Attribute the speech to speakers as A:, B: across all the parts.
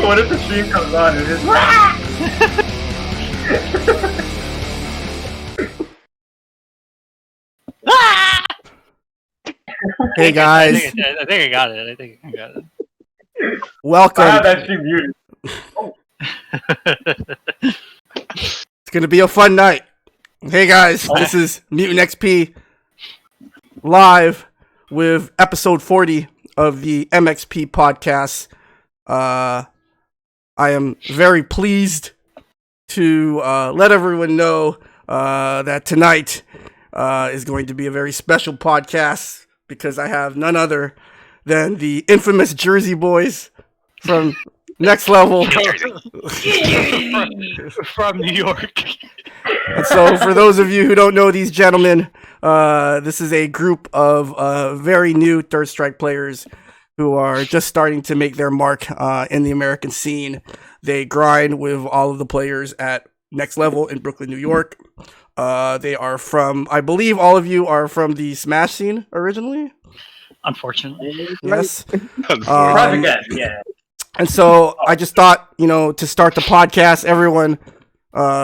A: what if the stream comes on and it's
B: Hey guys,
C: I think I got it.
B: welcome.
A: I have that stream muted.
B: It's gonna be a fun night. Hey guys, this is Mutant XP live with episode 40 of the MXP podcast. I am very pleased to let everyone know that tonight is going to be a very special podcast because I have none other than the infamous Jersey boys from Next Level
C: from New York.
B: And so, for those of you who don't know these gentlemen, this is a group of very new Third Strike players who are just starting to make their mark in the American scene. They grind with all of the players at Next Level in Brooklyn, New York. They are from, I believe all of you are from the Smash scene originally?
C: Unfortunately.
B: Yes.
A: Project X, yeah.
B: And so I just thought, to start the podcast, everyone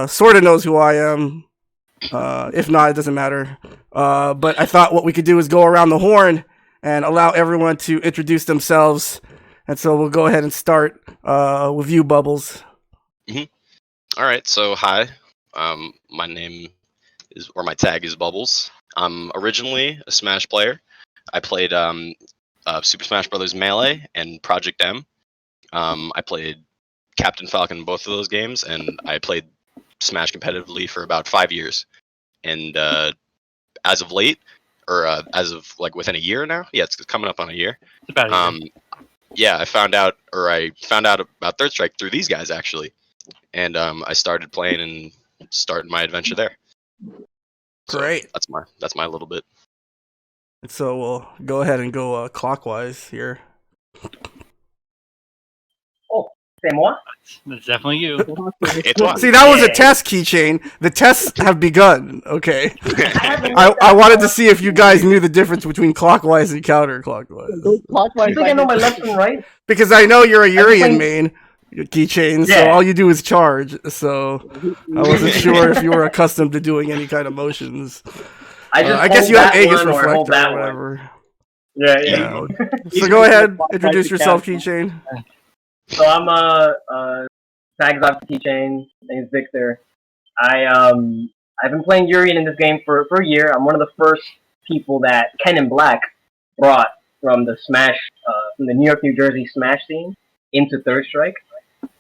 B: sort of knows who I am. If not, it doesn't matter. But I thought what we could do is go around the horn and allow everyone to introduce themselves. And so we'll go ahead and start with you, Bubbles.
D: Mm-hmm. All right, so hi. My name is, or my tag is Bubbles. I'm originally a Smash player. I played Super Smash Bros. Melee and Project M. I played Captain Falcon in both of those games, and I played Smash competitively for about 5 years. And as of late, or as of like within a year now, yeah, it's coming up on a year.
C: About a year.
D: Yeah, I found out about Third Strike through these guys actually, and I started playing and started my adventure there.
B: Great.
D: So that's my little bit.
B: And so we'll go ahead and go clockwise here.
A: C'est moi?
C: That's definitely you.
B: See, that was a test, Keychain. The tests have begun. Okay. I wanted to see if you guys knew the difference between clockwise and counterclockwise.
A: Clockwise. You think I know my left and right?
B: Because I know you're a Urian main, Keychain, so all you do is charge. So I wasn't sure if you were accustomed to doing any kind of motions. I guess you have Aegis Reflector or whatever.
A: Yeah.
B: So go ahead, introduce yourself, Keychain.
A: So I'm tags off Keychain. Name's Victor. I've been playing Urian in this game for a year. I'm one of the first people that Ken and Black brought from the Smash, from the New York, New Jersey Smash scene into Third Strike.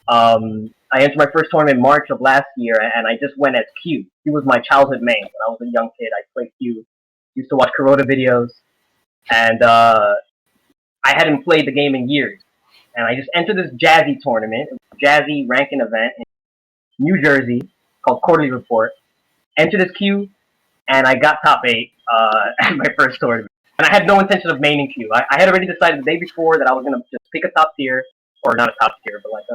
A: I entered my first tournament in March of last year, and I just went as Q. Q was my childhood main. When I was a young kid, I played Q. Used to watch Kuroda videos, and I hadn't played the game in years. And I just entered this Jazzy tournament, Jazzy ranking event in New Jersey called Quarterly Report. Entered this Q, and I got top 8 at my first tournament. And I had no intention of maining Q. I had already decided the day before that I was going to just pick a top tier, or not a top tier, but like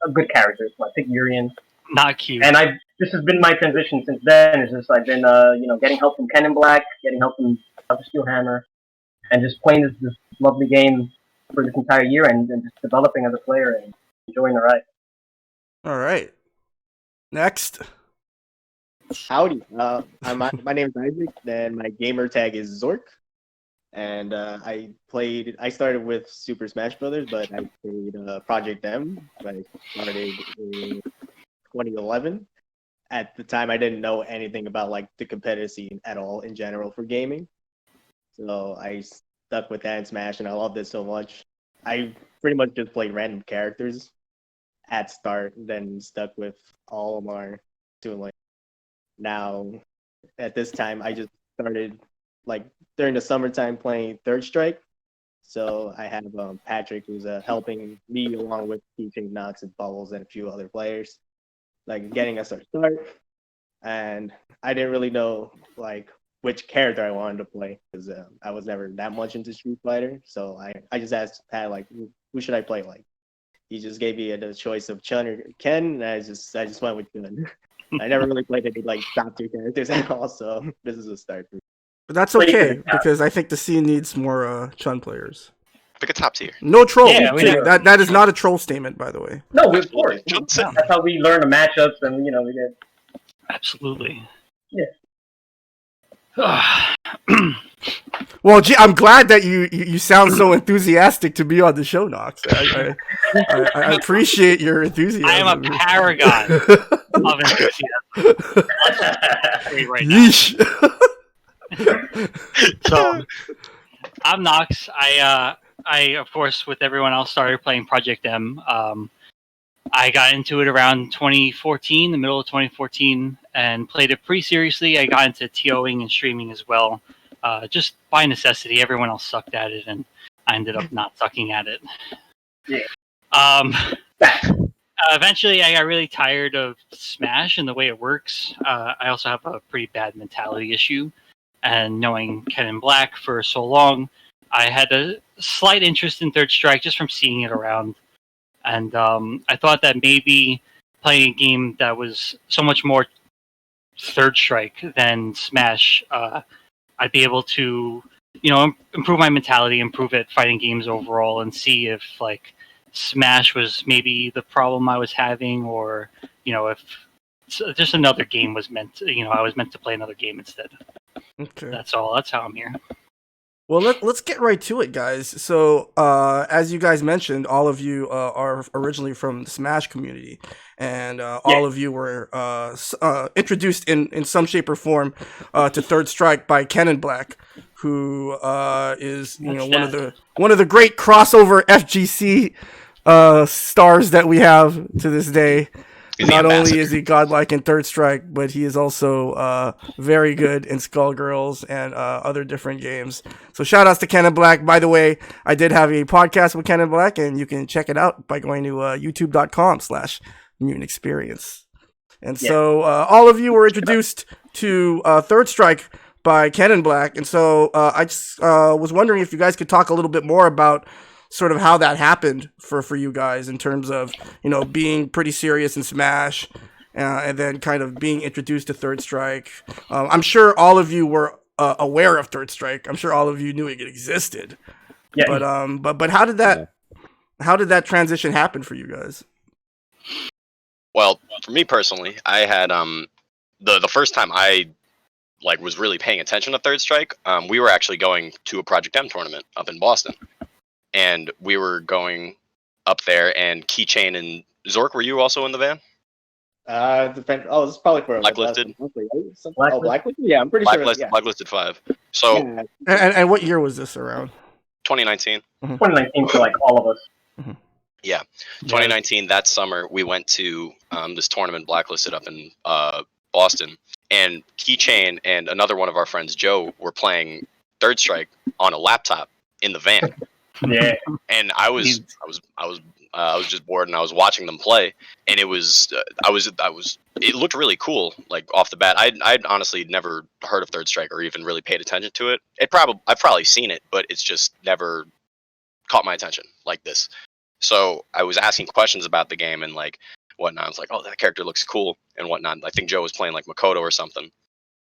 A: a good character. So I picked Urian.
C: Not cute.
A: And this has been my transition since then. It's just I've been getting help from Ken and Black, getting help from Dr. Steelhammer, and just playing this lovely game for this entire year and just developing as a player and enjoying the ride.
B: All right. Next.
E: Howdy. My name is Isaac, and my gamer tag is Zork. And I started with Super Smash Brothers, but I played Project M. I started in 2011. At the time, I didn't know anything about like the competitive scene at all in general for gaming. So I stuck with that in Smash, and I loved it so much. I pretty much just played random characters at start, then stuck with all of our doing. Now, at this time, I just started like during the summertime playing Third Strike. So I have Patrick, who's helping me along with Keychain, Knox, and Bubbles, and a few other players, like getting us our start. And I didn't really know like which character I wanted to play because I was never that much into Street Fighter. So I just asked Pat like, who should I play like? He just gave me the choice of Chun or Ken, and I just went with Chun. I never really played any like top tier characters at all, so this is a start for me.
B: But that's okay because I think the scene needs more Chun players.
D: Pick a top tier.
B: No troll.
C: Yeah,
B: That is not a troll statement, by the way.
A: No, of course.
D: Absolutely.
A: That's how we learn the matchups, and we get.
C: Absolutely.
A: Yeah.
B: Well, gee, I'm glad that you sound so enthusiastic to be on the show, Knox. I appreciate your enthusiasm.
C: I am a paragon of enthusiasm. Right now.
B: Yeesh.
C: So, I'm Knox. I of course, with everyone else, started playing Project M. I got into it around 2014, the middle of 2014, and played it pretty seriously. I got into TOing and streaming as well, just by necessity. Everyone else sucked at it, and I ended up not sucking at it.
A: Yeah.
C: Eventually, I got really tired of Smash and the way it works. I also have a pretty bad mentality issue, and knowing Ken in Black for so long, I had a slight interest in Third Strike just from seeing it around. And I thought that maybe playing a game that was so much more Third Strike than Smash, I'd be able to, improve my mentality, improve at fighting games overall, and see if like Smash was maybe the problem I was having, or if just another game was meant to, I was meant to play another game instead.
B: Okay.
C: That's all. That's how I'm here.
B: Well, let's get right to it, guys. So, as you guys mentioned, all of you are originally from the Smash community, and all of you were introduced in some shape or form to Third Strike by Ken in Black, who is one of the great crossover FGC stars that we have to this day. Not only is he godlike in Third Strike, but he is also very good in Skullgirls and other different games. So shout outs to Ken in Black. By the way, I did have a podcast with Ken in Black, and you can check it out by going to youtube.com/Mutant XPerience. And so all of you were introduced to Third Strike by Ken in Black. And so I just was wondering if you guys could talk a little bit more about sort of how that happened for you guys in terms of, being pretty serious in Smash and then kind of being introduced to Third Strike. I'm sure all of you were aware of Third Strike. I'm sure all of you knew it existed. Yeah. But how did that transition happen for you guys?
D: Well, for me personally, I had the first time I was really paying attention to Third Strike, we were actually going to a Project M tournament up in Boston. And we were going up there, and Keychain and Zork, were you also in the van?
E: This is probably for
D: Blacklisted.
E: Blacklisted? Yeah, I'm pretty sure. Yeah.
D: Blacklisted 5. So,
B: and what year was this around?
D: 2019.
A: Mm-hmm. 2019 for all of us.
B: Mm-hmm.
D: Yeah, 2019. That summer, we went to this tournament, Blacklisted, up in Boston, and Keychain and another one of our friends, Joe, were playing Third Strike on a laptop in the van.
A: Yeah,
D: and I was just bored, and I was watching them play, and it looked really cool, off the bat. I'd honestly never heard of Third Strike or even really paid attention to it. I've probably seen it, but it's just never caught my attention like this. So I was asking questions about the game and whatnot. I was like, oh, that character looks cool and whatnot. I think Joe was playing Makoto or something,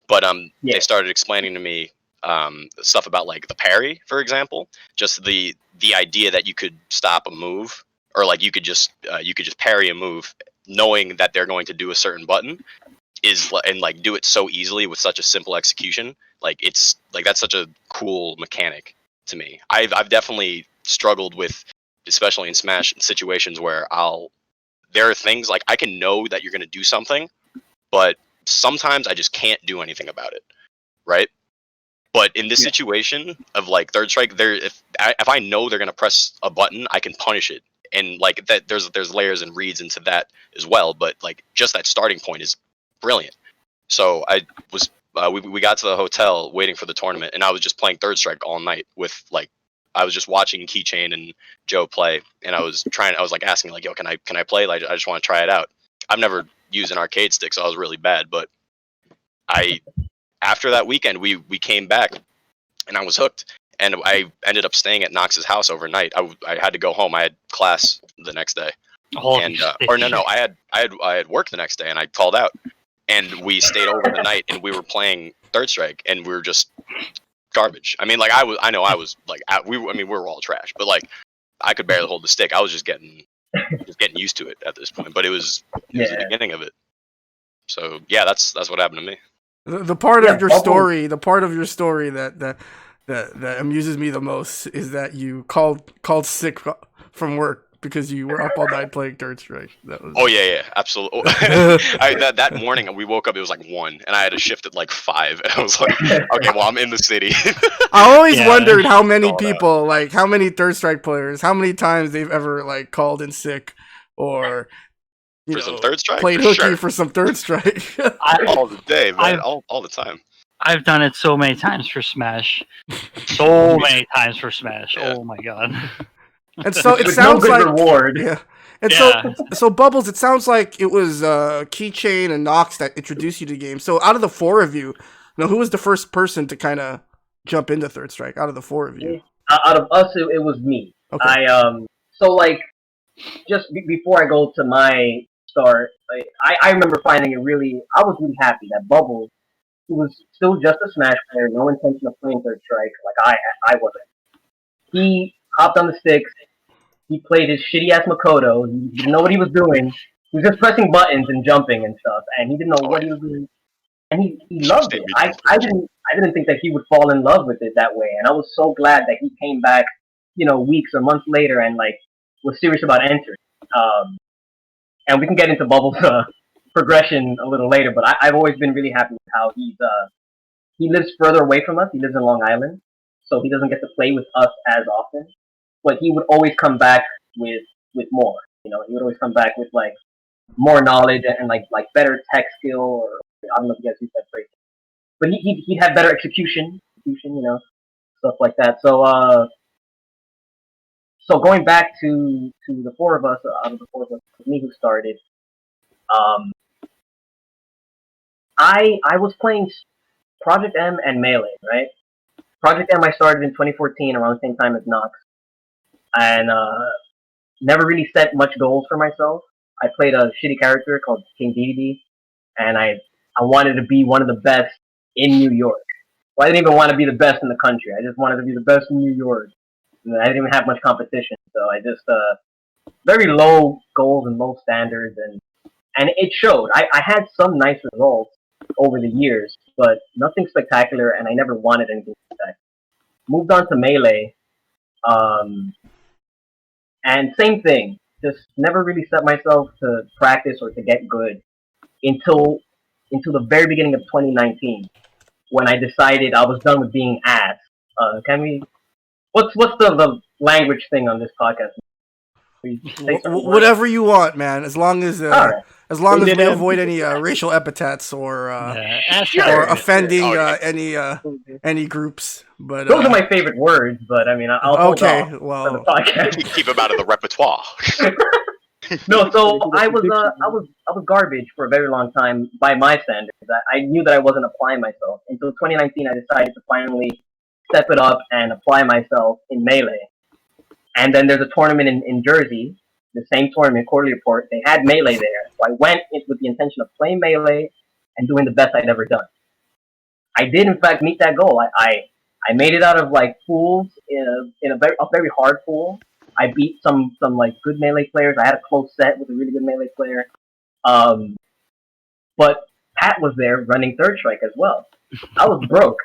D: but they started explaining to me stuff about the parry, for example, just the idea that you could stop a move, or you could just parry a move knowing that they're going to do a certain button and do it so easily with such a simple execution. It's that's such a cool mechanic to me. I've definitely struggled with, especially in Smash, situations where there are things I can know that you're going to do something, but sometimes I just can't do anything about it, right? But in this situation of Third Strike, if I know they're gonna press a button, I can punish it, and that there's layers and reads into that as well. But just that starting point is brilliant. So I was we got to the hotel waiting for the tournament, and I was just playing Third Strike all night with I was just watching Keychain and Joe play, and I was asking yo, can I play? I just want to try it out. I've never used an arcade stick, so I was really bad, but after that weekend, we came back, and I was hooked. And I ended up staying at Knox's house overnight. I had to go home. I had class the next day, I had work the next day, and I called out. And we stayed over the night, and we were playing Third Strike, and we were just garbage. I mean, like I know I was like we were all trash, but like I could barely hold the stick. I was just getting used to it at this point. But it was the beginning of it. So yeah, that's what happened to me.
B: The part of your story, that amuses me the most is that you called sick from work because you were up all night playing Third Strike.
D: Oh yeah, absolutely. That morning we woke up, it was like 1, and I had a shift at like 5, and I was like, okay, well I'm in the city.
B: I always wondered how many people, like how many Third Strike players, how many times they've ever like called in sick or
D: some Third Strike,
B: played hooky for some Third Strike.
D: All the day, man, all the time.
C: I've done it so many times for Smash. So many times for Smash. Yeah. Oh my god.
B: And so it sounds like
A: reward.
B: Yeah. And so Bubbles, it sounds like it was Keychain and Nox that introduced you to the game. So out of the 4 of you, who was the first person to kind of jump into Third Strike out of the 4 of you?
A: Out of us, it was me.
B: Okay.
A: So like just before I go to my start, like, I remember finding it I was really happy that Bubbles, who was still just a Smash player, no intention of playing Third Strike, like I wasn't. He hopped on the sticks, he played his shitty-ass Makoto, he didn't know what he was doing, he was just pressing buttons and jumping and stuff, and he didn't know what he was doing, and he loved it. I didn't think that he would fall in love with it that way, and I was so glad that he came back, weeks or months later and, like, was serious about entering. And we can get into Bubbles' progression a little later, but I've always been really happy with how he lives further away from us. He lives in Long Island, so he doesn't get to play with us as often. But he would always come back with more. He would always come back with like more knowledge and like better tech skill, or I don't know if you guys use that phrase, but he'd have better execution, stuff like that. So going back to the 4 of us, out of the 4 of us, it was me who started. I was playing Project M and Melee, right? Project M I started in 2014, around the same time as Nox, and never really set much goals for myself. I played a shitty character called King DDD, and I wanted to be one of the best in New York. Well, I didn't even want to be the best in the country. I just wanted to be the best in New York. And I didn't even have much competition, so I just very low goals and low standards, and it showed. I had some nice results over the years, but nothing spectacular, and I never wanted anything spectacular. Moved on to Melee, and same thing. Just never really set myself to practice or to get good until the very beginning of 2019, when I decided I was done with being ass. What's the language thing on this podcast?
B: Whatever you want, man. As long as we avoid any racial epithets or offending any groups. But
A: those are my favorite words. But I mean, I'll hold off for the podcast.
D: Keep them out of the repertoire.
A: No, so I was garbage for a very long time by my standards. I knew that I wasn't applying myself until 2019. I decided to finally step it up and apply myself in Melee. And then there's a tournament in Jersey, the same tournament, Quarterly Report. They had Melee there. So I went with the intention of playing Melee and doing the best I'd ever done. I did, in fact, meet that goal. I made it out of, like, pools in a very hard pool. I beat some like, good Melee players. I had a close set with a really good Melee player. But Pat was there running Third Strike as well. I was broke,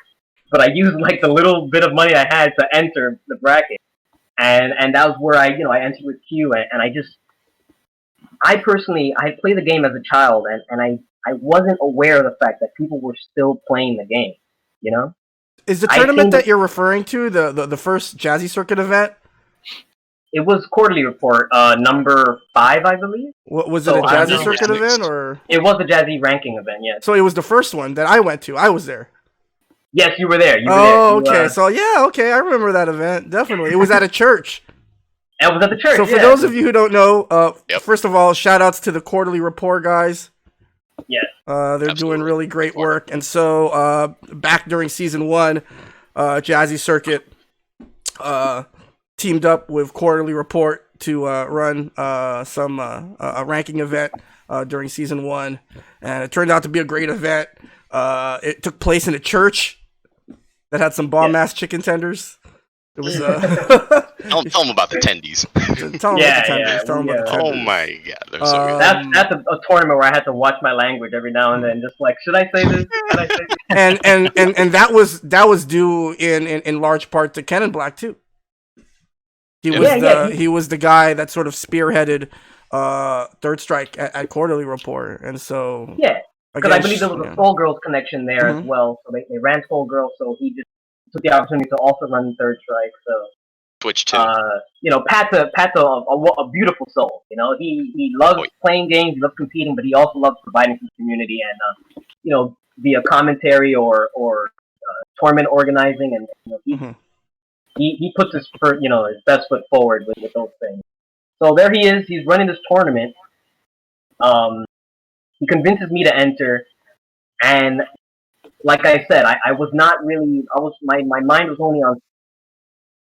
A: but I used, like, the little bit of money I had to enter the bracket. And that was where I entered with Q, and I personally played the game as a child, and I wasn't aware of the fact that people were still playing the game,
B: Is the tournament that you're referring to the first Jazzy Circuit event?
A: It was Quarterly Report, number 5, I believe.
B: Was it a Jazzy Circuit event, or? It
A: was a Jazzy ranking event, yes.
B: So it was the first one that I went to. I was there.
A: Yes, you were there.
B: Okay. So, I remember that event. Definitely. It was at a church.
A: It was at the church,
B: So for those of you who don't know, first of all, shout-outs to the Quarterly Report guys.
A: Yes.
B: They're doing really great work. And so, back during Season 1, Jazzy Circuit teamed up with Quarterly Report to run a ranking event during Season 1. And it turned out to be a great event. It took place in a church. that had some bomb ass chicken tenders. It was
D: Tell them about the tendies.
B: Tell them about the tenders. Tell them about the tenders.
D: Oh my god, they're so good.
A: That's a tournament where I had to watch my language every now and then, just like, should I say this? Can I say this?
B: And that was due in large part to Ken and Black too. He was the guy that sort of spearheaded Third Strike at Quarterly Report, and so
A: because I believe there was a Soul Girls connection there as well. So they ran Soul Girls, so he just took the opportunity to also run Third Strike. So
D: Twitch too.
A: Pat's a beautiful soul. You know, he loves playing games, he loves competing, but he also loves providing for the community and via commentary or tournament organizing, and he puts his best foot forward with those things. So there he is. He's running this tournament. He convinces me to enter, and like I said, I was not really. My mind was only on.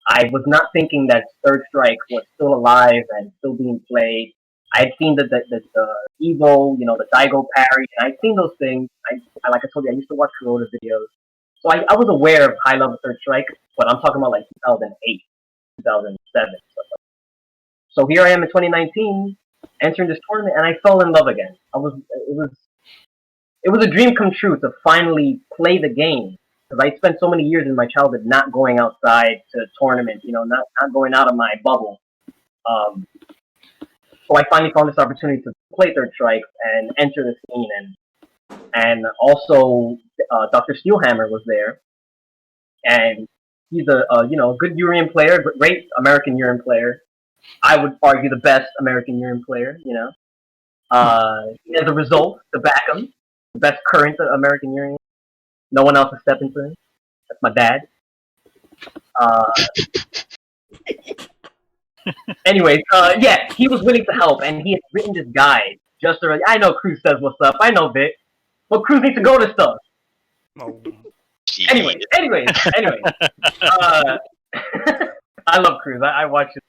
A: I was not thinking that Third Strike was still alive and still being played. I had seen the Evo, the Daigo parry, and I'd seen those things. Like I told you, I used to watch Kuroda videos, so I was aware of high level Third Strike, but I'm talking about like 2008, 2007. So here I am in 2019, entering this tournament, and I fell in love again. It was a dream come true to finally play the game. Because I spent so many years in my childhood not going outside to tournaments, not going out of my bubble. So I finally found this opportunity to play Third Strike and enter the scene. And also, Dr. Steelhammer was there. And he's a good Urian player, great American Urian player. I would argue the best American Urian player, He has a result to back him. The best current American Urian. No one else is stepping to him. That's my dad. Anyways, he was willing to help, and he had written this guide. I know Cruz says what's up. I know Vic. But Cruz needs to go to stuff.
B: Oh.
A: Anyways. I love Cruz. I watch it.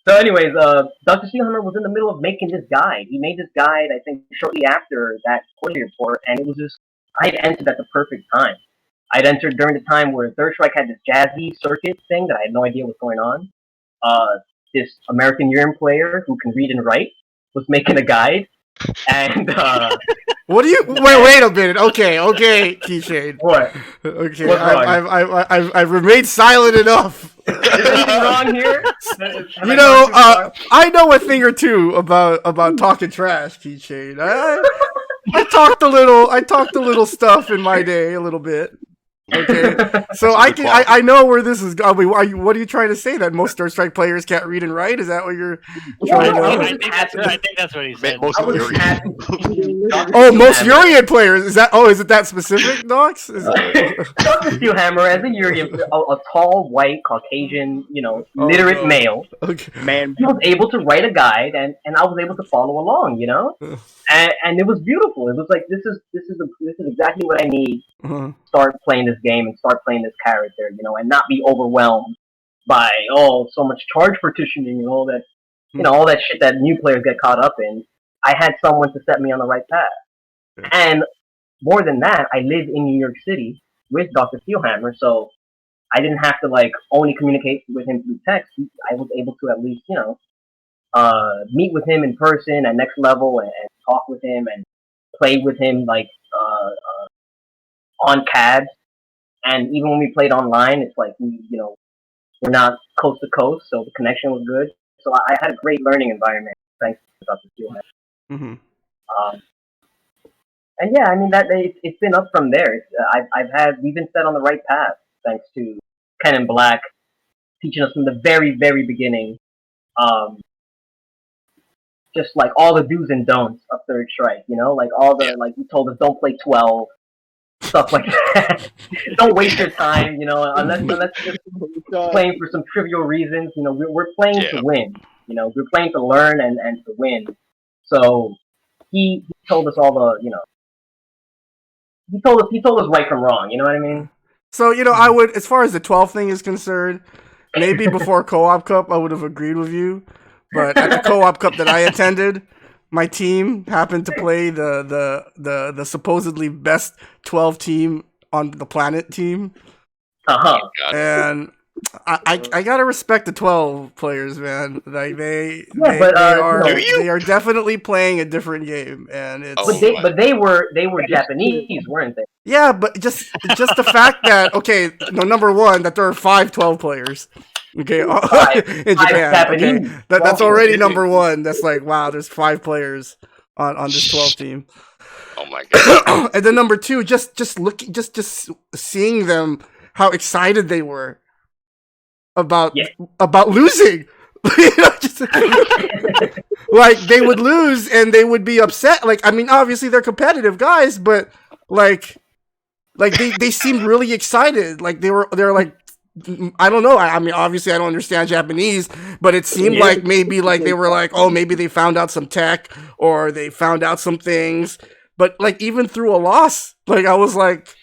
A: So anyways, Dr. Steelhammer was in the middle of making this guide. He made this guide, I think, shortly after that quarterly report, and it was just I had entered at the perfect time. I'd entered during the time where Third Strike had this Jazzy circuit thing that I had no idea what was going on. This American Urian player who can read and write was making a guide, and
B: what do you wait a minute? Okay, Keychain.
A: What?
B: Okay, I've remained silent enough.
A: Is anything wrong here?
B: I know a thing or two about talking trash, Keychain. I talked a little stuff in my day, a little bit. Okay, so I know where this is going. What are you trying to say? That most Third Strike players can't read and write? Is that what you're trying
C: I think that's what he said.
D: Most
B: Urian players. Is it that specific, Docs?
A: Dr. Steelhammer, as a Urian, a tall, white, Caucasian, literate male, man, he was able to write a guide, and I was able to follow along, and it was beautiful. It was like this is exactly what I need. Start playing this game and start playing this character, and not be overwhelmed by so much charge partitioning and all that, all that shit that new players get caught up in. I had someone to set me on the right path, and more than that, I live in New York City with Dr. Steelhammer, so I didn't have to only communicate with him through text. I was able to at least meet with him in person at next level and talk with him and play with him on CAD. And even when we played online, it's like we're not coast to coast, so the connection was good. So I had a great learning environment thanks to Dr. Steelhammer. And yeah, I mean it's been up from there. We've been set on the right path thanks to Ken and Black teaching us from the very, very beginning. Just like all the do's and don'ts of Third Strike, he told us don't play 12, stuff like that. Don't waste your time, unless you're just playing for some trivial reasons. We're playing to win. We're playing to learn and to win. So he told us all the, he told us right from wrong. You know what I mean?
B: So I would, as far as the 12 thing is concerned, maybe before Co-op Cup I would have agreed with you. But at the Co-op Cup that I attended, my team happened to play the supposedly best 12 team on the planet team.
A: Uh-huh.
D: God.
B: And I gotta respect the 12 players, man. Like they
A: but,
D: Do you?
B: they are definitely playing a different game, and it's
D: Oh.
A: But they were Japanese, weren't they?
B: yeah, but just the fact that number one, that there are 12 players. Okay, in Japan.
A: Japanese.
B: Okay, that's already number one. That's like, wow, there's 5 players on this 12 team.
D: Oh my god.
B: And then number two, just seeing them, how excited they were about losing. Like they would lose and they would be upset. Like, I mean, obviously they're competitive guys, but like they seemed really excited. Like they're like, I don't know. I mean, obviously I don't understand Japanese, but it seemed like maybe like they were like, oh, maybe they found out some tech or they found out some things. But like even through a loss, like I was like,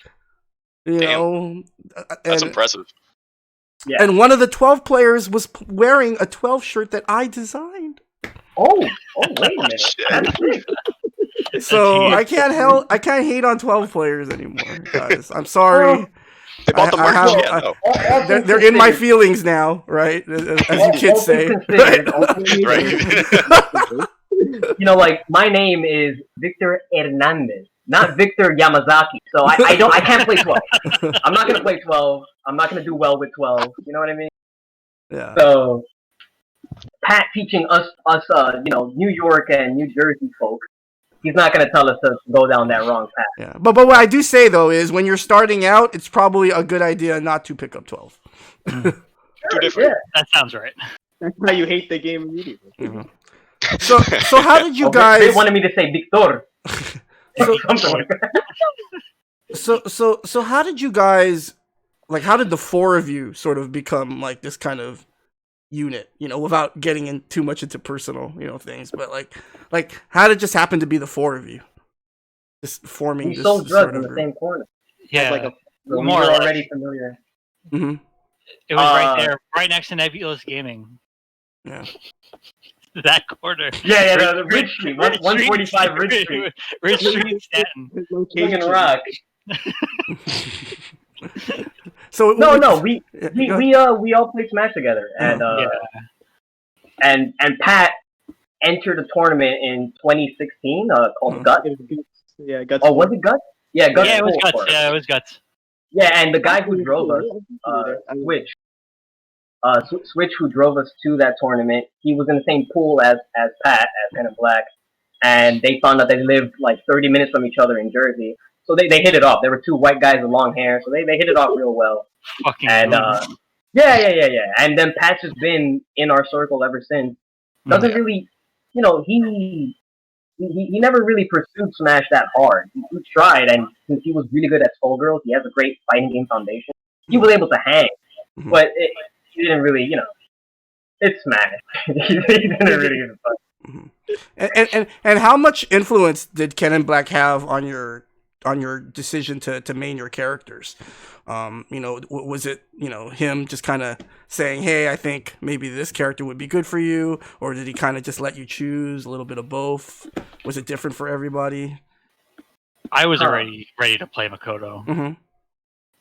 B: you know,
D: That's impressive.
A: Yeah.
B: And one of the 12 players was wearing a 12 shirt that I designed.
A: Oh, wait a minute. That's sick.
B: So I can't hate on 12 players anymore, guys. I'm sorry.
D: They bought the merch.
B: They're in my feelings now, right? As you kids say.
D: Right.
A: You know, like my name is Victor Hernandez, not Victor Yamazaki. So I can't play 12. I'm not gonna play 12. I'm not gonna do well with 12. You know what I mean?
B: Yeah.
A: So Pat teaching us, New York and New Jersey folk. He's not gonna tell us to go down that wrong path.
B: Yeah. But what I do say though is when you're starting out, it's probably a good idea not to pick up 12.
D: Too different.
A: Yeah.
C: That sounds right.
E: That's how you hate the game immediately.
B: Mm-hmm. So how did you guys?
A: They wanted me to say Victor.
B: So how did you guys, like, how did the 4 of you sort of become like this kind of unit, without getting in too much into personal, things, but like how did it just happen to be the 4 of you just forming
A: we
B: this
A: sold drugs
B: sort
A: in
B: of
A: the same corner.
C: Yeah,
A: So we
C: more
A: were
C: or less.
A: already familiar.
B: Mm-hmm.
C: It was right there, right next to Nebulous Gaming.
B: Yeah.
C: That corner.
A: Yeah, the Ridge Street, 145 Ridge Street.
C: Ridge Street, Stanton.
A: Swinging rock.
B: So
A: we all played Smash together, and and Pat entered a tournament in 2016 called Guts.
E: Yeah, Guts.
A: Oh, was it Guts? Yeah, Guts.
C: Yeah, it was
A: 4.
C: Guts. Yeah, it was Guts.
A: Yeah, and the guy who drove us, Switch, who drove us to that tournament, he was in the same pool as Pat, as Pen and Black, and they found out they lived like 30 minutes from each other in Jersey. So they hit it off. There were 2 white guys with long hair, so they hit it off real well.
C: Fucking
A: and yeah. And then Pat's just been in our circle ever since. Doesn't really, he never really pursued Smash that hard. He tried, and since he was really good at Skullgirls, he has a great fighting game foundation. He was able to hang, but he didn't really, it's Smash. He didn't really give a fuck.
B: And how much influence did Ken and Black have on your decision to main your characters? Was it him just kind of saying, hey, I think maybe this character would be good for you, or did he kind of just let you choose a little bit of both? Was it different for everybody?
C: I was already ready to play Makoto.
B: Mm-hmm.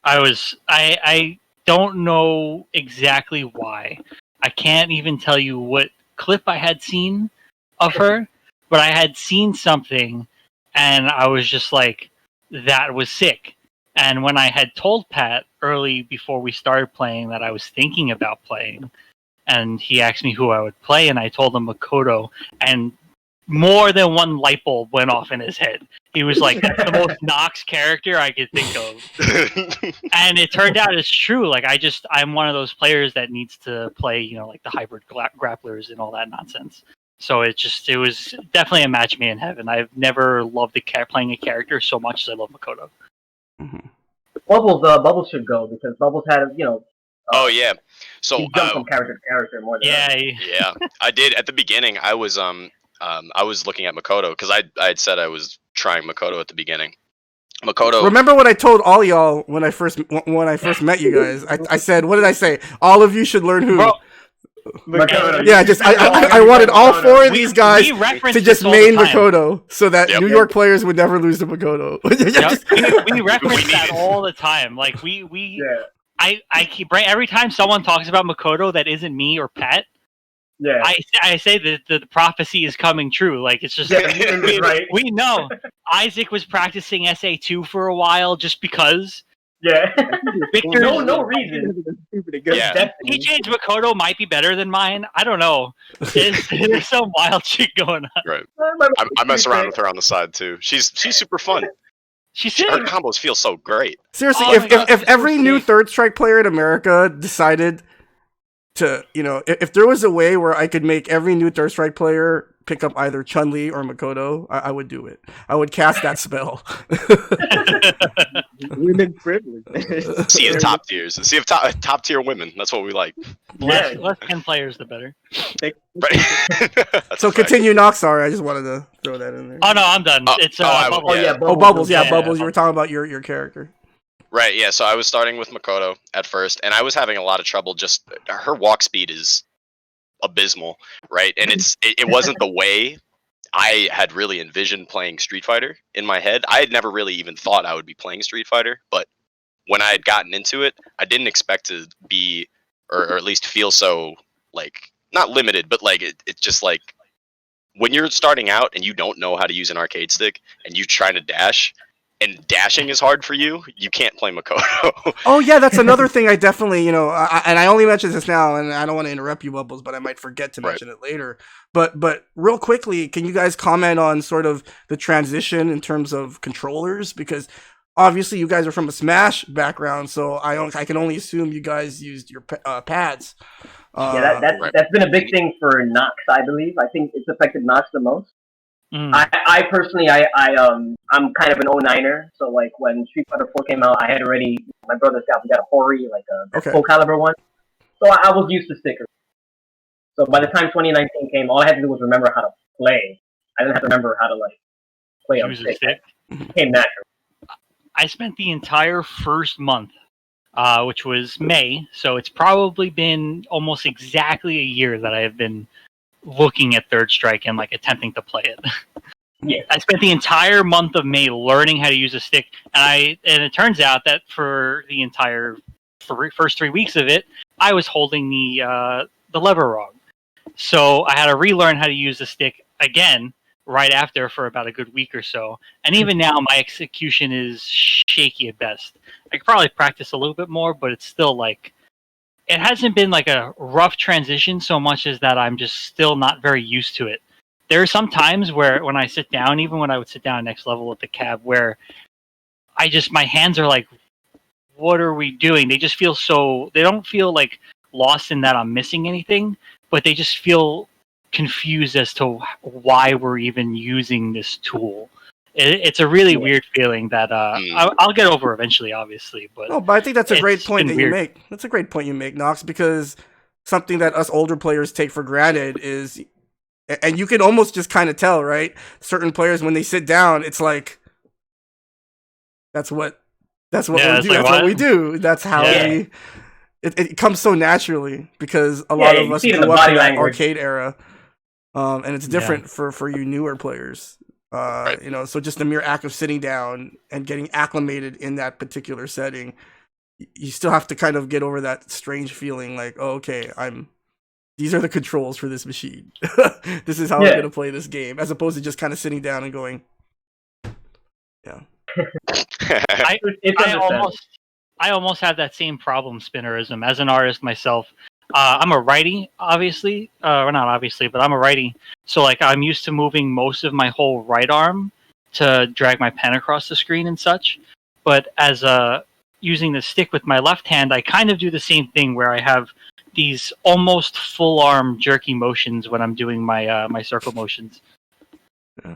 C: I don't know exactly why. I can't even tell you what clip I had seen of her, but I had seen something and I was just like, that was sick. And when I had told Pat early before we started playing that I was thinking about playing, and he asked me who I would play, and I told him Makoto, and more than one light bulb went off in his head. He was like, that's the most Nox character I could think of. And it turned out it's true. Like, I'm one of those players that needs to play, like the hybrid grapplers and all that nonsense. So it was definitely a match made in heaven. I've never loved playing a character so much as I love Makoto.
B: Mm-hmm.
A: Bubbles should go because Bubbles had
D: Oh yeah, so
A: he jumped from character to character more than
D: yeah, I did at the beginning. I was looking at Makoto because I had said I was trying Makoto at the beginning. Makoto.
B: Remember what I told all y'all when I first met you guys? I said, what did I say? All of you should learn who.
A: Makoto.
B: Yeah, just I wanted all four of these guys
C: we reference
B: to just
C: this all the
B: main
C: time.
B: Makoto so that
D: Yep.
B: New York players would never lose to Makoto.
C: Yep. We reference that all the time. Like we
A: Yeah.
C: I keep every time someone talks about Makoto that isn't me or Pat,
A: Yeah.
C: I say that the prophecy is coming true. Like it's just
A: Yeah, right.
C: we know Isaac was practicing SA2 for a while just because.
A: Yeah.
C: Victor's
A: no reason.
D: Yeah.
C: Keychain's Makoto might be better than mine. I don't know. There's some wild shit going on.
D: Right. I mess around with her on the side too. She's super fun.
C: She's
D: Her
C: sick.
D: combos feel so great.
B: Seriously,
C: Oh my God,
B: if
C: she's so
B: every new
C: sick.
B: Third Strike player in America decided to, if there was a way where I could make every new Third Strike player pick up either Chun-Li or Makoto, I would do it. I would cast that spell.
E: Women privilege.
D: See if top tiers. See if top tier women. That's what we like.
C: Less 10 players, the better.
D: Right. That's
B: So
D: a fact.
B: continue, Nox. Sorry, I just wanted to throw that in there.
C: Oh no, I'm done.
D: Oh,
C: It's
D: Bubbles.
A: yeah,
B: Bubbles. Yeah,
C: Yeah,
B: Bubbles. You were talking about your character.
D: Right, yeah, so I was starting with Makoto at first, and I was having a lot of trouble. Just her walk speed is abysmal, right? And it wasn't the way I had really envisioned playing Street Fighter in my head. I had never really even thought I would be playing Street Fighter, but when I had gotten into it, I didn't expect to be, or at least feel so, like, not limited, but like, it's just like, when you're starting out and you don't know how to use an arcade stick, and you're trying to dash, and dashing is hard for you, you can't play Makoto.
B: Oh yeah, that's another thing I definitely, and I only mention this now, and I don't want to interrupt you, Bubbles, but I might forget to mention it later. But real quickly, can you guys comment on sort of the transition in terms of controllers? Because obviously you guys are from a Smash background, so I can only assume you guys used your pads.
A: Yeah, that's been a big thing for Nox, I believe. I think it's affected Nox the most. I personally, I'm kind of an 09er, so like when Street Fighter 4 came out, I had already, my brother's we got a Hori, like a full caliber one, so I was used to stickers. So by the time 2019 came, all I had to do was remember how to play. I didn't have to remember how to like play on stick. It came natural.
C: I spent the entire first month, which was May, so it's probably been almost exactly a year that I have been looking at Third Strike and like attempting to play it.
A: Yeah,
C: I spent the entire month of May learning how to use a stick, and it turns out that for the entire first 3 weeks of it, I was holding the lever wrong. So I had to relearn how to use the stick again right after for about a good week or so. And even now, my execution is shaky at best. I could probably practice a little bit more, but it's still like, it hasn't been like a rough transition so much as that I'm just still not very used to it. There are some times where when I sit down, even when I would sit down next level at the cab, where my hands are like, what are we doing? They just feel they don't feel like lost in that I'm missing anything, but they just feel confused as to why we're even using this tool. It's a really weird feeling that I'll get over eventually, obviously. But
B: I think that's a great point that you make. That's a great point you make, Nox, because something that us older players take for granted is, and you can almost just kind of tell, right? Certain players, when they sit down, it's like, that's what we do.
C: Like,
B: that's what we do. That's how it comes so naturally, because a lot of us grew up in that arcade era. And it's different for you newer players. So just the mere act of sitting down and getting acclimated in that particular setting, you still have to kind of get over that strange feeling like, oh, okay, these are the controls for this machine. This is how I'm going to play this game, as opposed to just kind of sitting down and going, yeah.
C: I almost have that same problem, Spinnerism, as an artist myself. I'm a righty, obviously. Or not obviously, but I'm a righty. So, like, I'm used to moving most of my whole right arm to drag my pen across the screen and such. But as using the stick with my left hand, I kind of do the same thing where I have these almost full arm jerky motions when I'm doing my my circle motions.
B: Yeah.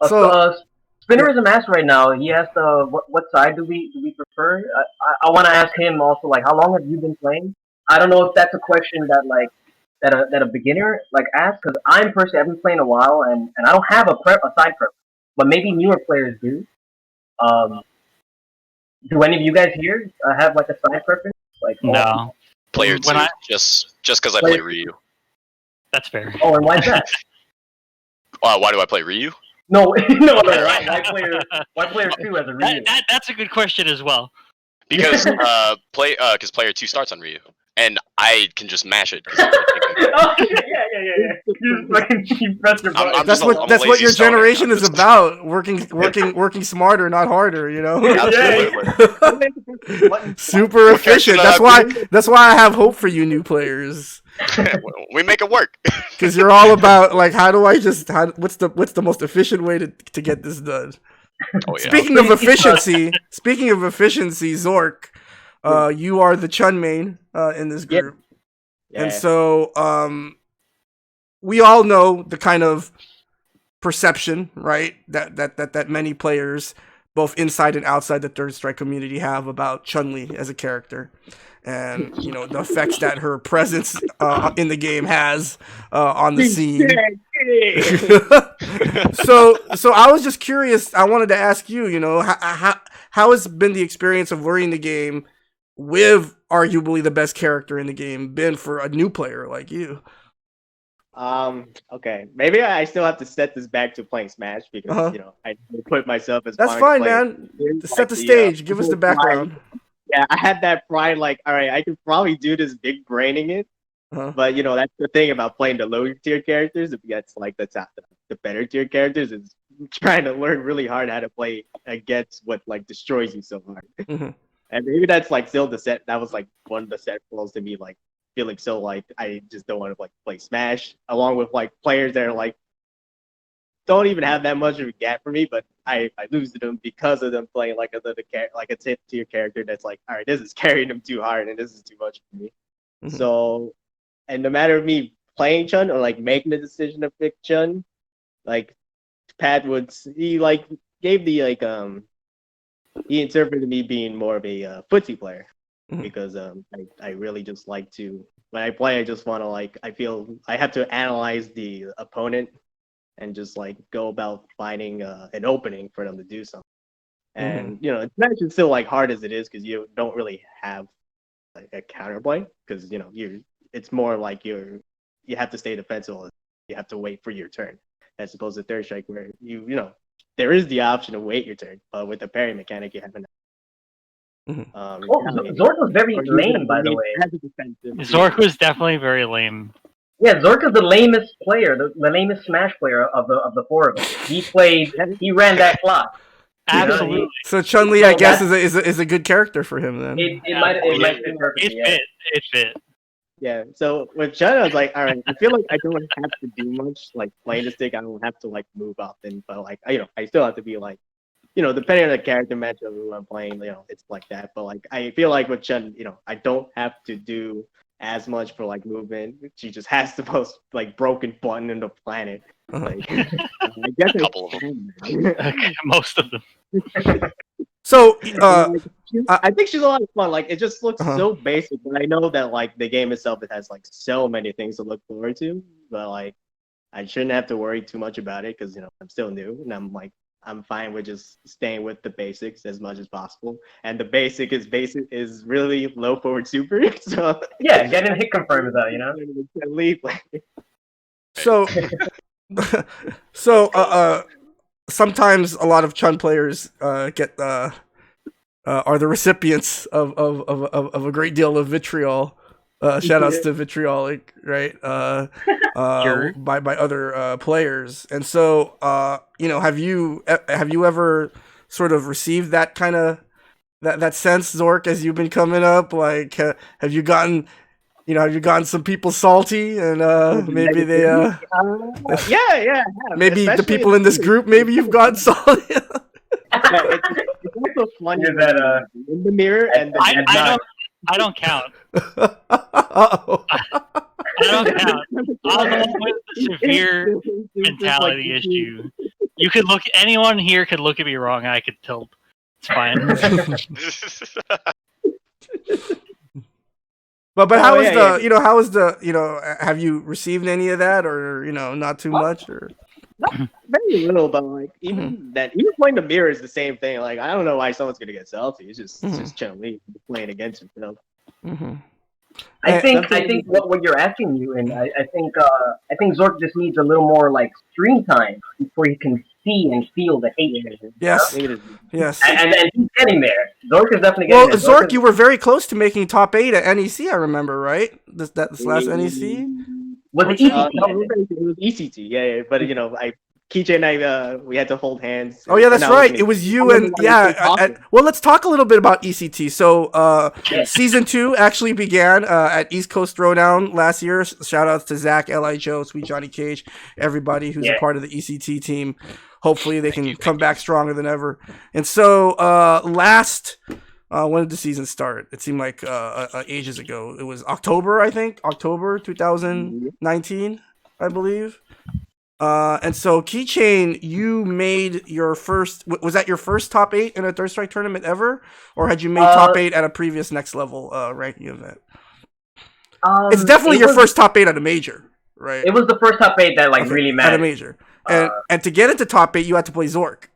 A: Spinnerism asked right now. He asked, "What side do we prefer?" I want to ask him also, like, how long have you been playing? I don't know if that's a question that a beginner like asks, because I'm personally, I've been playing a while and I don't have a side preference, but maybe newer players do. Do any of you guys here have like a side preference? Like,
C: no.
D: Player
C: When
D: 2,
C: I-
D: just because I play Ryu.
C: That's fair.
A: Oh, and why is that?
D: Why do I play Ryu?
A: No, no. Why player 2 as a Ryu?
C: That's a good question as well.
D: Because because player 2 starts on Ryu, and I can just mash it.
A: Oh, yeah. You just fucking press your button.
B: That's
D: I'm a
B: what your
D: lazy stoner.
B: generation is about. Working smarter, not harder. You know.
D: Absolutely.
B: Super efficient. That's why I have hope for you new players.
D: We make it work.
B: Because you're all about like, what's the most efficient way to get this done?
D: Oh, yeah.
B: Speaking of efficiency, Zork, you are the Chun main in this group, and so we all know the kind of perception, right, that many players, both inside and outside the Third Strike community, have about Chun-Li as a character. And the effects that her presence in the game has on the scene. So I was just curious. I wanted to ask you, how has been the experience of learning the game with arguably the best character in the game been for a new player like you?
E: Okay, maybe I still have to set this back to playing Smash because I put myself as.
B: That's fine, man. Set the stage. Give us the background.
E: Yeah, I had that pride, like, all right, I could probably do this big braining it, but that's the thing about playing the lower tier characters. If that's like the better tier characters, is trying to learn really hard how to play against what like destroys you so hard.
B: Mm-hmm.
E: And maybe that's like still the set. That was like one of the set flaws to me, like feeling so like I just don't want to like play Smash, along with like players that are like don't even have that much of a gap for me, but I lose to them because of them playing like a tip tier character that's like, all right, this is carrying them too hard and this is too much for me. Mm-hmm. So, and no matter of me playing Chun or like making the decision to pick Chun, like Pat he like gave the like he interpreted me being more of a footsie player because I really just like to when I play I just want to like I feel I have to analyze the opponent and just like go about finding an opening for them to do something. And Smash is still like hard as it is because you don't really have like a counterplay because it's more like you have to stay defensive. You have to wait for your turn as opposed to Third Strike where there is the option to wait your turn, but with the parry mechanic you haven't.
A: Zork was very lame, by the way.
C: Zork was definitely very lame.
A: Yeah, Zork is the lamest player, the lamest Smash player of the four of us. He ran that clock.
C: Absolutely.
B: So Chun-Li, I guess, is a good character for him then.
C: It fit.
E: Yeah. So with Chun, I was like, all right, I feel like I don't have to do much, like playing the stick. I don't have to like move often, but like I still have to be like, depending on the character matchup who I'm playing, it's like that. But like I feel like with Chun, I don't have to do as much for like movement. She just has the most like broken button in the planet. Like, I guess
D: a couple of them.
C: Most of them.
B: So
E: I think she's a lot of fun. Like it just looks so basic, but I know that like the game itself it has like so many things to look forward to. But like I shouldn't have to worry too much about it because I'm still new and I'm fine with just staying with the basics as much as possible. And the basic is really low forward super. So
A: yeah, getting hit confirms that,
B: So sometimes a lot of Chun players are the recipients of a great deal of vitriol. Shout outs to Vitriolic, right? By other players, and so have you ever sort of received that kind of that sense, Zork, as you've been coming up? Like, have you gotten some people salty, and maybe they
E: yeah,
B: maybe especially the people in this group, maybe you've gotten salty.
E: It's also funny that in the mirror and
C: I don't count.
B: Uh-oh.
C: I don't count. I'm the one with the severe mentality issue. Anyone here could look at me wrong and I could tell it's fine.
B: But how is have you received any of that or not too much or
E: very little, but like even playing the mirror is the same thing. Like I don't know why someone's gonna get salty. It's just Chun-Li playing against himself.
A: I think what you're asking you, and I think Zork just needs a little more like screen time before he can see and feel the hate.
B: Yes.
E: Maybe it is.
B: Yes.
A: And he's getting there. Zork is definitely
B: Well,
A: getting there.
B: Zork, you were very close to making top 8 at NEC, I remember, right? This last NEC?
A: Was it ECT?
E: No, it was ECT. Yeah. But Keychain and I, we had to hold hands.
B: Oh yeah, that's right. It was you and well, let's talk a little bit about ECT. So, season 2 actually began at East Coast Throwdown last year. Shout outs to Zach, Li Joe, Sweet Johnny Cage, everybody who's a part of the ECT team. Hopefully, they can come back stronger than ever. And so, when did the season start? It seemed like ages ago. It was October, I think. October 2019, I believe. And so, Keychain, you made your first. Was that your first top 8 in a Third Strike tournament ever, or had you made top 8 at a previous next level ranking event? It's definitely your first top 8 at a major, right?
A: It was the first top 8 that really mattered
B: at a major. And to get into top 8, you had to play Zork.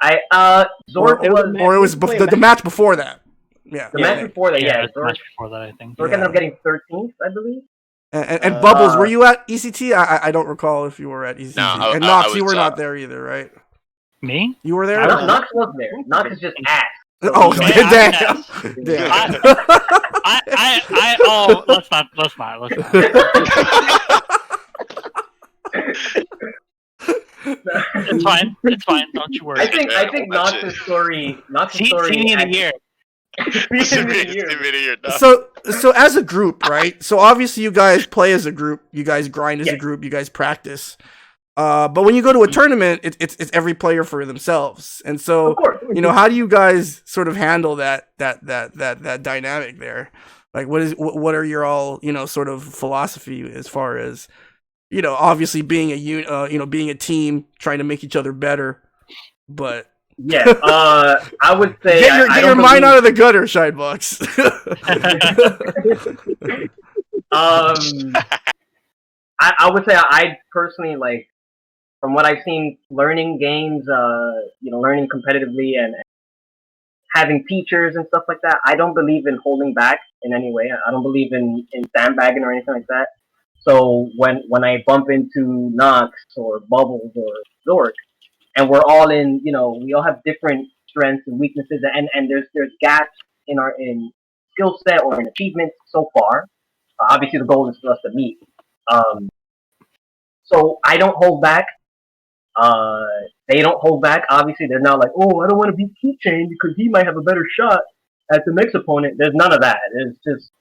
A: Zork
B: it was the match before that. Yeah,
A: the match before that. Yeah,
C: the match before that, I think.
A: Zork ended up getting 13th, I believe.
B: And Bubbles, were you at ECT? I don't recall if you were at ECT.
D: No,
B: and Nox, you were not there either, right?
C: Me?
B: You were there?
A: Nox was there. Nox is just ass.
B: Oh, damn.
C: Let's not. It's fine. Don't you worry.
A: I think Nox's story.
C: Team of the year.
B: So as a group, right? So obviously you guys play as a group, you guys grind as a group, you guys practice. But when you go to a tournament, it's every player for themselves. And so, how do you guys sort of handle that dynamic there? Like, what are your all, sort of philosophy as far as, obviously being being a team, trying to make each other better, but.
A: Yeah, I would say
B: get your mind out of the gutter, Shinebox.
A: I would say I personally, like, from what I've seen, learning games, learning competitively and having teachers and stuff like that. I don't believe in holding back in any way. I don't believe in sandbagging or anything like that. So when I bump into Nox or Bubbles or Zork, and we're all in, we all have different strengths and weaknesses, and there's gaps in skill set or in achievements so far. Obviously, the goal is for us to meet. So I don't hold back. They don't hold back. Obviously, they're not like, oh, I don't want to beat Keychain because he might have a better shot at the next opponent. There's none of that. It's just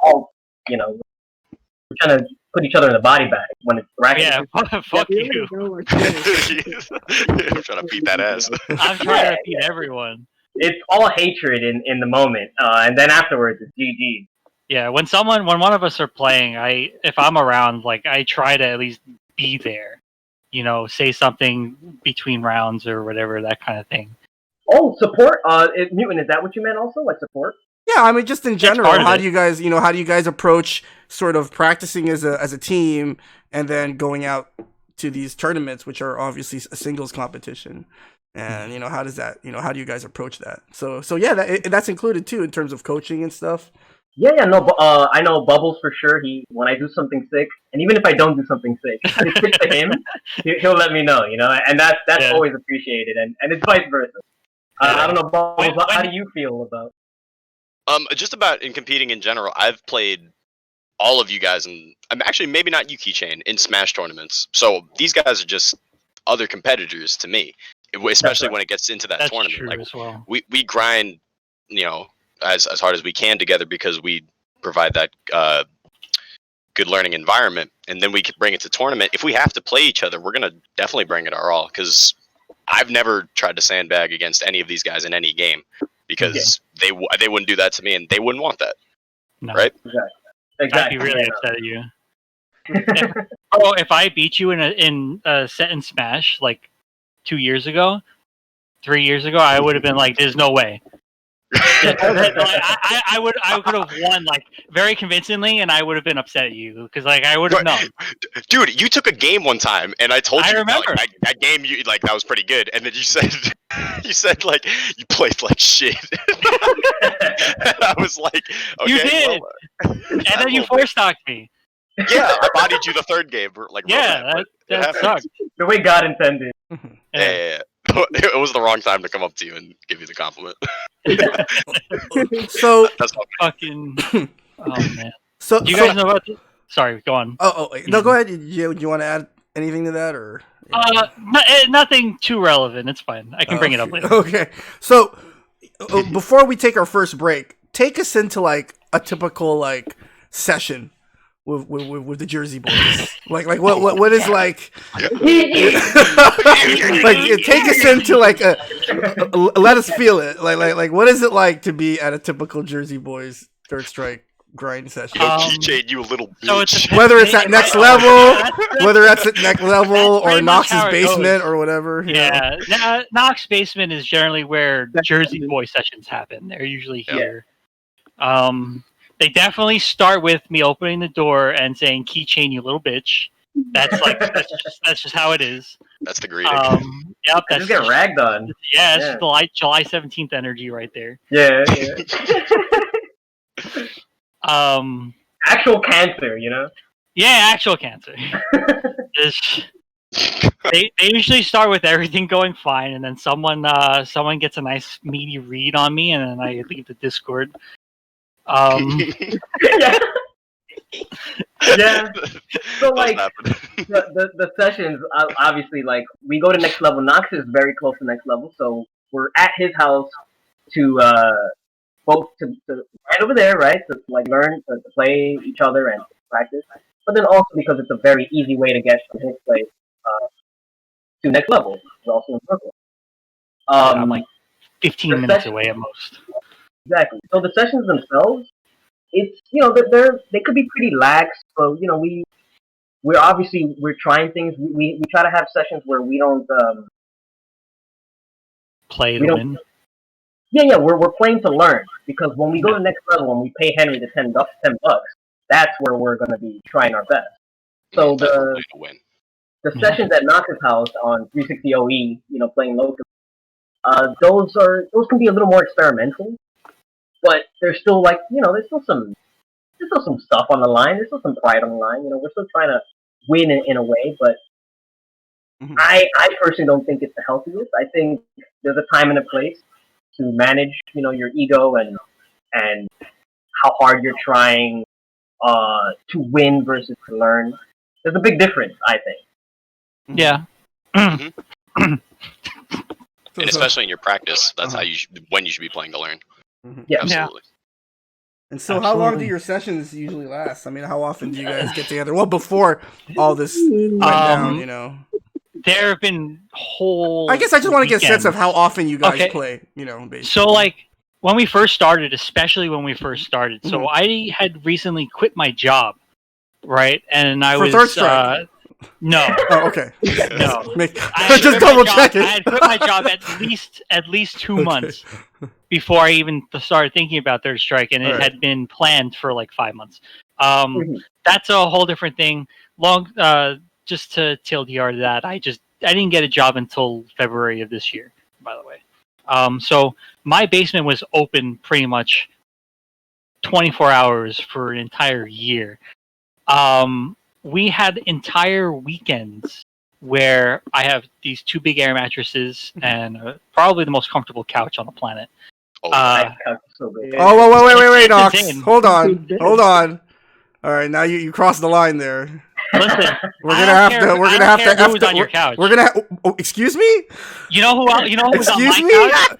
A: all, we're trying to put each other in the body bag when it's racket.
C: Yeah, fuck you.
D: I'm trying to beat that ass.
C: I'm trying to beat everyone.
A: It's all hatred in the moment, and then afterwards it's GG.
C: Yeah, when one of us are playing, if I'm around, like, I try to at least be there. Say something between rounds or whatever, that kind of thing.
A: Oh, support. Mutant, is that what you meant? Also, like support?
B: Yeah, I mean, just in general, how do you guys approach sort of practicing as a team and then going out to these tournaments, which are obviously a singles competition? And how does that, how do you guys approach that? So yeah, that's included too in terms of coaching and stuff.
A: Yeah, no, I know Bubbles for sure. When I do something sick, and even if I don't do something sick, if it's sick to him, he'll let me know, and that's always appreciated, and it's vice versa. I don't know, Bubbles, how do you feel about?
D: Just about in competing in general, I've played all of you guys, and I'm actually maybe not you, Keychain, in Smash tournaments. So these guys are just other competitors to me, especially when it gets into that tournament.
C: True
D: like
C: as well.
D: we grind, as hard as we can together because we provide that good learning environment, and then we can bring it to tournament. If we have to play each other, we're gonna definitely bring it our all, because I've never tried to sandbag against any of these guys in any game, because they wouldn't do that to me, and they wouldn't want that. No. Right?
A: Exactly.
C: I'd be really upset at you. If I beat you in a set in Smash like 2 years ago, 3 years ago, I would have been like, "There's no way." I could have won like very convincingly, and I would have been upset at you because like I would have known.
D: Dude, you took a game one time, and I told you
C: remember.
D: like, that game. You like that was pretty good, and then you said like you played like shit. I was like, okay,
C: you did,
D: well,
C: and then you force knocked me.
D: Yeah, I bodied you the third game. Like
C: Yeah, that sucked.
A: The way God intended.
D: Yeah. It was the wrong time to come up to you and give you the compliment.
B: So
D: That's all.
C: Fucking. Oh man.
B: So
C: Do you guys know about? Sorry, go on.
B: No, go ahead. You want to add anything to that or?
C: Nothing too relevant. It's fine. I can bring it up later.
B: Okay. So before we take our first break, take us into like a typical like session with the Jersey boys. like what is like like take us into like a let us feel it. Like what is it like to be at a typical Jersey boys Third Strike grind session?
D: Keychain, you little bitch.
B: Whether it's at next level, whether that's at next level or Knox's basement or whatever.
C: Yeah, Knox basement is generally where Jersey boy sessions happen. They're usually here. They definitely start with me opening the door and saying "Keychain, you little bitch." That's like that's just how it is.
D: That's the greeting.
C: Yep, that's
A: just get ragged on.
C: Yeah, it's the July 17th energy right there.
A: Yeah. Actual cancer, you know?
C: Yeah, actual cancer. They usually start with everything going fine, and then someone gets a nice meaty read on me, and then I leave the Discord.
A: Yeah. So like the sessions, obviously, like we go to next level. Knox is very close to next level, so we're at his house to both to right over there, right? To like learn to play each other and practice, but then also because it's a very easy way to get from his place to next level. It's also in Brooklyn.
C: I'm like 15 minutes away at most.
A: Exactly. So the sessions themselves, it's they could be pretty lax. So we're trying things. We try to have sessions where we don't
C: play to win.
A: Yeah, we're playing to learn, because when we go to the next level and we pay Henry the $10, that's where we're going to be trying our best. So the sessions at Knox's house on 360 OE, playing local, those can be a little more experimental, but there's still there's still some stuff on the line. There's still some pride on the line. We're still trying to win in a way, but I personally don't think it's the healthiest. I think there's a time and a place to manage, your ego and how hard you're trying to win versus to learn. There's a big difference, I think.
C: Yeah.
D: And especially in your practice, that's how when you should be playing to learn.
A: Yeah,
D: absolutely.
B: And so, how long do your sessions usually last? I mean, how often do you guys get together? Well, before all this went down,
C: There have been whole.
B: I guess I just want to get a sense of how often you guys play. Basically.
C: So, like when we first started, especially when we first started. So I had recently quit my job, right? And I was
B: Third Strike.
C: No.
B: Oh, okay.
C: No.
B: Just double check it.
C: I had quit my job at least 2 months before I even started thinking about Third Strike, and it had been planned for like 5 months. That's a whole different thing. Just to TLDR that, I didn't get a job until February of this year, by the way. So my basement was open pretty much 24 hours for an entire year. We had entire weekends where I have these 2 big air mattresses and probably the most comfortable couch on the planet.
A: Wait,
B: Knox. Hold on. All right, now you crossed the line there.
C: Listen,
B: we're gonna have to. We're gonna. Excuse me.
C: You know who?
B: Excuse
C: on
B: me.
C: my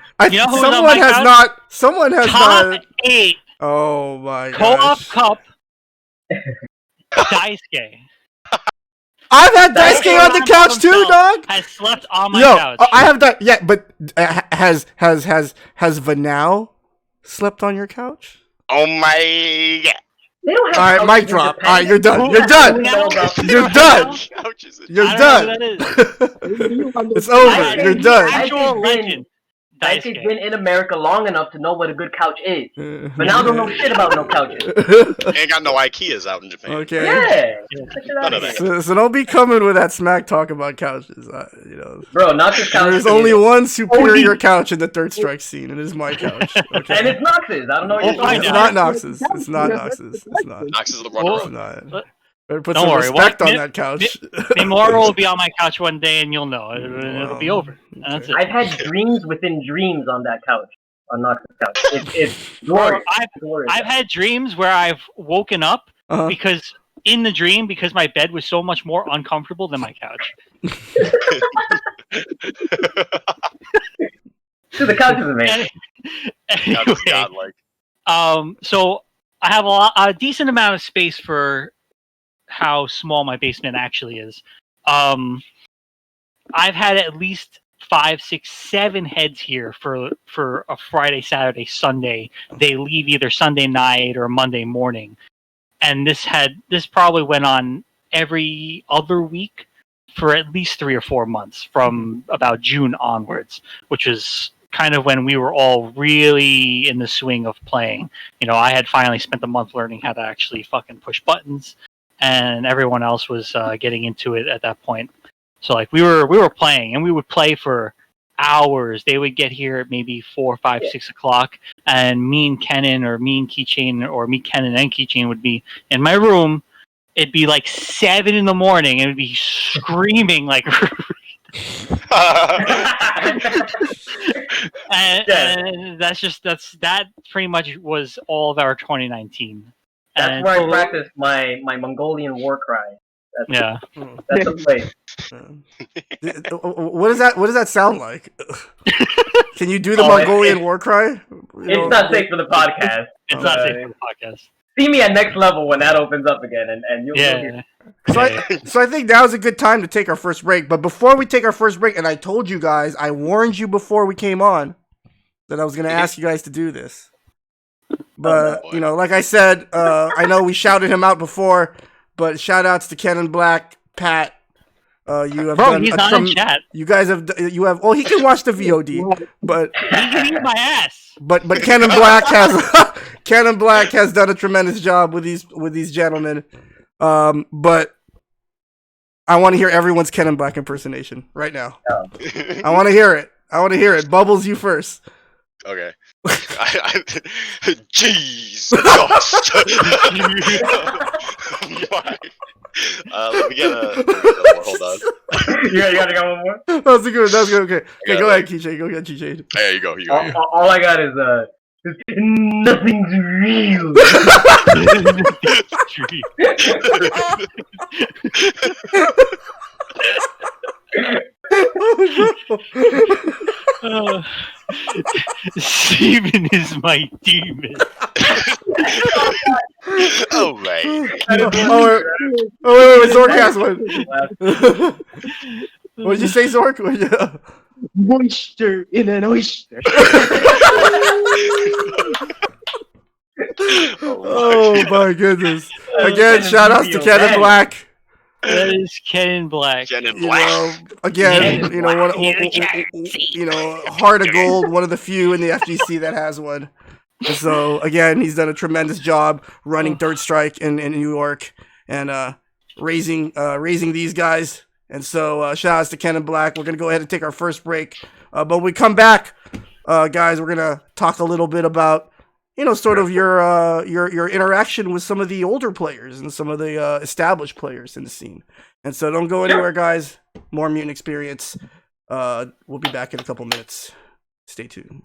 C: couch?
B: Someone has
C: Top
B: not.
C: 8.
B: Oh my
C: Co-op
B: gosh.
C: cup. Daisuke.
B: I've had Daisuke on the couch too, dog.
C: Has slept on my couch.
B: I have that. Yeah, but has Vanau slept on your couch?
D: Oh my god.
B: All right, mic drop. All right, you're done. You're done. You're done. You're done. It's over. You're done.
C: Actual legend.
A: I've
C: Daisuke.
A: been in America long enough to know what a good couch is, but now I don't know shit about no couches.
D: Ain't got no IKEAs out in Japan.
B: Okay.
A: Yeah,
C: Yeah.
A: get shit
D: None
A: out
D: of
A: of
D: that.
A: here.
B: So don't be coming with that smack talk about couches.
A: Bro, not this couch.
B: There's only one superior couch in the Third Strike scene, and it is my couch. Okay.
A: And it's Nox's. I don't know what you're
C: We'll
A: talking
C: find
B: It's
A: about.
B: not Nox's. It's not Nox's. It's not.
D: Knox is the
C: Well,
B: It's
D: runner-up.
B: not. Better put
C: Don't
B: some
C: worry,
B: respect
C: what-
B: on that couch.
C: Mimura will be on my couch one day, and you'll know. It'll be over. And that's it.
A: I've had dreams within dreams on that couch, on Nox's couch. It's
C: Bro,
A: glorious.
C: I've
A: Glorious.
C: I've had dreams where I've woken up
B: Uh-huh.
C: because in the dream, because my bed was so much more uncomfortable than my couch.
A: Dude, the couch is amazing.
D: God,
C: Anyway,
D: godlike.
C: so I have a decent amount of space for how small my basement actually is. I've had at least 5, 6, 7 heads here for a Friday, Saturday, Sunday. They leave either Sunday night or Monday morning, and this probably went on every other week for at least 3 or 4 months from about June onwards, which is kind of when we were all really in the swing of playing. You know, I had finally spent a month learning how to actually fucking push buttons, and everyone else was getting into it at that point. So like we were playing, and we would play for hours. They would get here at maybe 4, 5, 6 o'clock, and me and Kenan, or me and Keychain, or me, Kenan, and Keychain would be in my room. It'd be like 7 in the morning, and it'd be screaming like. and that pretty much was all of our 2019.
A: That's
C: And
A: where I practiced my Mongolian war cry.
C: yeah.
A: That's the place.
B: What does that sound like? Can you do the
A: Oh,
B: Mongolian war cry?
A: It's not safe for the podcast.
C: It's not safe for the podcast.
A: See me at next level when that opens up again, and you'll hear.
C: Yeah.
B: So I think now is a good time to take our first break. But before we take our first break, and I told you guys, I warned you before we came on that I was going to ask you guys to do this. But,
D: boy.
B: you know, like I said, I know we shouted him out before, but shout outs to Kenan Black, Pat. You have
C: Bro,
B: done
C: he's not in chat.
B: You guys have, well, he can watch the VOD, but
C: He can eat my ass.
B: But Kenan Black has Kenan Black has done a tremendous job with these gentlemen. But I want to hear everyone's Kenan Black impersonation right now. I want to hear it. Bubbles, you first.
D: Okay. Jeez. Ghost. Why? Let me get hold on.
A: You gotta go one more.
B: That was good. Okay. Okay, go ahead, Keychain. Go ahead, Keychain.
D: There you go.
A: All I got is nothing's real.
C: Steven is my demon.
D: Oh, right.
B: Wait, Zork has one. What did you say, Zork?
E: Moisture in an oyster.
B: Oh my goodness! Again, shout outs to Kenan Black.
C: That is Kenan Black.
D: Kenan
B: You
D: Black.
B: know, again,
C: Kenan
B: you know, heart of gold, one of the few in the FGC that has one. And so again, he's done a tremendous job running Third Strike in New York and raising these guys. And so shout outs to Kenan Black. We're gonna go ahead and take our first break, but when we come back, guys, we're gonna talk a little bit about, you know, sort of your interaction with some of the older players and some of the established players in the scene. And so don't go anywhere, guys. More Mutant XPerience. We'll be back in a couple minutes. Stay tuned.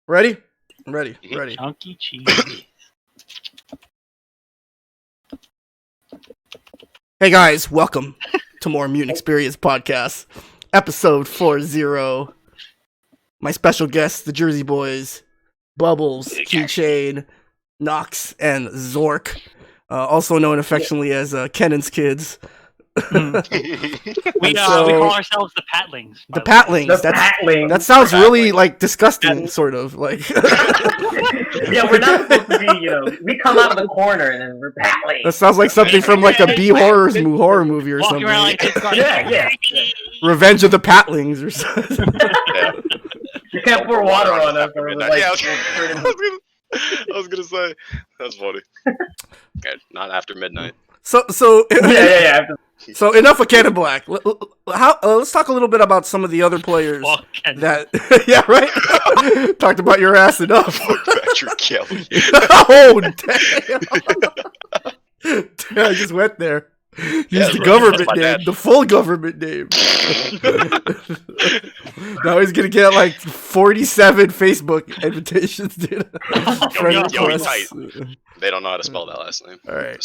B: Ready? Ready.
C: Chunky cheese.
B: Hey guys, welcome to more Mutant XPerience podcast, episode 40. My special guests, the Jersey Boys, Bubbles, Keychain, Knox, and Zork, also known affectionately as Kennan's kids.
C: We call ourselves the Patlings.
B: The Patlings. That sounds really like disgusting, sort of like.
A: Yeah, we're not supposed to be. We come out of the corner and then we're Patlings.
B: That sounds like something from like a B horror movie or something.
C: Like
A: yeah.
B: Revenge of the Patlings or something.
D: Yeah.
A: You can't pour water on us. Or
D: I was gonna say that's funny. Okay, not after midnight.
B: So
A: yeah.
B: So enough of Ken and Black. Let's talk a little bit about some of the other players that. Yeah, right. Talked about your ass enough.
D: Patrick Kelly.
B: Oh damn! I just went there. Use the government name, the full government name. Now he's gonna get like 47 Facebook invitations, dude.
D: They don't know how to spell that last name.
B: All right.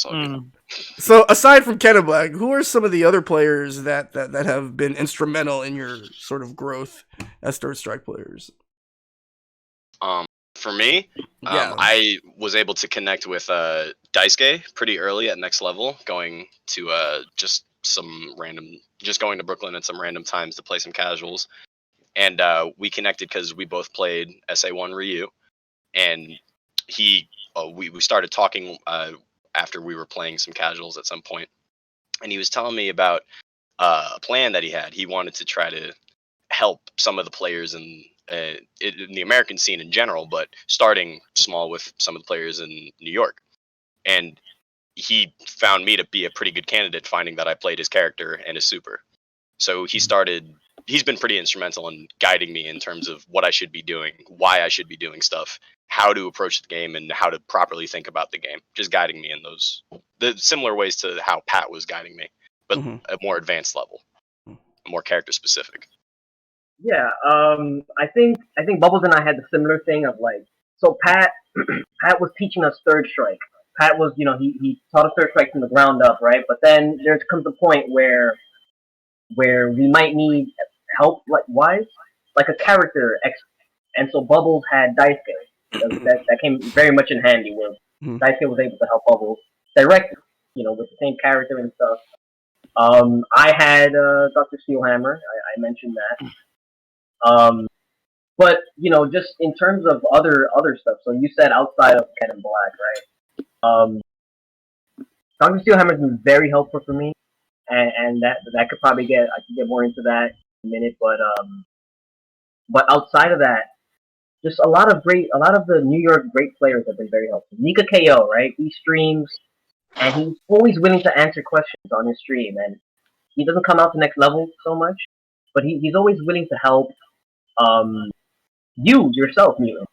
B: So aside from Ken and Black, who are some of the other players that have been instrumental in your sort of growth as Third Strike players?
D: For me, I was able to connect with Daisuke pretty early at next level, going to going to Brooklyn at some random times to play some casuals, and we connected because we both played SA1 Ryu, and we started talking after we were playing some casuals at some point, and he was telling me about a plan that he had. He wanted to try to help some of the players in the American scene in general, but starting small with some of the players in New York. And he found me to be a pretty good candidate, finding that I played his character and his super. So he's been pretty instrumental in guiding me in terms of what I should be doing, why I should be doing stuff, how to approach the game, and how to properly think about the game. Just guiding me in the similar ways to how Pat was guiding me, but a more advanced level, more character specific.
A: Yeah, I think Bubbles and I had the similar thing of like, so Pat was teaching us Third Strike. Pat was, he taught us Third Strike from the ground up, right? But then there comes a point where we might need help, like a character. And so Bubbles had Daisuke. That came very much in handy where Daisuke was able to help Bubbles direct, with the same character and stuff. I had Dr. Steelhammer. I mentioned that. But just in terms of other stuff. So you said outside of Ken and Black, right? Dr. Steelhammer's been very helpful for me, and that could probably I could get more into that in a minute. But outside of that, just a lot of the New York great players have been very helpful. Nika KO, right? He streams, and he's always willing to answer questions on his stream, and he doesn't come out to next level so much, but he's always willing to help. You yourself, Mutant,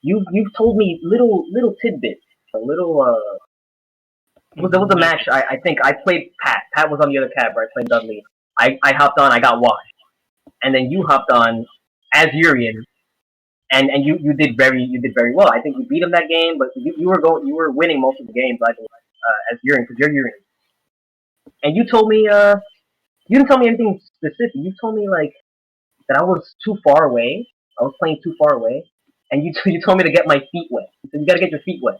A: you've told me little tidbits, there was a match. I think I played Pat. Pat was on the other cab, right? Playing Dudley. I hopped on. I got washed, and then you hopped on as Urian, and you did very well. I think you beat him that game, but you were winning most of the games. I think as Urian, because you're Urian, and you told me you didn't tell me anything specific. You told me like that I was too far away. I was playing too far away, and you told me to get my feet wet. You said you gotta get your feet wet.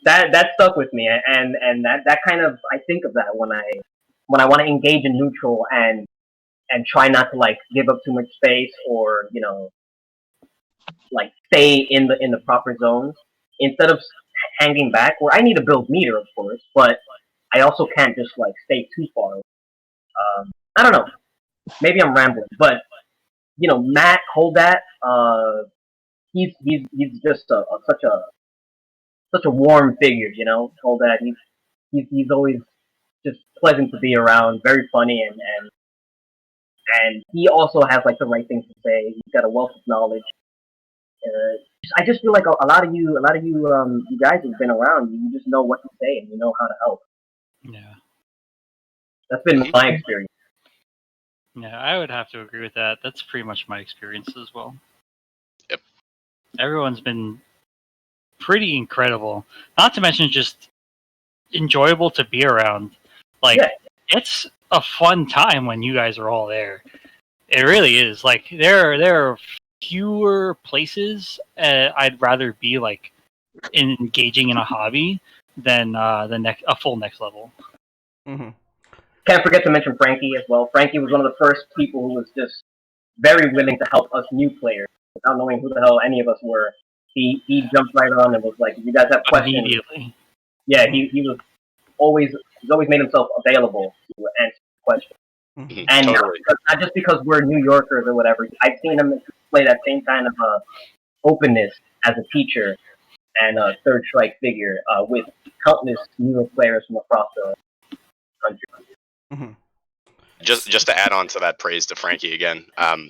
A: That stuck with me, and that kind of, I think of that when I want to engage in neutral and try not to like give up too much space or like stay in the proper zones instead of hanging back. Where I need to build meter, of course, but I also can't just like stay too far away. I don't know. Maybe I'm rambling, but Matt, hold that. He's just such a warm figure. Hold that. He's always just pleasant to be around. Very funny, and he also has like the right things to say. He's got a wealth of knowledge. I just feel like a lot of you guys have been around. You just know what to say and you know how to help.
C: Yeah,
A: that's been my experience.
C: Yeah, I would have to agree with that. That's pretty much my experience as well.
D: Yep.
C: Everyone's been pretty incredible. Not to mention just enjoyable to be around. Like,
A: Yeah.
C: it's a fun time when you guys are all there. It really is. Like, there are fewer places I'd rather be like engaging in a hobby than a full next level.
B: Mm-hmm.
A: Can't forget to mention Frankie as well. Frankie was one of the first people who was just very willing to help us new players without knowing who the hell any of us were. He jumped right on and was like, if you guys have questions,
C: Immediately.
A: yeah, he's always made himself available to answer questions.
B: Mm-hmm.
A: And
D: Totally.
A: not just because we're New Yorkers or whatever. I've seen him display that same kind of openness as a teacher and a third strike figure with countless newer players from across the country.
B: Mm-hmm.
D: Just to add on to that praise to Frankie again,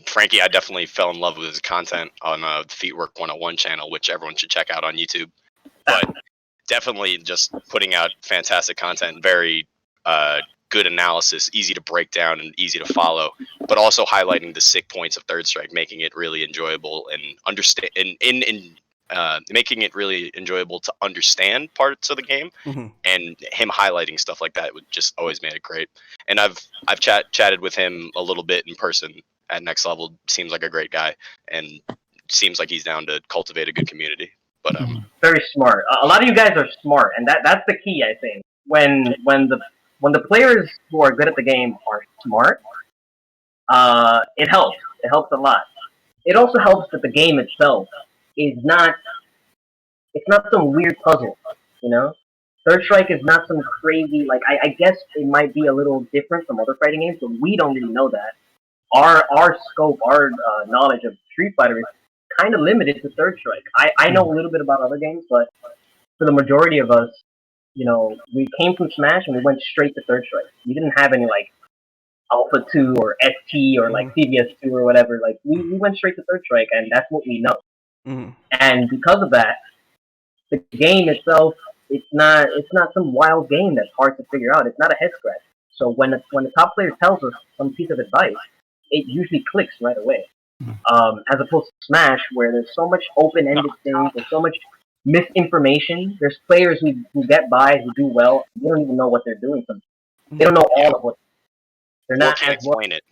D: Frankie, I definitely fell in love with his content on the Feetwork 101 channel, which everyone should check out on YouTube. But definitely just putting out fantastic content, very good analysis, easy to break down and easy to follow, but also highlighting the sick points of Third Strike, making it really enjoyable and understand making it really enjoyable to understand parts of the game,
B: Mm-hmm.
D: and him highlighting stuff like that would just always made it great. And I've chatted with him a little bit in person at Next Level. Seems like a great guy, and seems like he's down to cultivate a good community. But
A: Very smart. A lot of you guys are smart, and that's the key, I think. When the players who are good at the game are smart, it helps. It helps a lot. It also helps that the game itself is not. It's not some weird puzzle, you know. Third Strike is not some crazy. Like I guess it might be a little different from other fighting games, but we don't really know that. Our scope, our knowledge of Street Fighter is kind of limited to Third Strike. I know a little bit about other games, but for the majority of us, you know, we came from Smash and we went straight to Third Strike. We didn't have any like Alpha 2 or ST or like CVS 2 or whatever. Like we went straight to Third Strike, and that's what we know.
B: Mm-hmm.
A: And because of that, the game itself, it's not some wild game that's hard to figure out. It's not a head scratch. So when the top player tells us some piece of advice, it usually clicks right away. As opposed to Smash, where there's so much open-ended things, there's so much misinformation. There's players who get by, who do well. They don't even know what they're doing. They don't know all of what they're not.
D: Can't explain it.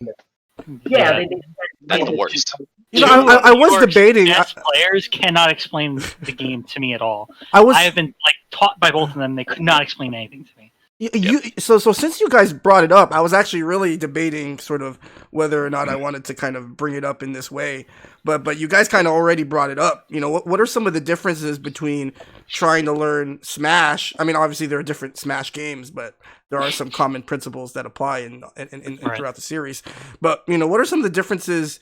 A: Yeah,
D: That's the worst.
B: You know, I was debating.
C: Best players cannot explain the game to me at all.
B: I
C: have been like taught by both of them. They could not explain anything to me.
B: So since you guys brought it up, I was actually really debating sort of whether or not I wanted to kind of bring it up in this way. But you guys kind of already brought it up. You know, what are some of the differences between trying to learn Smash? I mean, obviously there are different Smash games, but there are some common principles that apply in throughout the series. But you know, what are some of the differences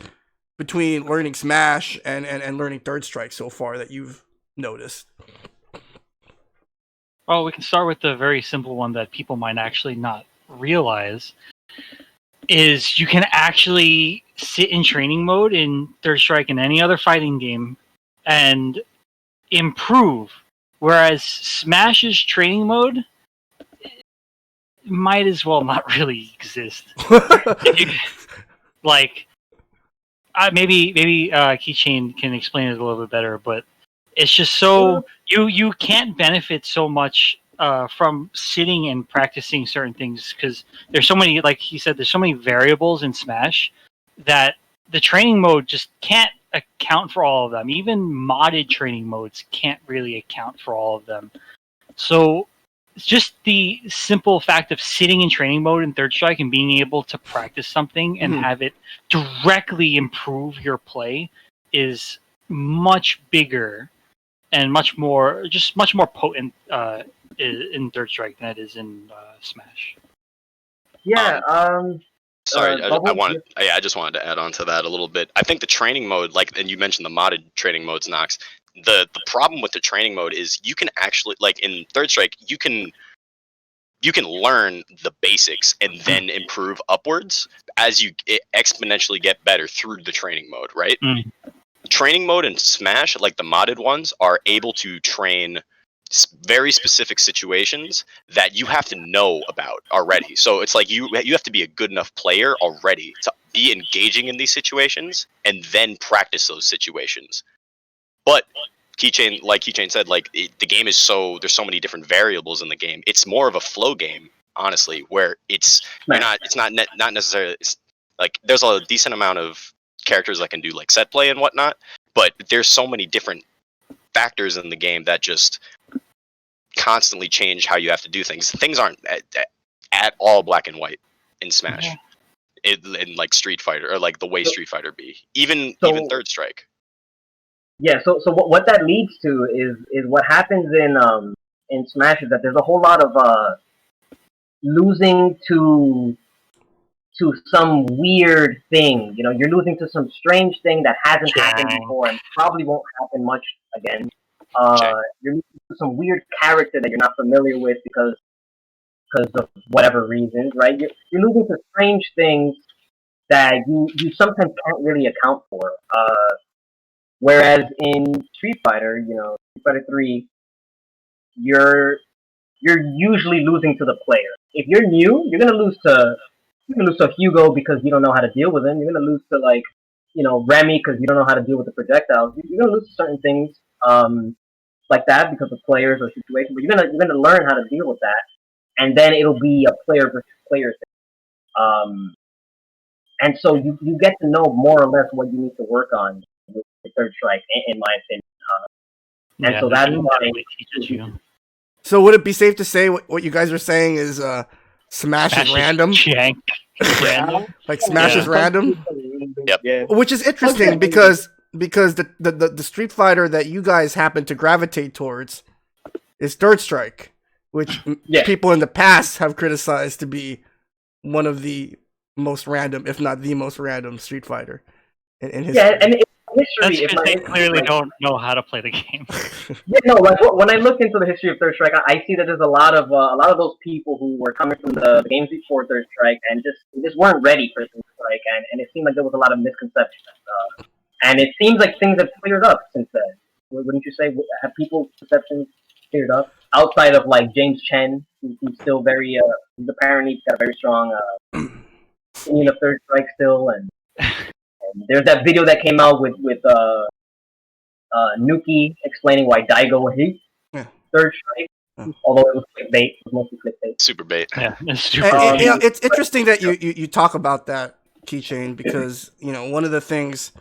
B: between learning Smash and learning Third Strike so far that you've noticed?
C: Well, we can start with the very simple one that people might actually not realize is you can actually sit in training mode in Third Strike and any other fighting game and improve, whereas Smash's training mode might as well not really exist. Like, maybe Keychain can explain it a little bit better, but it's just so you can't benefit so much from sitting and practicing certain things because there's so many, like he said, there's so many variables in Smash that the training mode just can't account for all of them. Even modded training modes can't really account for all of them. So just the simple fact of sitting in training mode in Third Strike and being able to practice something and have it directly improve your play is much bigger and much more potent in Third Strike than it is in Smash.
A: Yeah.
D: Sorry, I just wanted to add on to that a little bit. I think the training mode, like, and you mentioned the modded training modes, Nox. The problem with the training mode is you can actually, like in Third Strike, you can learn the basics and then improve upwards as you exponentially get better through the training mode, right? Training mode in Smash, like the modded ones, are able to train very specific situations that you have to know about already. So it's like you have to be a good enough player already to be engaging in these situations and then practice those situations. But Keychain said, like the game is there's so many different variables in the game. It's more of a flow game, honestly, where it's not necessarily like there's a decent amount of characters that can do like set play and whatnot, but there's so many different factors in the game that just constantly change how you have to do things. Things aren't at all black and white in Smash. In like Street Fighter, or like the way Street Fighter be, even Third Strike.
A: Yeah, so what that leads to is what happens in Smash is that there's a whole lot of losing to some weird thing. You know, you're losing to some strange thing that hasn't happened before and probably won't happen much again. You're losing to some weird character that you're not familiar with because of whatever reasons, right? You're losing to strange things that you sometimes can't really account for. Whereas in Street Fighter, you know, Street Fighter 3, you're usually losing to the player. If you're new, you're gonna lose to Hugo because you don't know how to deal with him. You're gonna lose to like, you know, Remy because you don't know how to deal with the projectiles. You're gonna lose to certain things like that because of players or situations. But you're gonna learn how to deal with that, and then it'll be a player versus player thing. And so you get to know more or less what you need to work on with the Third Strike, in my opinion. And so that's why
C: it teaches you.
B: So would it be safe to say what you guys are saying is Smash is random?
C: Random?
B: Like Smash is random?
D: Yep.
E: Yeah.
B: Which is interesting because the Street Fighter that you guys happen to gravitate towards is Third Strike, which people in the past have criticized to be one of the most random, if not the most random Street Fighter in history.
A: Yeah, and
C: That's
A: history.
C: because they clearly don't know how to play the game.
A: Yeah, no. Like when I look into the history of Third Strike, I see that there's a lot of those people who were coming from the games before Third Strike and just weren't ready for Third Strike, and it seemed like there was a lot of misconceptions. And it seems like things have cleared up since then. Wouldn't you say? Have people's perceptions cleared up outside of like James Chen, who's still very he's apparently got a very strong opinion of Third Strike still, and there's that video that came out with Nuki explaining why Daigo hates Third Strike, although it was clickbait, it was mostly clickbait.
D: Super bait.
C: Yeah,
B: it's interesting that you talk about that, Keychain, because you know one of the things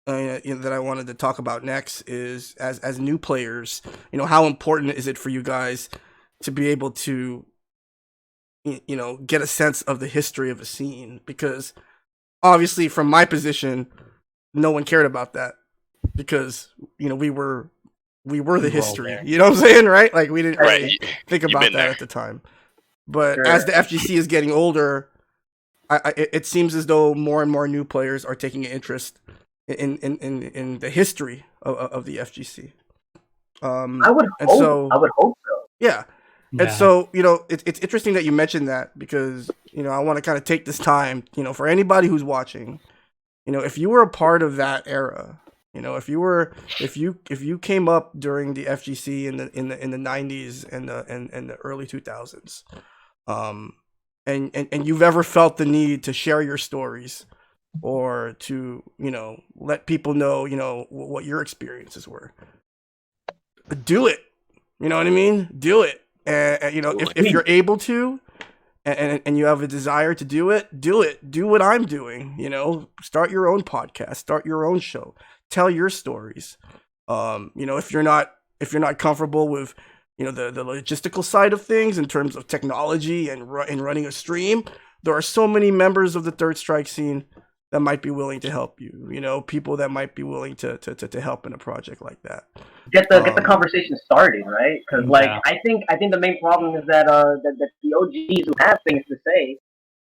B: that I wanted to talk about next is as new players, you know, how important is it for you guys to be able to you know get a sense of the history of a scene, because obviously from my position no one cared about that because you know we were the history, you know what I'm saying, right? Like we didn't really think about that at the time, but as the FGC is getting older, it seems as though more and more new players are taking an interest in the history of the FGC.
A: I would hope so.
B: Yeah. And so, you know, it's interesting that you mentioned that because, you know, I want to kind of take this time, you know, for anybody who's watching, you know, if you were a part of that era, you know, if you came up during the FGC in the 90s and the early 2000s, and you've ever felt the need to share your stories or to, you know, let people know, you know, what your experiences were, do it. You know what I mean? Do it. And you know, if you're able to, and you have a desire to do it. Do what I'm doing. You know, start your own podcast, start your own show, tell your stories. You know, if you're not comfortable with, you know, the logistical side of things in terms of technology and running a stream, there are so many members of the Third Strike scene that might be willing to help you. You know, people that might be willing to help in a project like that.
A: Get the conversation started, right? Because I think the main problem is that that the OGs who have things to say,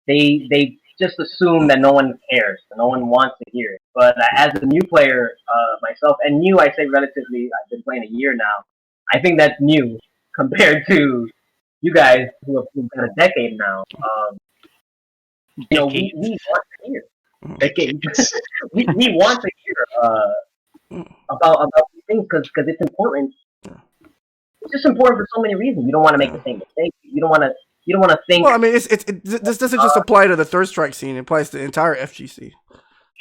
A: they just assume that no one cares, no one wants to hear it. But as a new player myself, and new I say relatively, I've been playing a year now. I think that's new compared to you guys who've got a decade now. You know, we want to hear. we want to hear about these things because it's important. It's just important for so many reasons. You don't want to make the same mistake. You don't want to think.
B: Well, I mean, this doesn't just apply to the Third Strike scene. It applies to the entire FGC.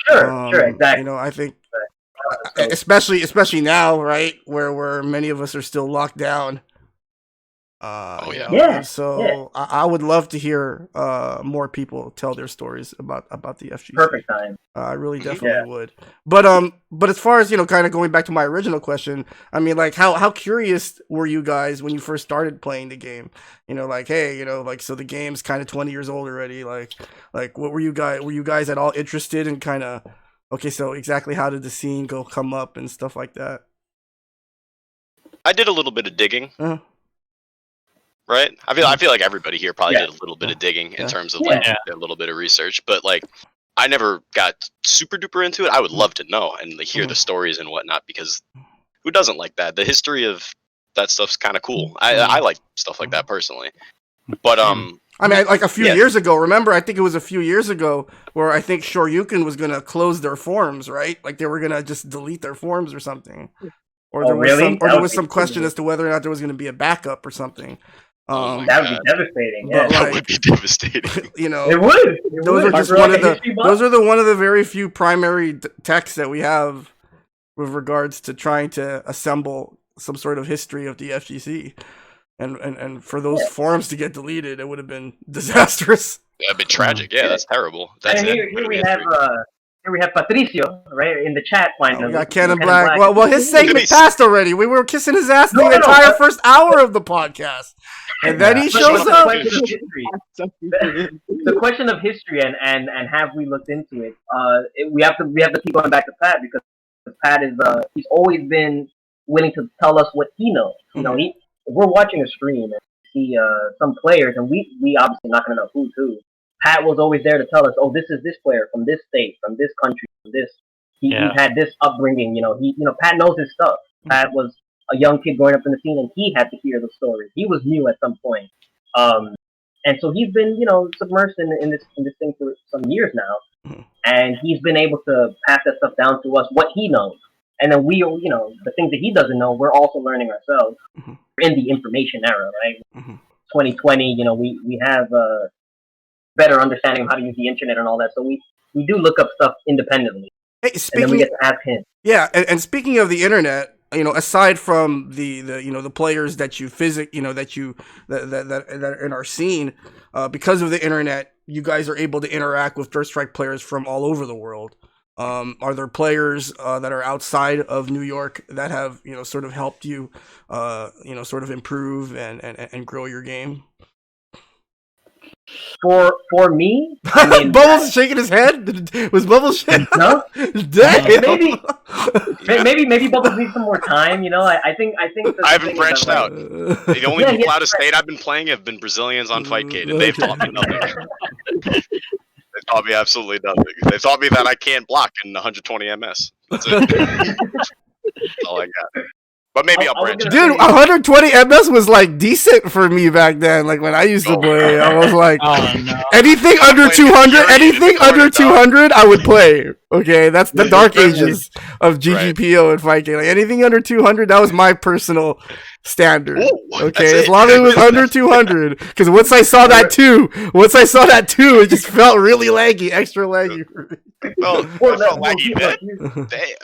A: Sure, exactly.
B: You know, I think
A: So,
B: especially now, right, where many of us are still locked down.
D: Yeah.
A: Yeah,
B: So I would love to hear more people tell their stories about the FGC.
A: perfect time.
B: I really
D: Mhm.
B: definitely would. But as far as kind of going back to my original question, I mean, like, how curious were you guys when you first started playing the game? Like, hey, like, so the game's kind of 20 years old already. Like, what were you guys? Were you guys at all interested in kind of? Okay, so exactly how did the scene come up and stuff like that?
D: I did a little bit of digging.
B: Uh-huh.
D: Right? I feel like everybody here probably did a little bit of digging in terms of like a little bit of research, but like I never got super duper into it. I would love to know and like, hear the stories and whatnot, because who doesn't like that? The history of that stuff's kind of cool. I like stuff like that personally. But
B: I mean, like a few years ago, remember? I think it was a few years ago where I think Shoryuken was gonna close their forums, right? Like they were gonna just delete their forums or something, or there was some question as to whether or not there was gonna be a backup or something.
A: That would be devastating.
B: But,
D: that would be devastating.
A: It would.
B: Those are just one of the very few primary texts that we have with regards to trying to assemble some sort of history of the FGC, and for those forums to get deleted, it would have been disastrous.
D: Yeah, it'd be tragic. Yeah, that's terrible. That's
A: and here we have Patricio, right, in the chat.
B: We got Cannon Black. Well, his segment passed already. We were kissing his ass the entire first hour of the podcast, and then he shows up.
A: The question of history and have we looked into it? We have to keep going back to Pat, because Pat is he's always been willing to tell us what he knows. If we're watching a stream and see some players, and we obviously not gonna know who's who. Pat was always there to tell us, oh, this is this player from this state, from this country, from this. He had this upbringing. Pat knows his stuff. Pat was a young kid growing up in the scene, and he had to hear the story. He was new at some point, and so he's been, submersed in this thing for some years now, and he's been able to pass that stuff down to us, what he knows, and then we, the things that he doesn't know, we're also learning ourselves. We're in the information era, right? 2020, we have better understanding of how to use the internet and all that. So we do look up stuff independently.
B: Hey,
A: and then we get to ask him.
B: Yeah, and speaking of the internet, aside from the players that you that are in our scene, because of the internet, you guys are able to interact with Third Strike players from all over the world. Are there players that are outside of New York that have sort of helped you sort of improve and grow your game?
A: For me, I mean,
B: Bubbles shaking his head. Was Bubbles shaking?
A: No.
B: Damn.
A: Maybe Bubbles needs some more time. I think.
D: I haven't branched out. The only people out of state I've been playing have been Brazilians on Fightcade, and they've taught me nothing. They taught me absolutely nothing. They taught me that I can't block in 120 ms. That's it. That's all I got. But maybe I'll branch.
B: Dude, 120 MS was like decent for me back then. Like when I used to play, I was like, anything under 200, I would play. Okay, that's the dark ages of GGPO and Fight Game. Like anything under 200, that was my personal standard. Okay, as long as it was under 200. Because once I saw that two, it just felt really laggy, extra laggy for me.
D: Well, I felt laggy then. Damn.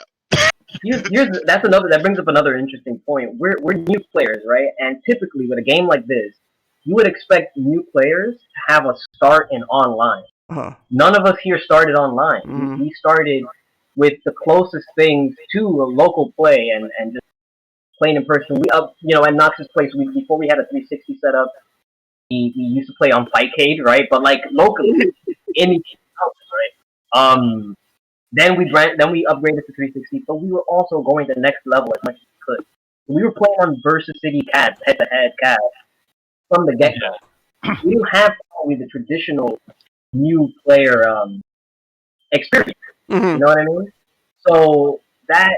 A: That brings up another interesting point. We're new players, right? And typically with a game like this, you would expect new players to have a start in online. None of us here started online. We started with the closest things to a local play and just playing in person. We at Nox's place, before we had a 360 set up, we used to play on Fightcade, right? But like locally in each house, right? Then we upgraded to 360, but we were also going to the next level as much as we could. We were playing on Versus City Cats, head-to-head Cats, from the get-go. We didn't have probably the traditional new player experience. You know what I mean? So that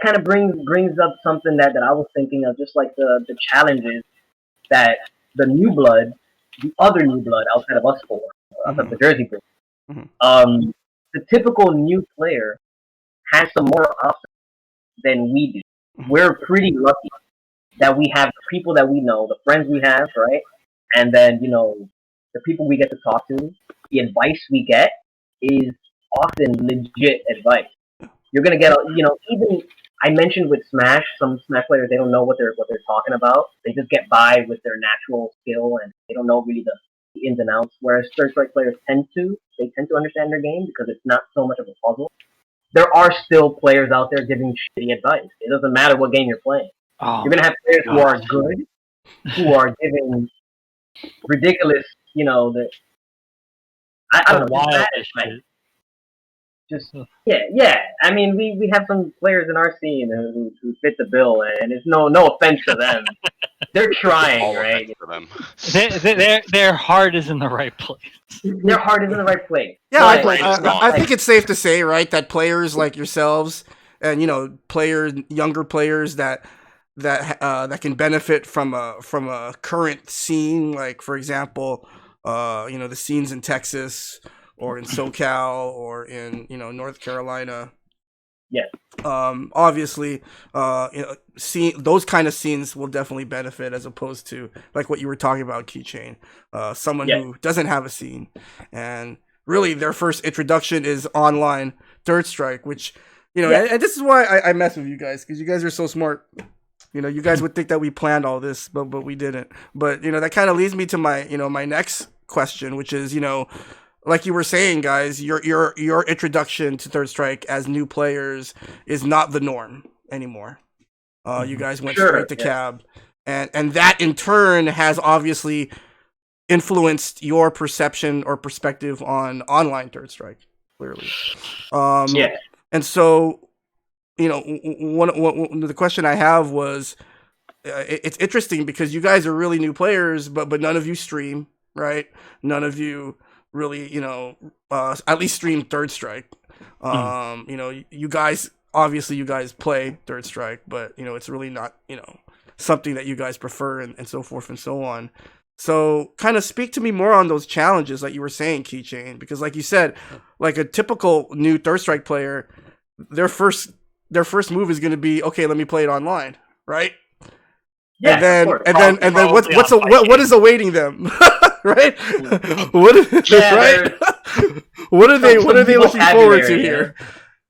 A: kind of brings up something that I was thinking of, just like the challenges that the new blood, the other new blood outside of us four, outside of the Jersey group, the typical new player has some more options than we do. We're pretty lucky that we have people that we know, the friends we have, right? And then, the people we get to talk to, the advice we get is often legit advice. You're gonna get, even I mentioned with Smash, some Smash players they don't know what they're talking about. They just get by with their natural skill and they don't know really the ins and outs. Whereas Third Strike players tend to understand their game because it's not so much of a puzzle. There are still players out there giving shitty advice. It doesn't matter what game you're playing.
C: Oh,
A: you're gonna have players who are good, who are giving ridiculous, I don't know,
C: wild
A: just bad advice. Yeah. I mean, we have some players in our scene who fit the bill, and it's no offense to them. They're trying, right?
D: For them.
C: Their heart is in the right place.
A: Their heart is in the right place.
B: Yeah, I think
A: like,
B: it's safe to say, right, that players like yourselves and younger players that can benefit from a current scene, like for example, the scenes in Texas or in SoCal or in North Carolina.
A: Yes.
B: Obviously, those kind of scenes will definitely benefit as opposed to like what you were talking about, Keychain. Someone who doesn't have a scene, and really their first introduction is online Third Strike, which and this is why I mess with you guys, because you guys are so smart. You guys would think that we planned all this, but we didn't. But that kind of leads me to my my next question, which is like you were saying, guys, your introduction to Third Strike as new players is not the norm anymore. You guys went straight to cab, and that in turn has obviously influenced your perception or perspective on online Third Strike, clearly. And so, the question I have was, it's interesting because you guys are really new players, but none of you stream, right? None of you really, at least stream Third Strike. You guys, obviously you guys play Third Strike, but, it's really not, something that you guys prefer and so forth and so on. So kind of speak to me more on those challenges like you were saying, Keychain, because like you said, like a typical new Third Strike player, their first move is going to be, okay, let me play it online, right? Yeah, and then what is awaiting them? Right? What are they looking forward to here?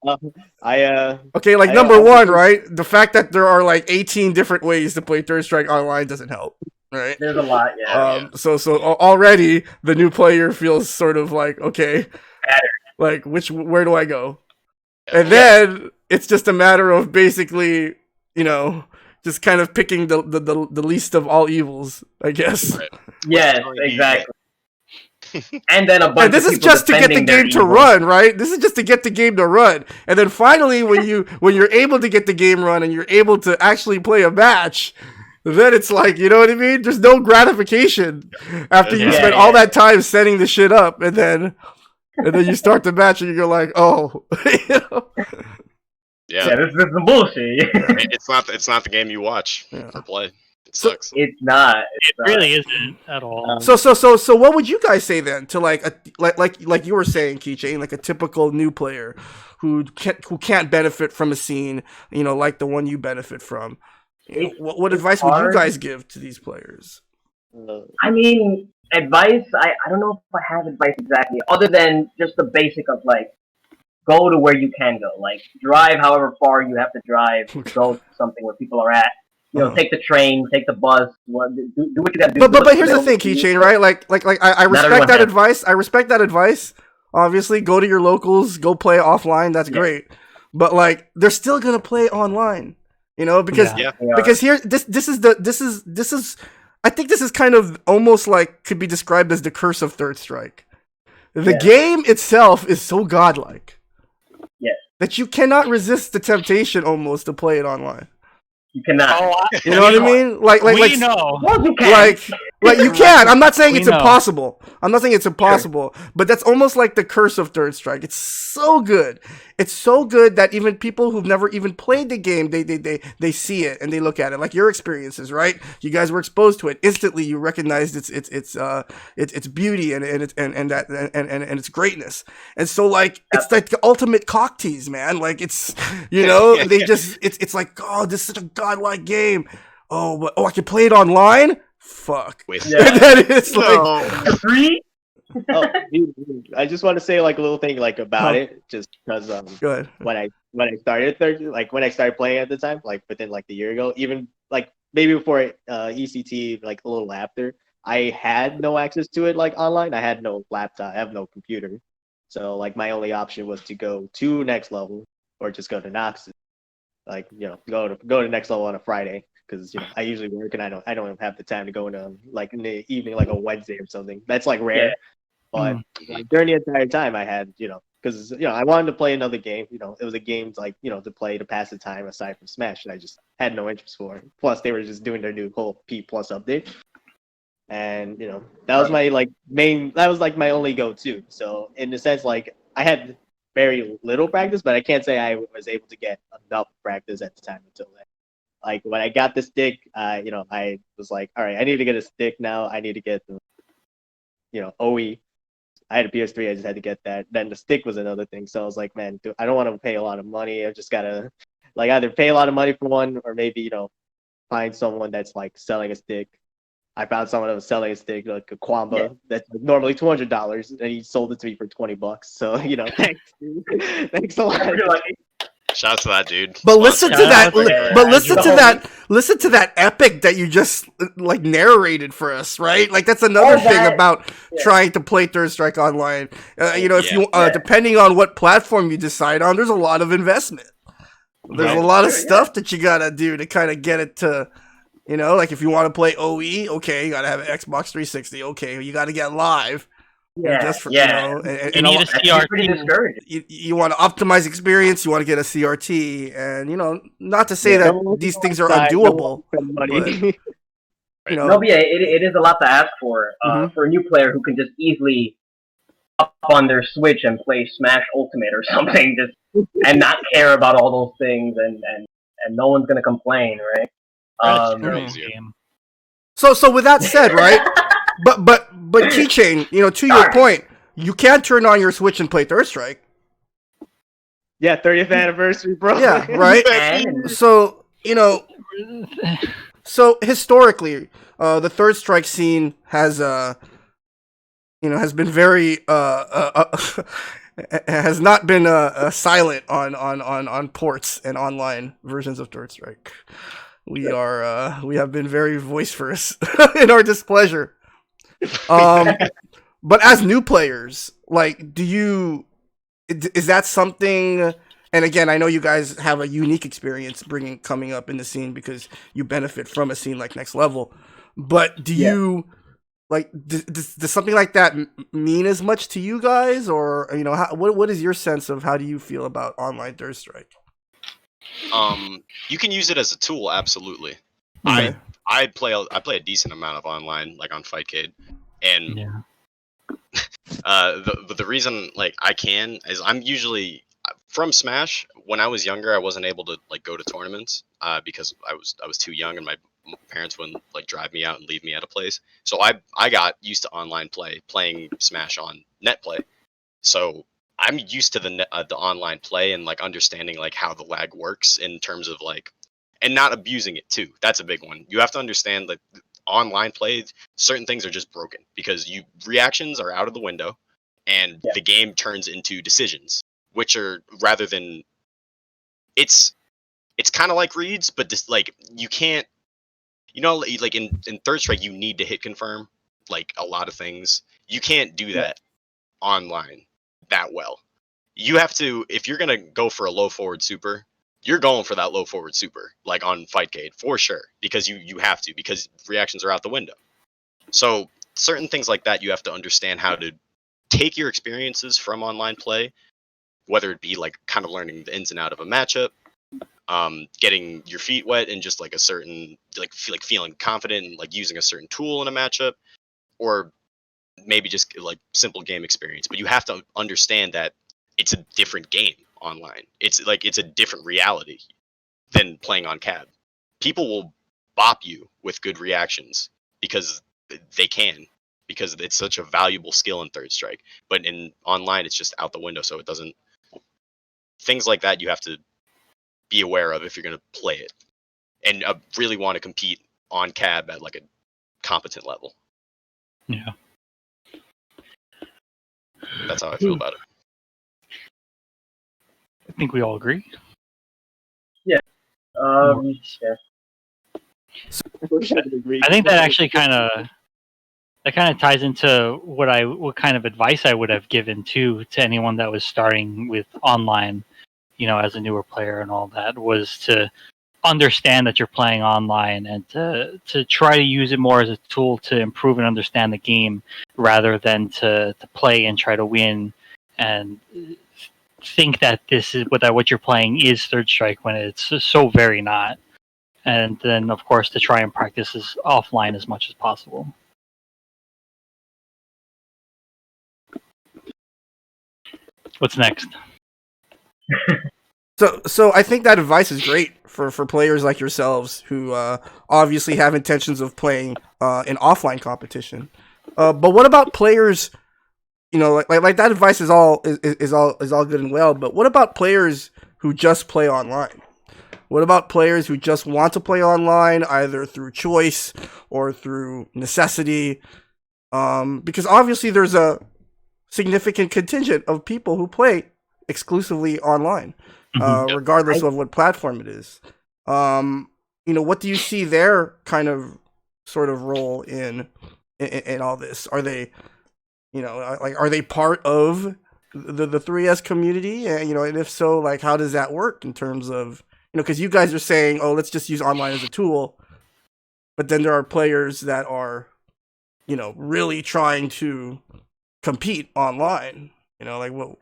B: Number one, right? The fact that there are like 18 different ways to play Third Strike online doesn't help, right?
A: There's a lot,
B: So already the new player feels sort of like, okay, like where do I go? And then it's just a matter of basically, just kind of picking the least of all evils, I guess.
D: Right.
A: Yes, exactly. And then a bunch
B: and this
A: of
B: is just to get the game to run, right? This is just to get the game to run. And then finally, when you're able to get the game run and you're able to actually play a match, then it's like, you know what I mean? There's no gratification after you spend all that time setting the shit up, and then you start the match and you're like, oh,
A: Yeah, this is some bullshit.
D: It's not the game you watch or play. It sucks.
A: It's not.
C: It really isn't at all.
B: So what would you guys say then to like you were saying, Keychain, like a typical new player who can't benefit from a scene, like the one you benefit from? What advice would you guys give to these players?
A: I mean, advice. I don't know if I have advice exactly, other than just the basic of like, go to where you can go. Like, drive however far you have to drive to go to something where people are at. Take the train, take the bus. Do what you gotta do.
B: But here's the thing, Keychain, right? Like I respect that advice. I respect that advice. Obviously, go to your locals, go play offline. That's great. But like, they're still gonna play online, because here this is. I think this is kind of almost like could be described as the curse of Third Strike. The game itself is so godlike. That you cannot resist the temptation almost to play it online.
A: You cannot.
B: You know what I mean? Like
C: we know.
A: Well, you can.
B: Like you can. I'm not saying it's impossible. I'm not saying it's impossible. Sure. But that's almost like the curse of Third Strike. It's so good. It's so good that even people who've never even played the game, they see it and they look at it. Like your experiences, right? You guys were exposed to it instantly. You recognized its beauty and its greatness. And so like it's like the ultimate cock tease, man. Like it's they just it's like, oh, this is such a godlike game. Oh, I can play it online. Fuck.
D: And
B: then it's like
A: free.
E: Dude, I just want to say like a little thing like about it, just because
B: Go ahead.
E: when I when I started when I started playing at the time, like within like the year ago, even like maybe before ECT, like a little after, I had no access to it like online. I had no laptop, I have no computer, so like my only option was to go to next level or just go to Knox, like go to next level on a Friday because I usually work and I don't have the time to go in the evening like a Wednesday or something. That's like rare. But like during the entire time, I had, because I wanted to play another game. It was a game like to play to pass the time aside from Smash, and I just had no interest for it. Plus, they were just doing their new whole P plus update, and that was my like main. That was like my only go-to. So in the sense, like I had very little practice, but I can't say I was able to get enough practice at the time until then. Like when I got the stick, I was like, all right, I need to get a stick now. I need to get OE. I had a PS3, I just had to get that. Then the stick was another thing. So I was like, man, I don't want to pay a lot of money. I just gotta like either pay a lot of money for one or maybe, find someone that's like selling a stick. I found someone that was selling a stick, like a Kwamba, that's normally $200, and he sold it to me for $20. So, thanks, dude. Thanks a lot.
D: Shouts to that dude.
B: But listen to that. But
A: Listen
B: to that epic that you just like narrated for us, right? Like that's another thing about trying to play Third Strike online. If you depending on what platform you decide on, there's a lot of investment. There's a lot of stuff that you gotta do to kind of get it to, like if you want to play OE, okay, you gotta have an Xbox 360. Okay, you gotta get live.
C: You need a CRT.
B: You want to optimize experience. You want to get a CRT, and not to say that these things are undoable. But,
A: it is a lot to ask for for a new player who can just easily up on their Switch and play Smash Ultimate or something, just and not care about all those things, and no one's gonna complain, right?
B: So with that said, right? But Keychain, to your point, you can turn on your Switch and play Third Strike.
E: Yeah, 30th anniversary, bro.
B: Yeah, right. So so historically, the Third Strike scene has has been very has not been silent on ports and online versions of Third Strike. We have been very vociferous in our displeasure. But as new players, like, is that something? And again, I know you guys have a unique experience coming up in the scene because you benefit from a scene like Next Level. But do you like does something like that mean as much to you guys, or what is your sense of how do you feel about online Third Strike?
D: You can use it as a tool, absolutely.
B: Okay.
D: I play a decent amount of online, like on Fightcade, and the reason like I can is I'm usually from Smash. When I was younger, I wasn't able to like go to tournaments because I was too young and my parents wouldn't like drive me out and leave me at a place. So I got used to online playing Smash on net play. So I'm used to the online play and like understanding like how the lag works in terms of like, and not abusing it too. That's a big one. You have to understand like online play, certain things are just broken because reactions are out of the window, and the game turns into decisions, which are rather than it's kind of like reads, but just like you can't, like in Third Strike you need to hit confirm like a lot of things. You can't do that online that well. You have to, if you're gonna go for a low forward super, you're going for that low forward super, like on Fightcade for sure, because you have to, because reactions are out the window. So certain things like that, you have to understand how to take your experiences from online play, whether it be like kind of learning the ins and out of a matchup, getting your feet wet and just like a certain like feeling confident and like using a certain tool in a matchup, or maybe just like simple game experience. But you have to understand that it's a different game online. It's a different reality than playing on cab. People will bop you with good reactions because they can, because it's such a valuable skill in Third Strike. But in online, it's just out the window, so it doesn't. Things like that you have to be aware of if you're going to play it, and really want to compete on cab at like a competent level.
C: Yeah,
D: that's how I feel about it.
C: think we all agree.
A: Yeah.
C: I think that actually kind of ties into what kind of advice I would have given to anyone that was starting with online, as a newer player and all that, was to understand that you're playing online and to try to use it more as a tool to improve and understand the game rather than to play and try to win and think that this is what you're playing is Third Strike when it's so very not. And then, of course, to try and practice this offline as much as possible. What's next?
B: So I think that advice is great for players like yourselves who obviously have intentions of playing in offline competition. But what about players? Like that advice is all good and well. But what about players who just play online? What about players who just want to play online, either through choice or through necessity? Because obviously there's a significant contingent of people who play exclusively online, regardless of what platform it is. What do you see their kind of sort of role in all this? Are they, are they part of the 3S community? And if so, like, how does that work in terms of, because you guys are saying, oh, let's just use online as a tool, but then there are players that are, really trying to compete online. What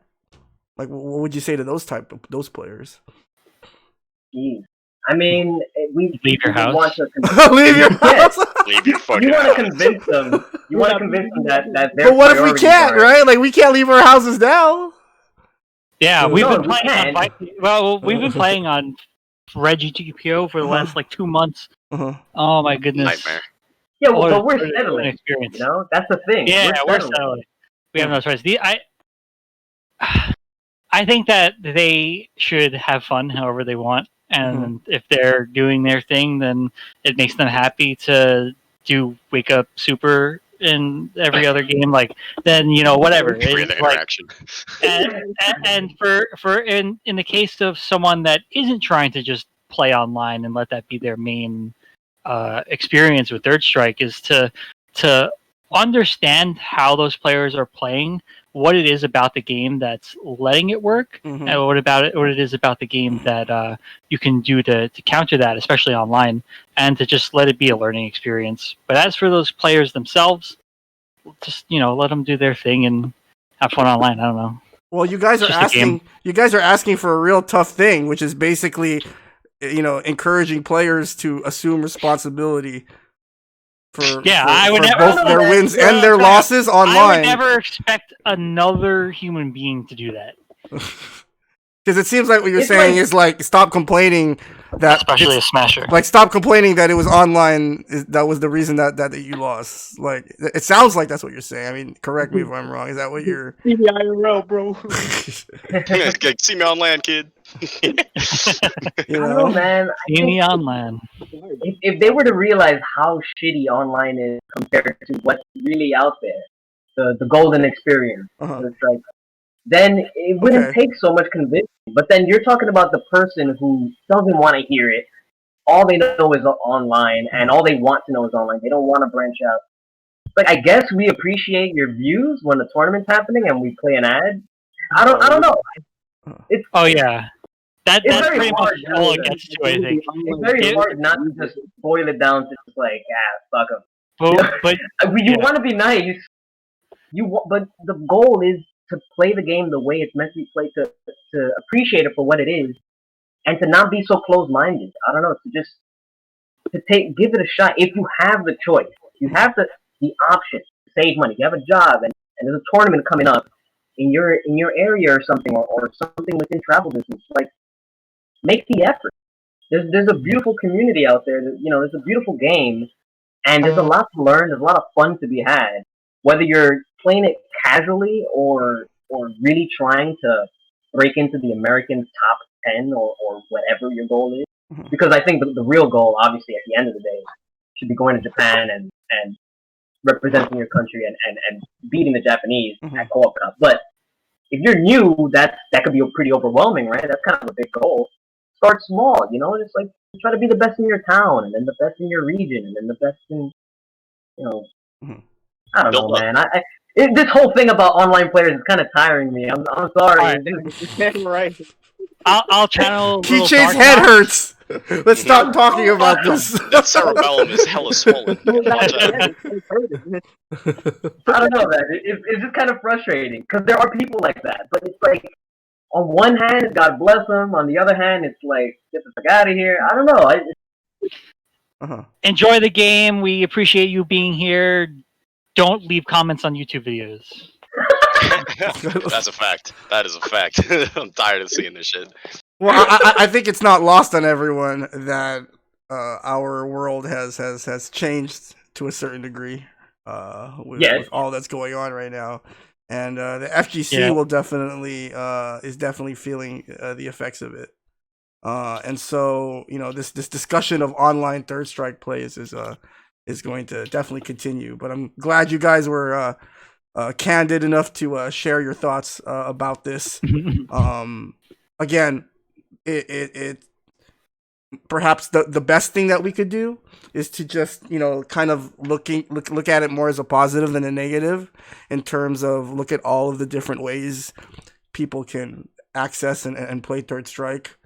B: would you say to those players?
A: I mean, we
C: leave your house.
A: Want to
B: leave your house.
D: Leave your fucking
A: You want to
D: house.
A: convince them. You want to convince them that their
B: But what if we can't,
A: are,
B: right? Like, we can't leave our houses now.
C: Yeah,
A: No,
C: we've been
A: we
C: playing
A: can.
C: we've been playing on Reggie GPO for the last 2 months. Oh my goodness!
D: Nightmare.
A: Yeah, well,
C: What
A: but we're
C: an
A: settling.
C: experience.
A: That's the thing.
C: Yeah, we're settling. We have no choice. I think that they should have fun however they want, and if they're doing their thing, then it makes them happy to do Wake Up Super in every other game. Like, then whatever.
D: Free
C: It's
D: the
C: like,
D: interaction.
C: and for in the case of someone that isn't trying to just play online and let that be their main experience with Third Strike, is to understand how those players are playing, what it is about the game that's letting it work, and what it is about the game that you can do to counter that, especially online, and to just let it be a learning experience. But as for those players themselves, just let them do their thing and have fun online. I don't know.
B: Well, you guys are asking. You guys are asking for a real tough thing, which is basically, encouraging players to assume responsibility for both their wins and their losses online.
C: I would never expect another human being to do that.
B: Because it seems like what you're saying is like, stop complaining that,
C: especially a smasher.
B: Like, stop complaining that it was online. That was the reason that you lost. Like, it sounds like that's what you're saying. I mean, correct me if I'm wrong. Is that what you're?
E: See me IRL, bro.
D: See me on land, kid.
A: I don't know, man.
C: See me online.
A: If they were to realize how shitty online is compared to what's really out there, the golden experience, it's like, then it wouldn't take so much convincing. But then you're talking about the person who doesn't want to hear it. All they know is online, and all they want to know is online. They don't want to branch out. Like, I guess we appreciate your views when the tournament's happening and we play an ad. I don't know. That's
C: pretty much all it gets to, I think.
A: It's very hard not to just boil it down to just like, fuck them.
C: But
A: you want to be nice. But the goal is to play the game the way it's meant to be played, to appreciate it for what it is, and to not be so closed-minded. I don't know, give it a shot. If you have the choice, you have the option to save money. You have a job, and there's a tournament coming up in your area or something, or something within travel distance. Like, make the effort. There's a beautiful community out there. There's a beautiful game, and there's a lot to learn. There's a lot of fun to be had, whether you're playing it casually or really trying to break into the American top 10 or whatever your goal is. Because I think the real goal, obviously, at the end of the day, should be going to Japan and representing your country and beating the Japanese at Co-op Cup. But if you're new, that could be pretty overwhelming, right? That's kind of a big goal. Start small, just like try to be the best in your town, and then the best in your region, and then the best in,
B: Mhm.
A: I don't know,
D: Build up.
A: man. This whole thing about online players is kind of tiring me. I'm sorry.
C: Alright.
E: Right.
C: I'll channel a little
B: Keychain's
C: Dark
B: head
C: Talk.
B: hurts. Let's stop talking about this.
D: That cerebellum is hella swollen. Watch out.
A: I don't know, man. It's just kind of frustrating because there are people like that, but it's like on one hand, God bless them. On the other hand, it's like get the fuck out of here. I don't know.
B: Uh-huh.
C: Enjoy the game. We appreciate you being here. Don't leave comments on YouTube videos.
D: That's a fact. That is a fact. I'm tired of seeing this shit.
B: Well, I think it's not lost on everyone that our world has changed to a certain degree with all that's going on right now, and the FGC will definitely is definitely feeling the effects of it. And so this discussion of online third strike plays is going to definitely continue. But I'm glad you guys were candid enough to share your thoughts about this. Again, it perhaps the best thing that we could do is to just kind of look at it more as a positive than a negative, in terms of look at all of the different ways people can access and play third strike,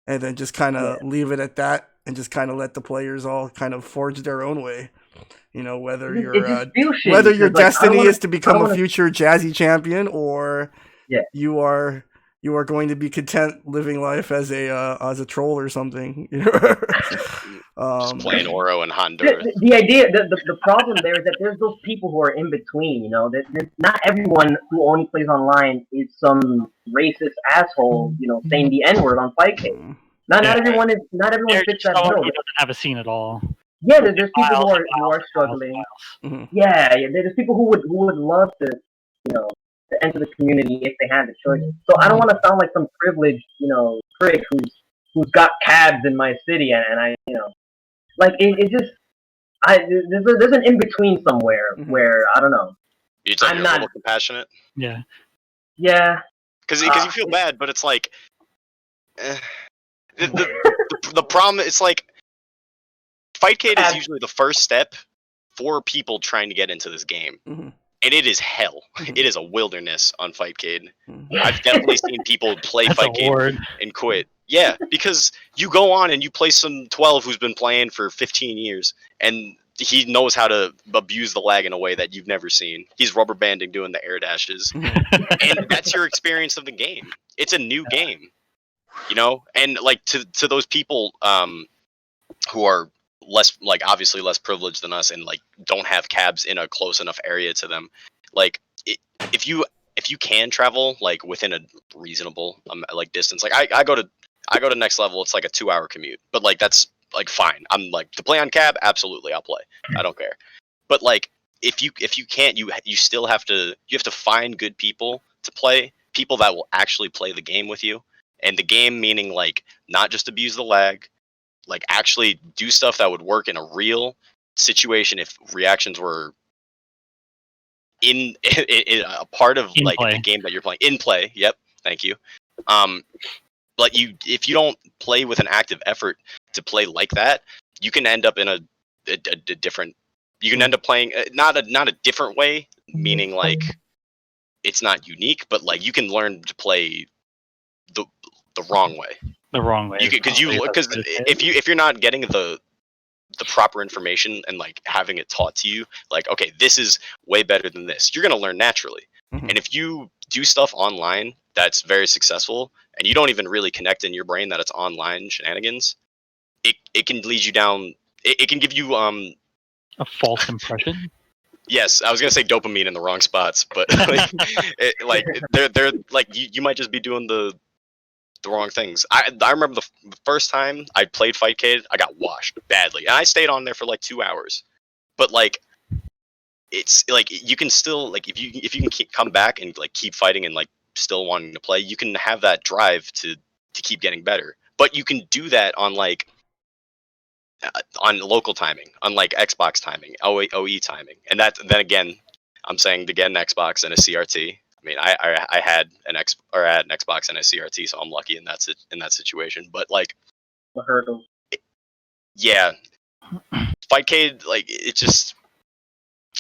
B: and then just kind of leave it at that, and just kind of let the players all kind of forge their own way. Whether your destiny is to become a future Jazzy champion, or you are going to be content living life as a troll or something.
D: Just playing Oro in Honduras.
A: The idea, the problem there is that there's those people who are in between. Not everyone who only plays online is some racist asshole. Saying the N-word on Fightcade. Not everyone fits that bill.
C: He doesn't have a scene at all.
A: Yeah, there's people who are struggling.
B: Mm-hmm.
A: Yeah, there's people who would love to, to enter the community if they had the choice. So I don't want to sound like some privileged, prick who's got cabs in my city, and I, like it just, there's an in between somewhere where I don't know.
D: You're a little compassionate.
C: Yeah.
A: Yeah.
D: Because you feel bad, but it's like the problem. It's like Fightcade is usually the first step for people trying to get into this game.
B: Mm-hmm.
D: And it is hell. It is a wilderness on Fightcade. I've definitely seen people play Fightcade and quit. Yeah, because you go on and you play some 12 who's been playing for 15 years, and he knows how to abuse the lag in a way that you've never seen. He's rubber banding, doing the air dashes. And that's your experience of the game. It's a new game. And like to those people who are obviously less privileged than us, and like don't have cabs in a close enough area to them, like if you can travel like within a reasonable distance, like I go to next level, it's like a 2-hour commute, but like that's like fine. I'm like, to play on cab, absolutely I'll play, I don't care. But like if you can't, you still have to find good people to play, people that will actually play the game with you, and the game meaning like not just abuse the lag, like actually do stuff that would work in a real situation if reactions were in a part of like the game that you're playing in play. Yep, thank you. But if you don't play with an active effort to play like that, you can end up in a different. You can end up playing not a different way, meaning like it's not unique, but like you can learn to play the wrong way.
C: The wrong way.
D: Because if you're not getting the proper information and like having it taught to you, like, okay, this is way better than this, you're gonna learn naturally.
B: Mm-hmm.
D: And if you do stuff online that's very successful and you don't even really connect in your brain that it's online shenanigans, it can lead you down. It can give you
C: a false impression.
D: Yes, I was gonna say dopamine in the wrong spots, but they're like you might just be doing the wrong things. I remember the first time I played Fightcade, I got washed badly, and I stayed on there for like 2 hours. But like, it's like you can still like if you can come back and like keep fighting and like still wanting to play, you can have that drive to keep getting better. But you can do that on like on local timing, on like Xbox timing, OE timing, and then again, I'm saying to get an Xbox and a CRT. mean, I had an Xbox and a CRT, so I'm lucky in that situation. But like,
A: The hurdle.
D: yeah, Fightcade, like it just,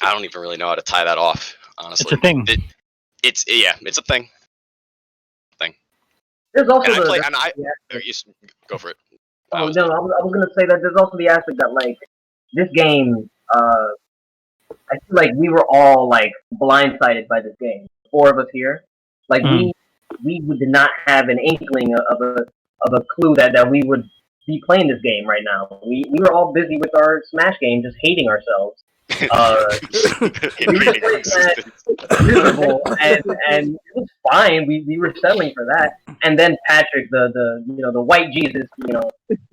D: I don't even really know how to tie that off. Honestly,
C: It's a thing.
D: It's a thing.
A: There's also
D: And
A: the
D: just go for it.
A: Oh no, I was gonna say that there's also the aspect that like this game, I feel like we were all like blindsided by this game. Four of us here, like we did not have an inkling of a clue that we would be playing this game right now. We were all busy with our Smash game, just hating ourselves. We were just playing that miserable, and it was fine. We were settling for that. And then Patrick, the white Jesus,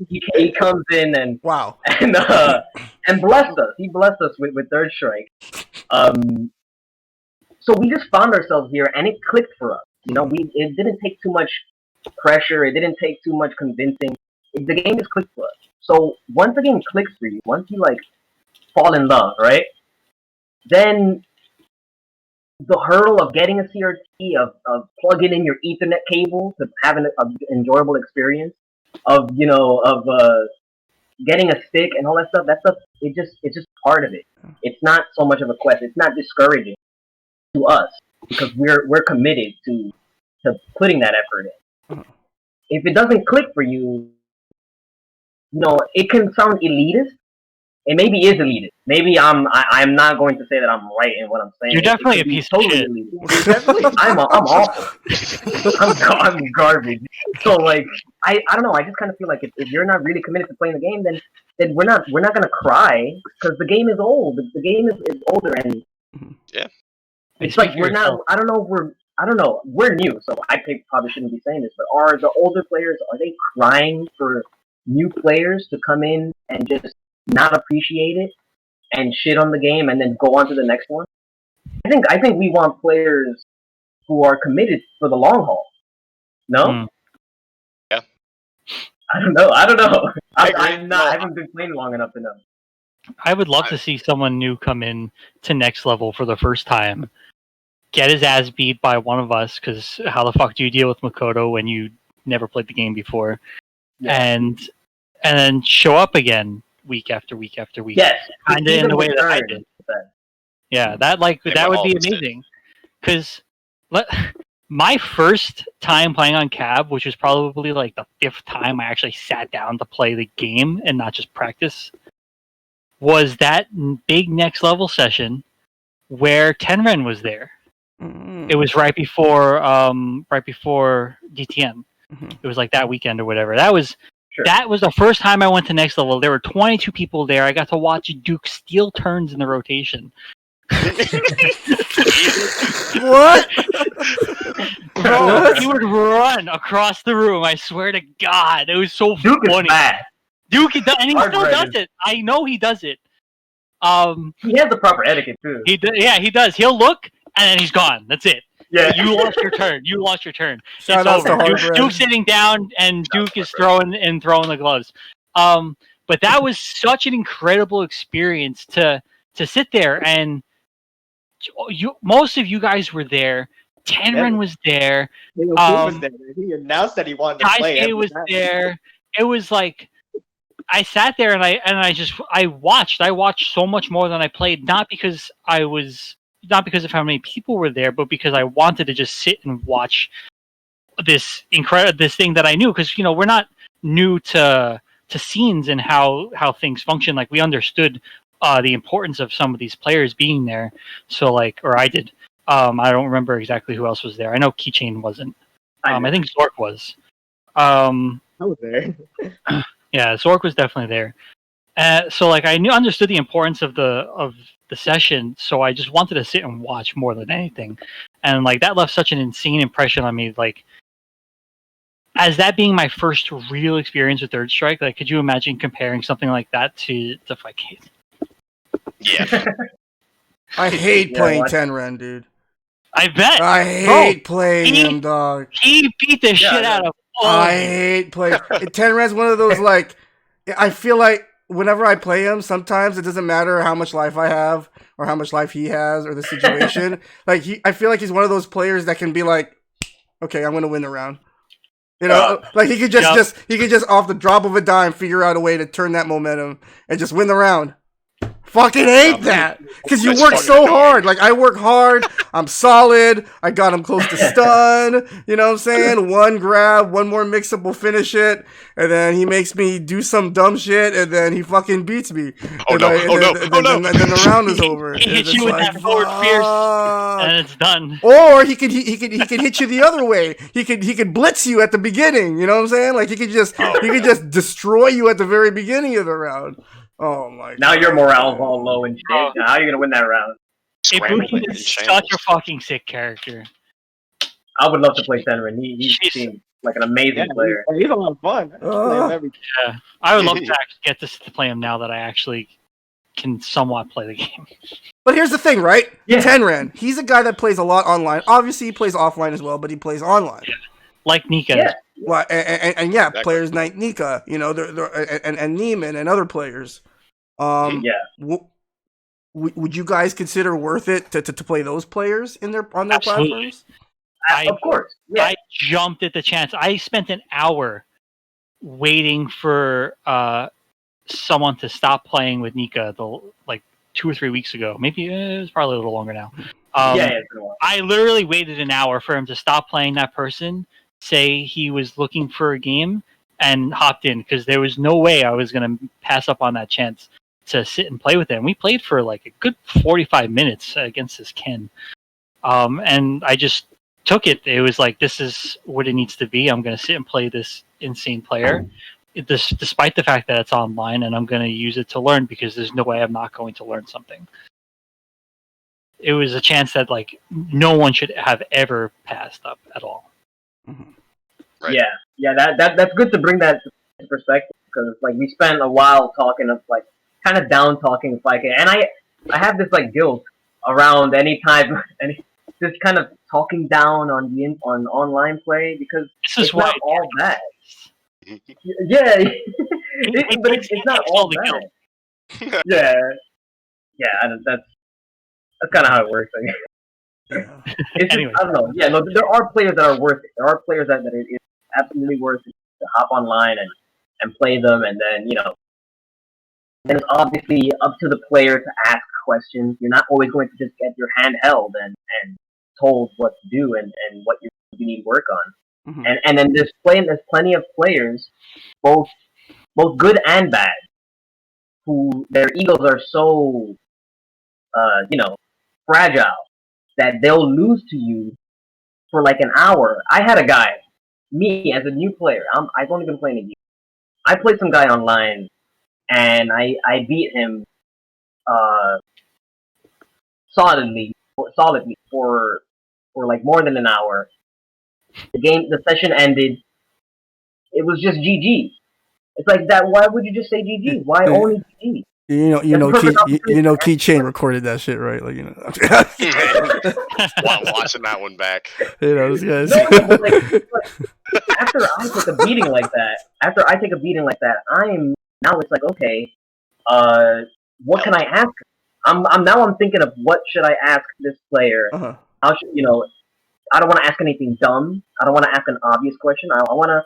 A: he comes in and
B: wow,
A: and blessed us. He blessed us with Third Strike. So we just found ourselves here, and it clicked for us. It didn't take too much pressure. It didn't take too much convincing. The game just clicked for us. So once the game clicks for you, once you like fall in love, right? Then the hurdle of getting a CRT, of plugging in your Ethernet cable to have an enjoyable experience, of getting a stick and all that stuff. It's just part of it. It's not so much of a quest. It's not discouraging to us because we're committed to putting that effort in. If it doesn't click for you, it can sound elitist. It maybe is elitist. Maybe I'm not going to say that I'm right in what I'm saying.
C: You're definitely a piece of shit.
A: I'm awful. I'm garbage. So like I don't know. I just kind of feel like if you're not really committed to playing the game, then we're not gonna cry because the game is old. The game is older, and
D: yeah,
A: it's like we're not. I don't know. We're new, so I probably shouldn't be saying this. But are the older players, are they crying for new players to come in and just not appreciate it and shit on the game and then go on to the next one? I think we want players who are committed for the long haul. No?
D: Yeah.
A: I don't know.
D: I
A: haven't been playing long enough to know.
C: I would love to see someone new come in to next level for the first time, get his ass beat by one of us, because how the fuck do you deal with Makoto when you never played the game before? Yeah. And then show up again week after week after week.
A: Yes,
C: kind of in the way that I did. Yeah, that would be amazing. Because my first time playing on Cab, which was probably like the 5th time I actually sat down to play the game and not just practice, was that big next level session where Tenren was there. It was right before DTM. It was like that weekend or whatever. That was the first time I went to next level. There were 22 people there. I got to watch Duke steal turns in the rotation.
B: What?
C: Bro, he would run across the room. I swear to God, it was so
A: Duke
C: funny.
A: Is bad.
C: Duke, and he still does it. I know he does it.
A: He has the proper etiquette too.
C: He does. He'll look and then he's gone. That's it.
A: Yeah.
C: You lost your turn.
B: Shout out to Hardbread.
C: Duke's sitting down and Duke is throwing the gloves. But that was such an incredible experience to sit there, and most of you guys were there. Tenren was there.
E: Was there. He announced that he wanted to play.
C: Taisuke was there. It was like I sat there and I watched. I watched so much more than I played, not because of how many people were there, but because I wanted to just sit and watch this thing that I knew. Because we're not new to scenes and how things function. Like we understood the importance of some of these players being there. So or I did. I don't remember exactly who else was there. I know Keychain wasn't. I think Zork was.
E: I was there.
C: Yeah, Zork was definitely there. So I understood the importance of the session, so I just wanted to sit and watch more than anything. And that left such an insane impression on me. As that being my first real experience with Third Strike, could you imagine comparing something like that to Fightcade?
D: Yeah.
B: I hate playing Tenren, dude.
C: I bet.
B: I hate playing him, dog.
C: He beat the shit out of all.
B: I hate playing. Tenren's one of those I feel like whenever I play him, sometimes it doesn't matter how much life I have or how much life he has or the situation. Like I feel like he's one of those players that can be like, okay, I'm gonna win the round. You know, like he could just off the drop of a dime figure out a way to turn that momentum and just win the round. Fucking hate that because you work so hard. Like I work hard. I'm solid. I got him close to stun. You know what I'm saying? One grab, one more mix up will finish it, and then he makes me do some dumb shit, and then he fucking beats me.
D: Oh no!
B: And then the round is over.
C: He hits you with that forward fierce, and it's done.
B: Or he could hit you the other way. He could blitz you at the beginning. You know what I'm saying? Like he could just destroy you at the very beginning of the round. Oh my!
A: Now your morale's all low and shit. Now how are you gonna win that round?
C: Ibuki is such a fucking sick character.
A: I would love to play Senran. He seems like an amazing player.
E: He's a lot of fun.
C: Yeah, I would love to actually get to play him now that I actually can somewhat play the game.
B: But here's the thing, right?
A: Yeah.
B: Tenran, he's a guy that plays a lot online. Obviously, he plays offline as well, but he plays online.
C: Yeah. Like Nika.
A: Yeah.
B: Well, and exactly. Players like Nika, you know, and Neiman and other players. Would you guys consider worth it to play those players on their platforms?
A: Of course. Yeah.
C: I jumped at the chance. I spent an hour waiting for someone to stop playing with Nika like 2 or 3 weeks ago. Maybe it was probably a little longer now.
A: It's been a while.
C: I literally waited an hour for him to stop playing that person, say he was looking for a game, and hopped in because there was no way I was going to pass up on that chance to sit and play with him. We played for like a good 45 minutes against this Ken. And I just took it. It was like, this is what it needs to be. I'm going to sit and play this insane player, despite the fact that it's online, and I'm going to use it to learn because there's no way I'm not going to learn something. It was a chance that like no one should have ever passed up at all.
B: Mm-hmm.
D: Right.
A: Yeah. That's good to bring that to perspective because like we spent a while talking of like kind of down talking like, and I have this like guilt around any this kind of talking down on online play because it's not all bad. Yeah, but it's not all bad. Yeah. That's kind of how it works. I guess. It's
C: Anyway.
A: I don't know. Yeah, no, there are players that are worth it. There are players that it is absolutely worth it to hop online and play them, and then then it's obviously up to the player to ask questions. You're not always going to just get your hand held and told what to do and what you need work on.
B: Mm-hmm.
A: And then there's plenty of players, both good and bad, who their egos are so fragile that they'll lose to you for like an hour. I had a guy, me as a new player, I've only been playing a year. I played some guy online and I beat him solidly for like more than an hour. The session ended. It was just GG. It's like that. Why would you just say GG? Why only GG?
B: Keychain recorded that shit, right? Like,
D: While watching that one back.
B: Those guys.
A: No, but like, after I take a beating like that, I'm now it's like, okay, what can I ask? I'm thinking of what should I ask this player?
B: Uh-huh.
A: How should I don't want to ask anything dumb. I don't want to ask an obvious question. I want to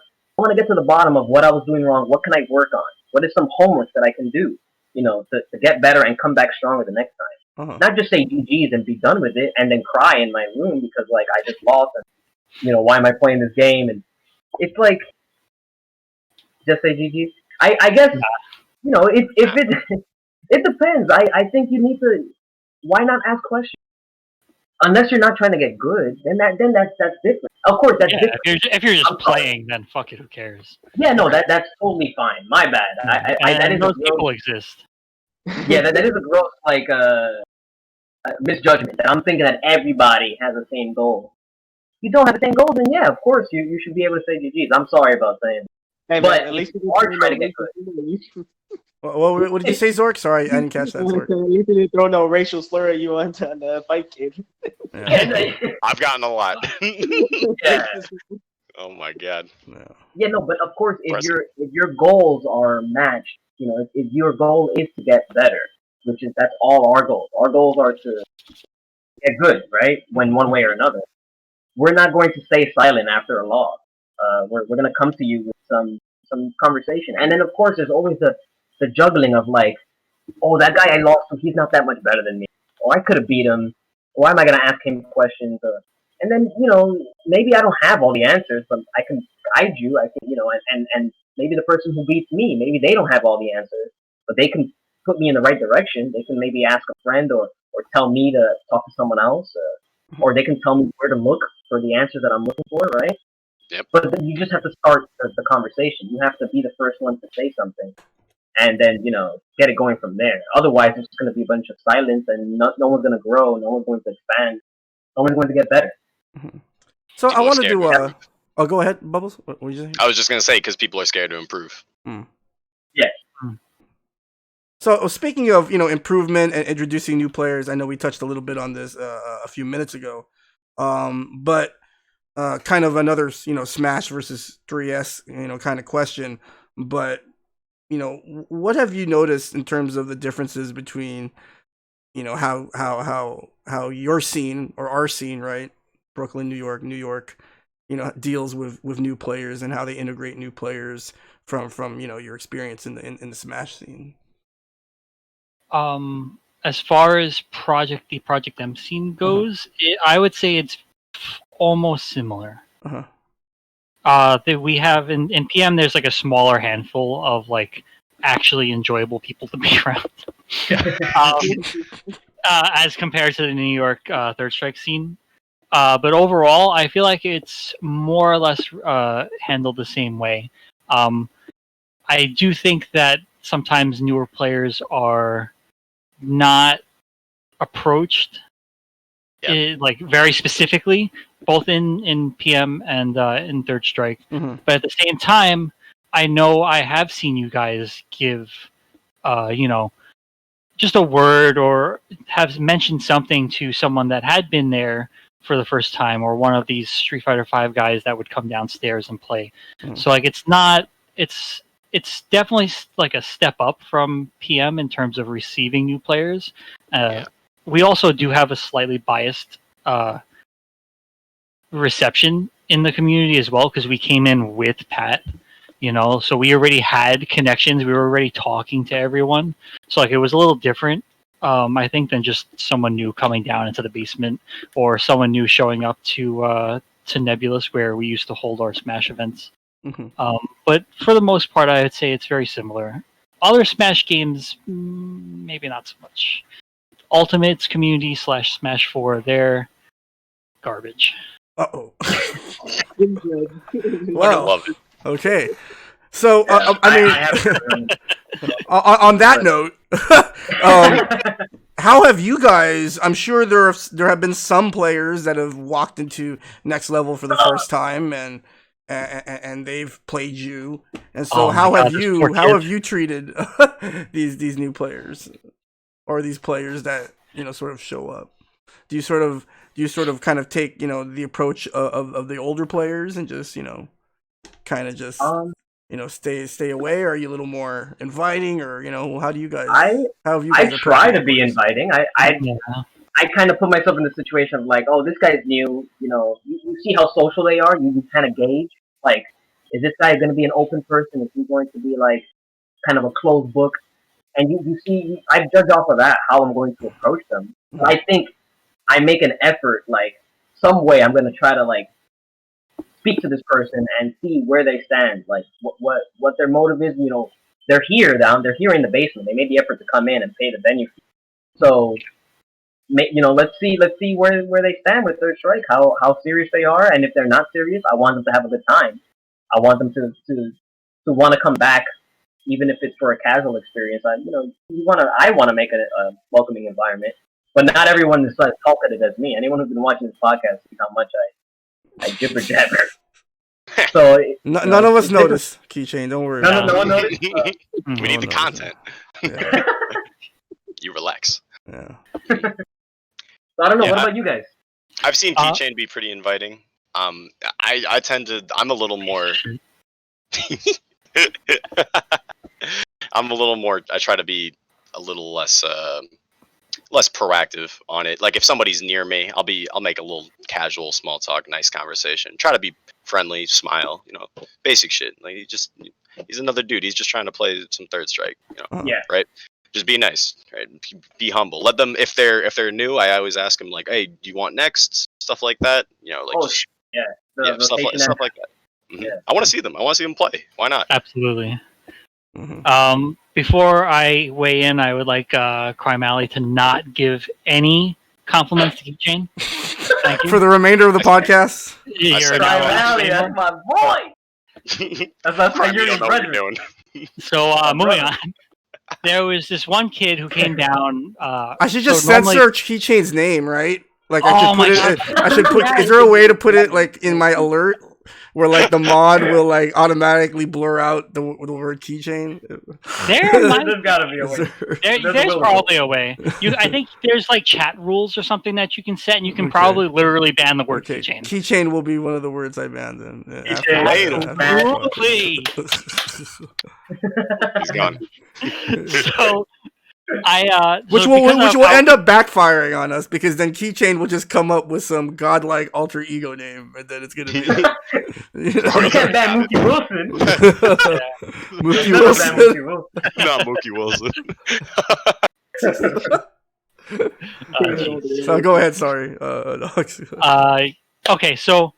A: get to the bottom of what I was doing wrong. What can I work on? What is some homework that I can do? To get better and come back stronger the next time.
B: Uh-huh.
A: Not just say GG's and be done with it and then cry in my room because like I just lost and why am I playing this game? And it's like just say GG. I guess it depends. I think you need to. Why not ask questions? Unless you're not trying to get good, then that's different. Of course, that's different.
C: If you're just playing, then fuck it, who cares?
A: Yeah, no, that's totally fine. My bad. That is
C: those people exist.
A: Yeah, that is a gross misjudgment. That I'm thinking that everybody has the same goal. If you don't have the same goal, then yeah, of course you should be able to say GG's. I'm sorry about saying.
E: Hey,
A: but
E: man, at least
A: you are trying to get good.
B: What did you say, Zork? Sorry, I didn't catch that, Zork.
E: At least you didn't throw no racial slur at you on the fight kid.
B: Yeah.
D: I've gotten a lot.
A: Yeah.
D: Oh my god.
A: Yeah, no, but of course, if your goals are matched if your goal is to get better, that's all our goals. Our goals are to get good, right? When one way or another, we're not going to stay silent after a loss. We're going to come to you with some conversation, and then of course there's always the juggling of like, oh, that guy I lost to, he's not that much better than me, or I could have beat him. Why am I going to ask him questions? And then maybe I don't have all the answers, but I can guide you. I can and maybe the person who beats me, maybe they don't have all the answers, but they can put me in the right direction. They can maybe ask a friend or tell me to talk to someone else, or they can tell me where to look for the answers that I'm looking for, right?
D: Yep.
A: But then you just have to start the conversation. You have to be the first one to say something, and then get it going from there. Otherwise, it's just going to be a bunch of silence, and no one's going to grow. No one's going to expand. No one's going to get better.
B: So
D: People
B: I
D: are
B: want to
D: scared
B: do.
D: to improve.
B: Oh, go ahead, Bubbles. What did you say?
D: I was just gonna say because people are scared to improve.
A: Yeah.
B: So speaking of improvement and introducing new players, I know we touched a little bit on this a few minutes ago, but kind of another Smash versus 3S kind of question. But what have you noticed in terms of the differences between how your scene or our scene, right, Brooklyn, New York, deals with new players and how they integrate new players from your experience in the Smash scene?
C: As far as the Project M scene goes, I would say it's almost similar. That we have in PM, there's like a smaller handful of like actually enjoyable people to be around, as compared to the New York Third Strike scene. But overall, I feel like it's more or less handled the same way. I do think that sometimes newer players are not approached like very specifically, both in PM and in Third Strike. But at the same time, I know I have seen you guys give, just a word or have mentioned something to someone that had been there for the first time, or one of these Street Fighter V guys that would come downstairs and play. So like it's definitely like a step up from PM in terms of receiving new players. We also do have a slightly biased reception in the community as well, because we came in with Pat, so we already had connections. We were already talking to everyone. So like it was a little different, I think, than just someone new coming down into the basement, or someone new showing up to Nebulous, where we used to hold our Smash events. But for the most part, I would say it's very similar. Other Smash games, maybe not so much. Ultimate's community / Smash 4, they're garbage.
B: Uh-oh.
D: Wow. Love it.
B: Okay. So, on that note, how have you guys? I'm sure there have been some players that have walked into next level for the first time, and they've played you. And so, how have you treated these new players, or these players that sort of show up? Do you sort of kind of take the approach of the older players and just kind of just stay away? Or are you a little more inviting, or how do you guys?
A: I try to be inviting. I kind of put myself in the situation of like, oh, this guy's new. You see how social they are. You kind of gauge like, is this guy going to be an open person? Is he going to be like kind of a closed book? And you see, I judge off of that how I'm going to approach them. But I think I make an effort, like some way I'm going to try to like speak to this person and see where they stand, like what their motive is. They're here in the basement. They made the effort to come in and pay the venue fee. So, let's see where they stand with Third Strike, how serious they are, and if they're not serious, I want them to have a good time. I want them to want to come back, even if it's for a casual experience. I want to make a welcoming environment, but not everyone is as talkative as me. Anyone who's been watching this podcast sees how much I jibber jabber. So
B: none of us notice, Keychain. Don't worry.
A: No one noticed.
D: We need the content.
B: Yeah.
D: You relax.
B: Yeah.
A: So I don't know. What about you guys?
D: I've seen Keychain be pretty inviting. I tend to. I'm a little more. I'm a little more. I try to be a little less proactive on it. Like if somebody's near me, I'll make a little casual small talk, nice conversation. Try to be friendly, smile, basic shit. Like he's another dude. He's just trying to play some third strike,
A: Yeah.
D: right? Just be nice, right? Be humble. Let them if they're new. I always ask them like, hey, do you want next? Stuff like that.
A: Yeah. The
D: Stuff
A: rotation
D: like that. Mm-hmm.
A: Yeah.
D: I want to see them. I want to see them play. Why not?
C: Absolutely.
B: Mm-hmm.
C: Before I weigh in, I would like Crime Alley to not give any compliments to Keychain. Thank you.
B: For the remainder of the podcast.
C: You're
A: Crime
C: now
A: Alley, that's my boy. That's my
D: You
A: Yuri's
D: don't know what you're
A: brethren.
D: doing.
C: So moving on. There was this one kid who came down.
B: I should just
C: so normally-
B: censor Keychain's name, right? Like I
C: Oh
B: should
C: my
B: put
C: God.
B: it. I should put.
C: Yeah,
B: Is there a way to put it like in my alert, where like the mod will like automatically blur out the word Keychain?
A: There's gotta be a way.
C: There's probably a way. I think there's like chat rules or something that you can set, and you can probably literally ban the word Keychain.
B: Keychain will be one of the words I banned.
C: Absolutely.
D: He's gone.
C: So
B: which will end up backfiring on us, because then Keychain will just come up with some godlike alter ego name, and then it's gonna be.
A: You can't ban Mookie Wilson.
B: Mookie Wilson.
D: Not Mookie Wilson.
B: So go ahead. Sorry.
C: Okay, so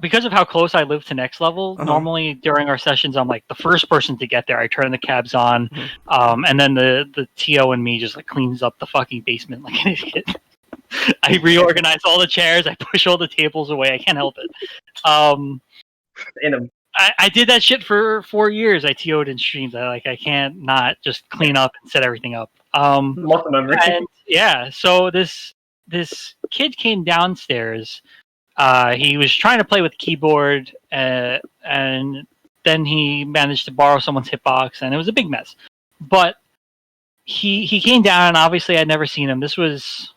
C: because of how close I live to next level, normally during our sessions, I'm like the first person to get there. I turn the cabs on, and then the TO and me just like cleans up the fucking basement like an idiot. I reorganize all the chairs. I push all the tables away. I can't help it. I did that shit for 4 years. I TO'd in streams. I can't not just clean up and set everything up.
A: Muscle memory.
C: And yeah, so this kid came downstairs. He was trying to play with the keyboard, and then he managed to borrow someone's hitbox, and it was a big mess. But he came down, and obviously I'd never seen him. This was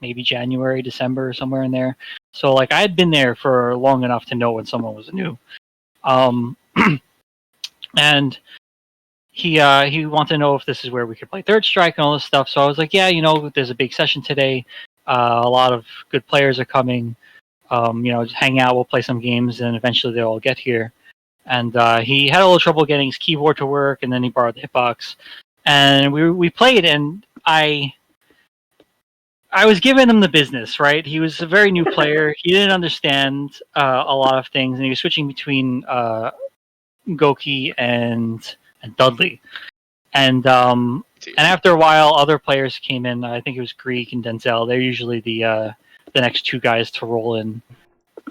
C: maybe January, December, somewhere in there. So like I had been there for long enough to know when someone was new. And he wanted to know if this is where we could play third strike and all this stuff. So I was like, yeah, there's a big session today. A lot of good players are coming. Just hang out, we'll play some games, and eventually they'll all get here. And he had a little trouble getting his keyboard to work, and then he borrowed the hitbox. And we played, and I was giving him the business, right? He was a very new player. He didn't understand a lot of things, and he was switching between Goki and Dudley. And after a while, other players came in. I think it was Greek and Denzel. They're usually the next two guys to roll in.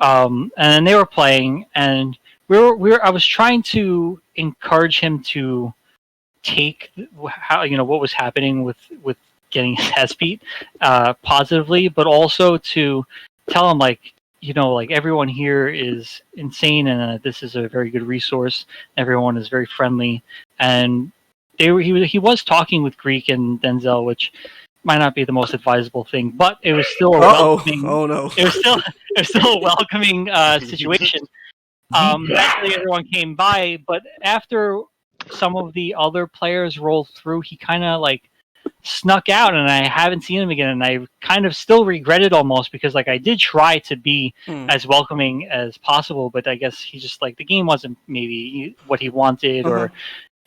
C: And they were playing, and I was trying to encourage him to take what was happening with getting his ass beat positively, but also to tell him like everyone here is insane, and this is a very good resource. Everyone is very friendly, and he was talking with Greek and Denzel, which might not be the most advisable thing, but it was still a welcoming.
B: Oh no!
C: It was still a welcoming situation. Eventually, everyone came by, but after some of the other players rolled through, he kind of like snuck out, and I haven't seen him again. And I kind of still regret it almost, because like I did try to be as welcoming as possible, but I guess he just like the game wasn't maybe what he wanted, or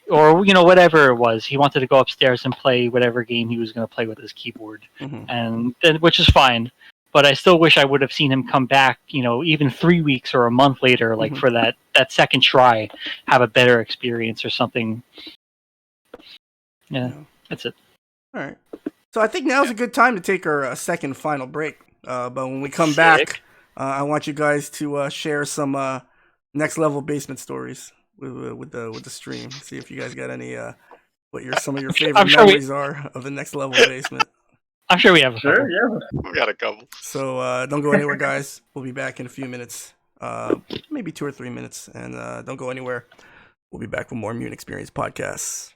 C: whatever it was. He wanted to go upstairs and play whatever game he was going to play with his keyboard, and then, which is fine. But I still wish I would have seen him come back, even 3 weeks or a month later, like for that second try, have a better experience or something. Yeah, that's it.
B: All right. So I think now's a good time to take our second final break. But when we come back, I want you guys to share some next level basement stories with the stream. See if you guys got any some of your favorite memories are of the next level basement.
C: I'm sure we have a couple.
A: Sure, yeah.
D: We got a couple.
B: So don't go anywhere, guys. We'll be back in a few minutes, maybe 2 or 3 minutes, and don't go anywhere. We'll be back with more Mutant XPerience podcasts.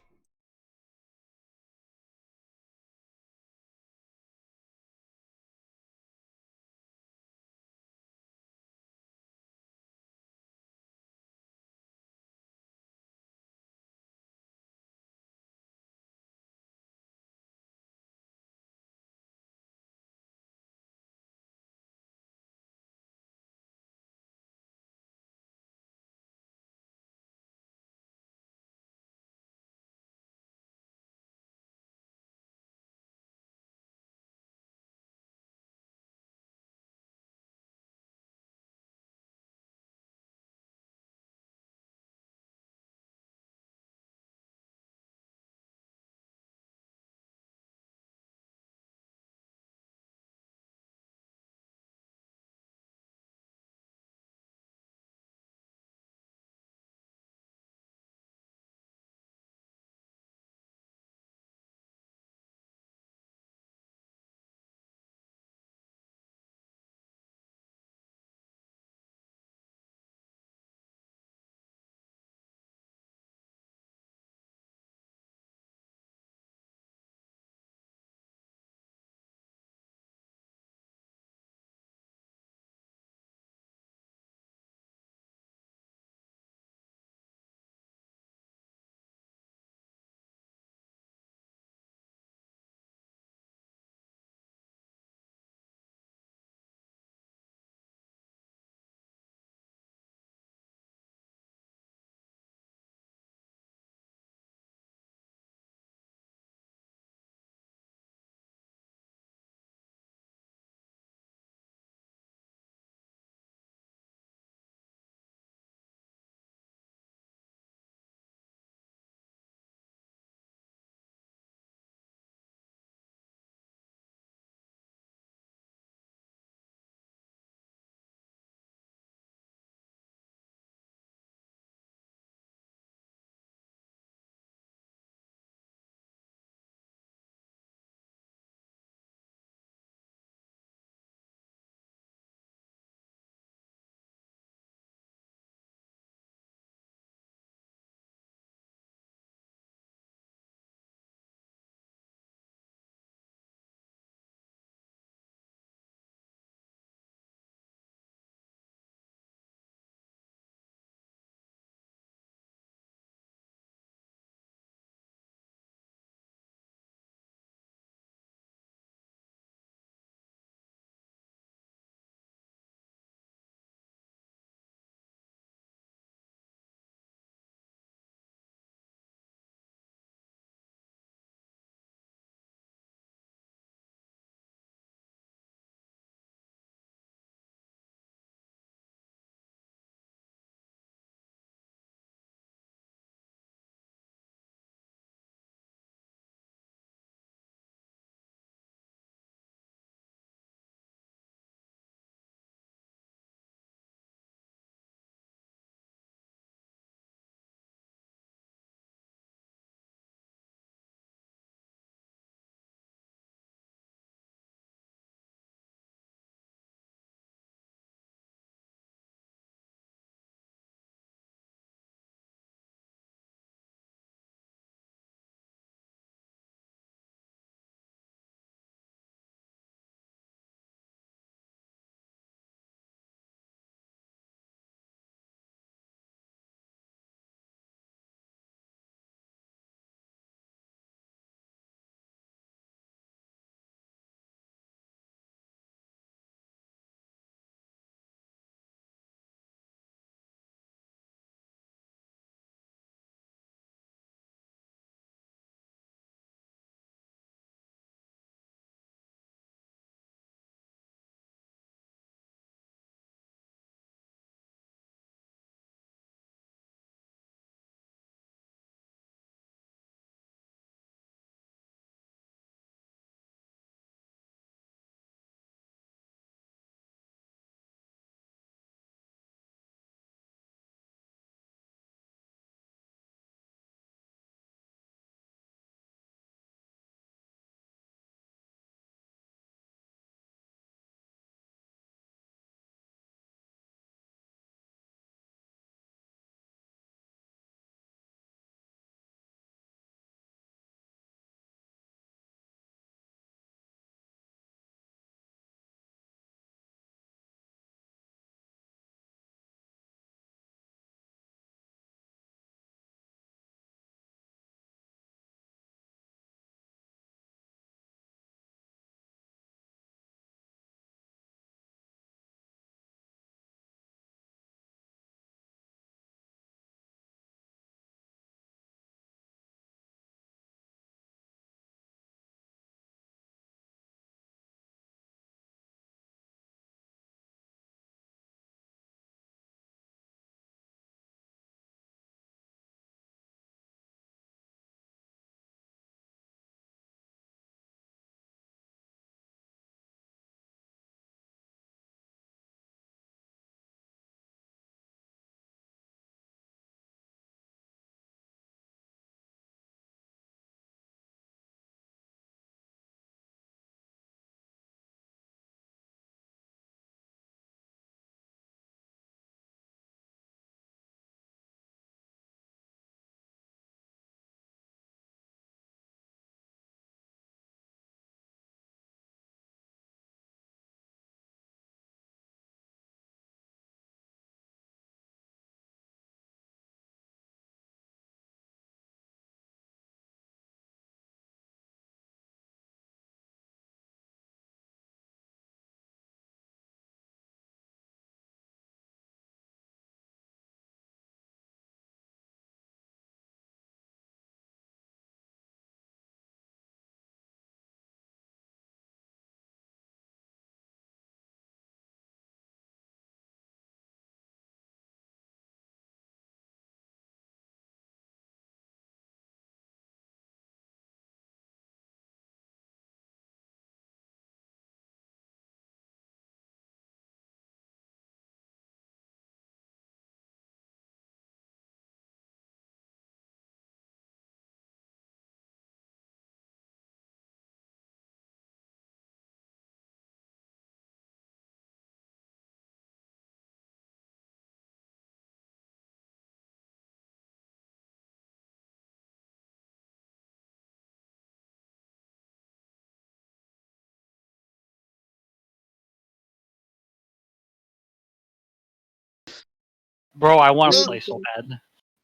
C: Bro, I want to play so bad.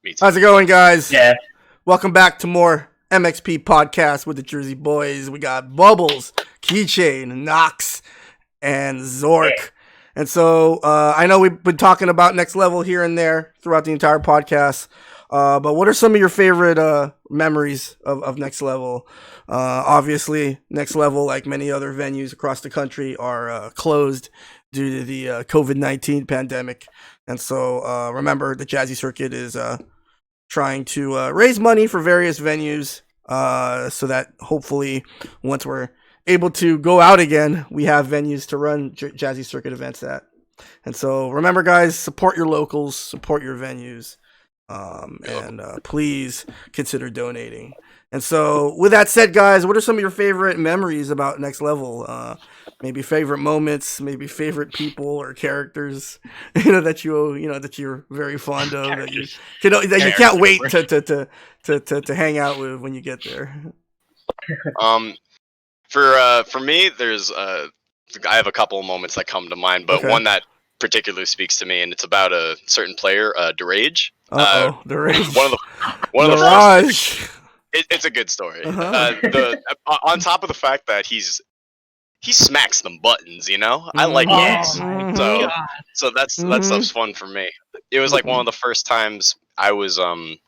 D: Me too.
B: How's it going, guys?
A: Yeah.
B: Welcome back to more MXP podcast with the Jersey Boys. We got Bubbles, Keychain, Knox, and Zork. And so I know we've been talking about Next Level here and there throughout the entire podcast. But what are some of your favorite memories of Next Level? Obviously, Next Level, like many other venues across the country, are closed due to the COVID-19 pandemic. And so remember, the Jazzy circuit is trying to raise money for various venues so that hopefully once we're able to go out again, we have venues to run Jazzy circuit events at. And so remember, guys, support your locals, support your venues, and please consider donating. And so with that said, guys, what are some of your favorite memories about Next Level? Maybe favorite moments, maybe favorite people or characters, that you're very fond of, that you can't wait to hang out with when you get there.
D: For me, I have a couple of moments that come to mind, but
B: Okay.
D: one that particularly speaks to me, and it's about a certain player, Derage.
B: The Rage.
D: One of the
B: Mirage.
D: It's a good story.
B: Uh-huh.
D: On top of the fact that he smacks them buttons, I like games,
B: Mhm.
D: so that stuff's fun for me. It was like one of the first times I was going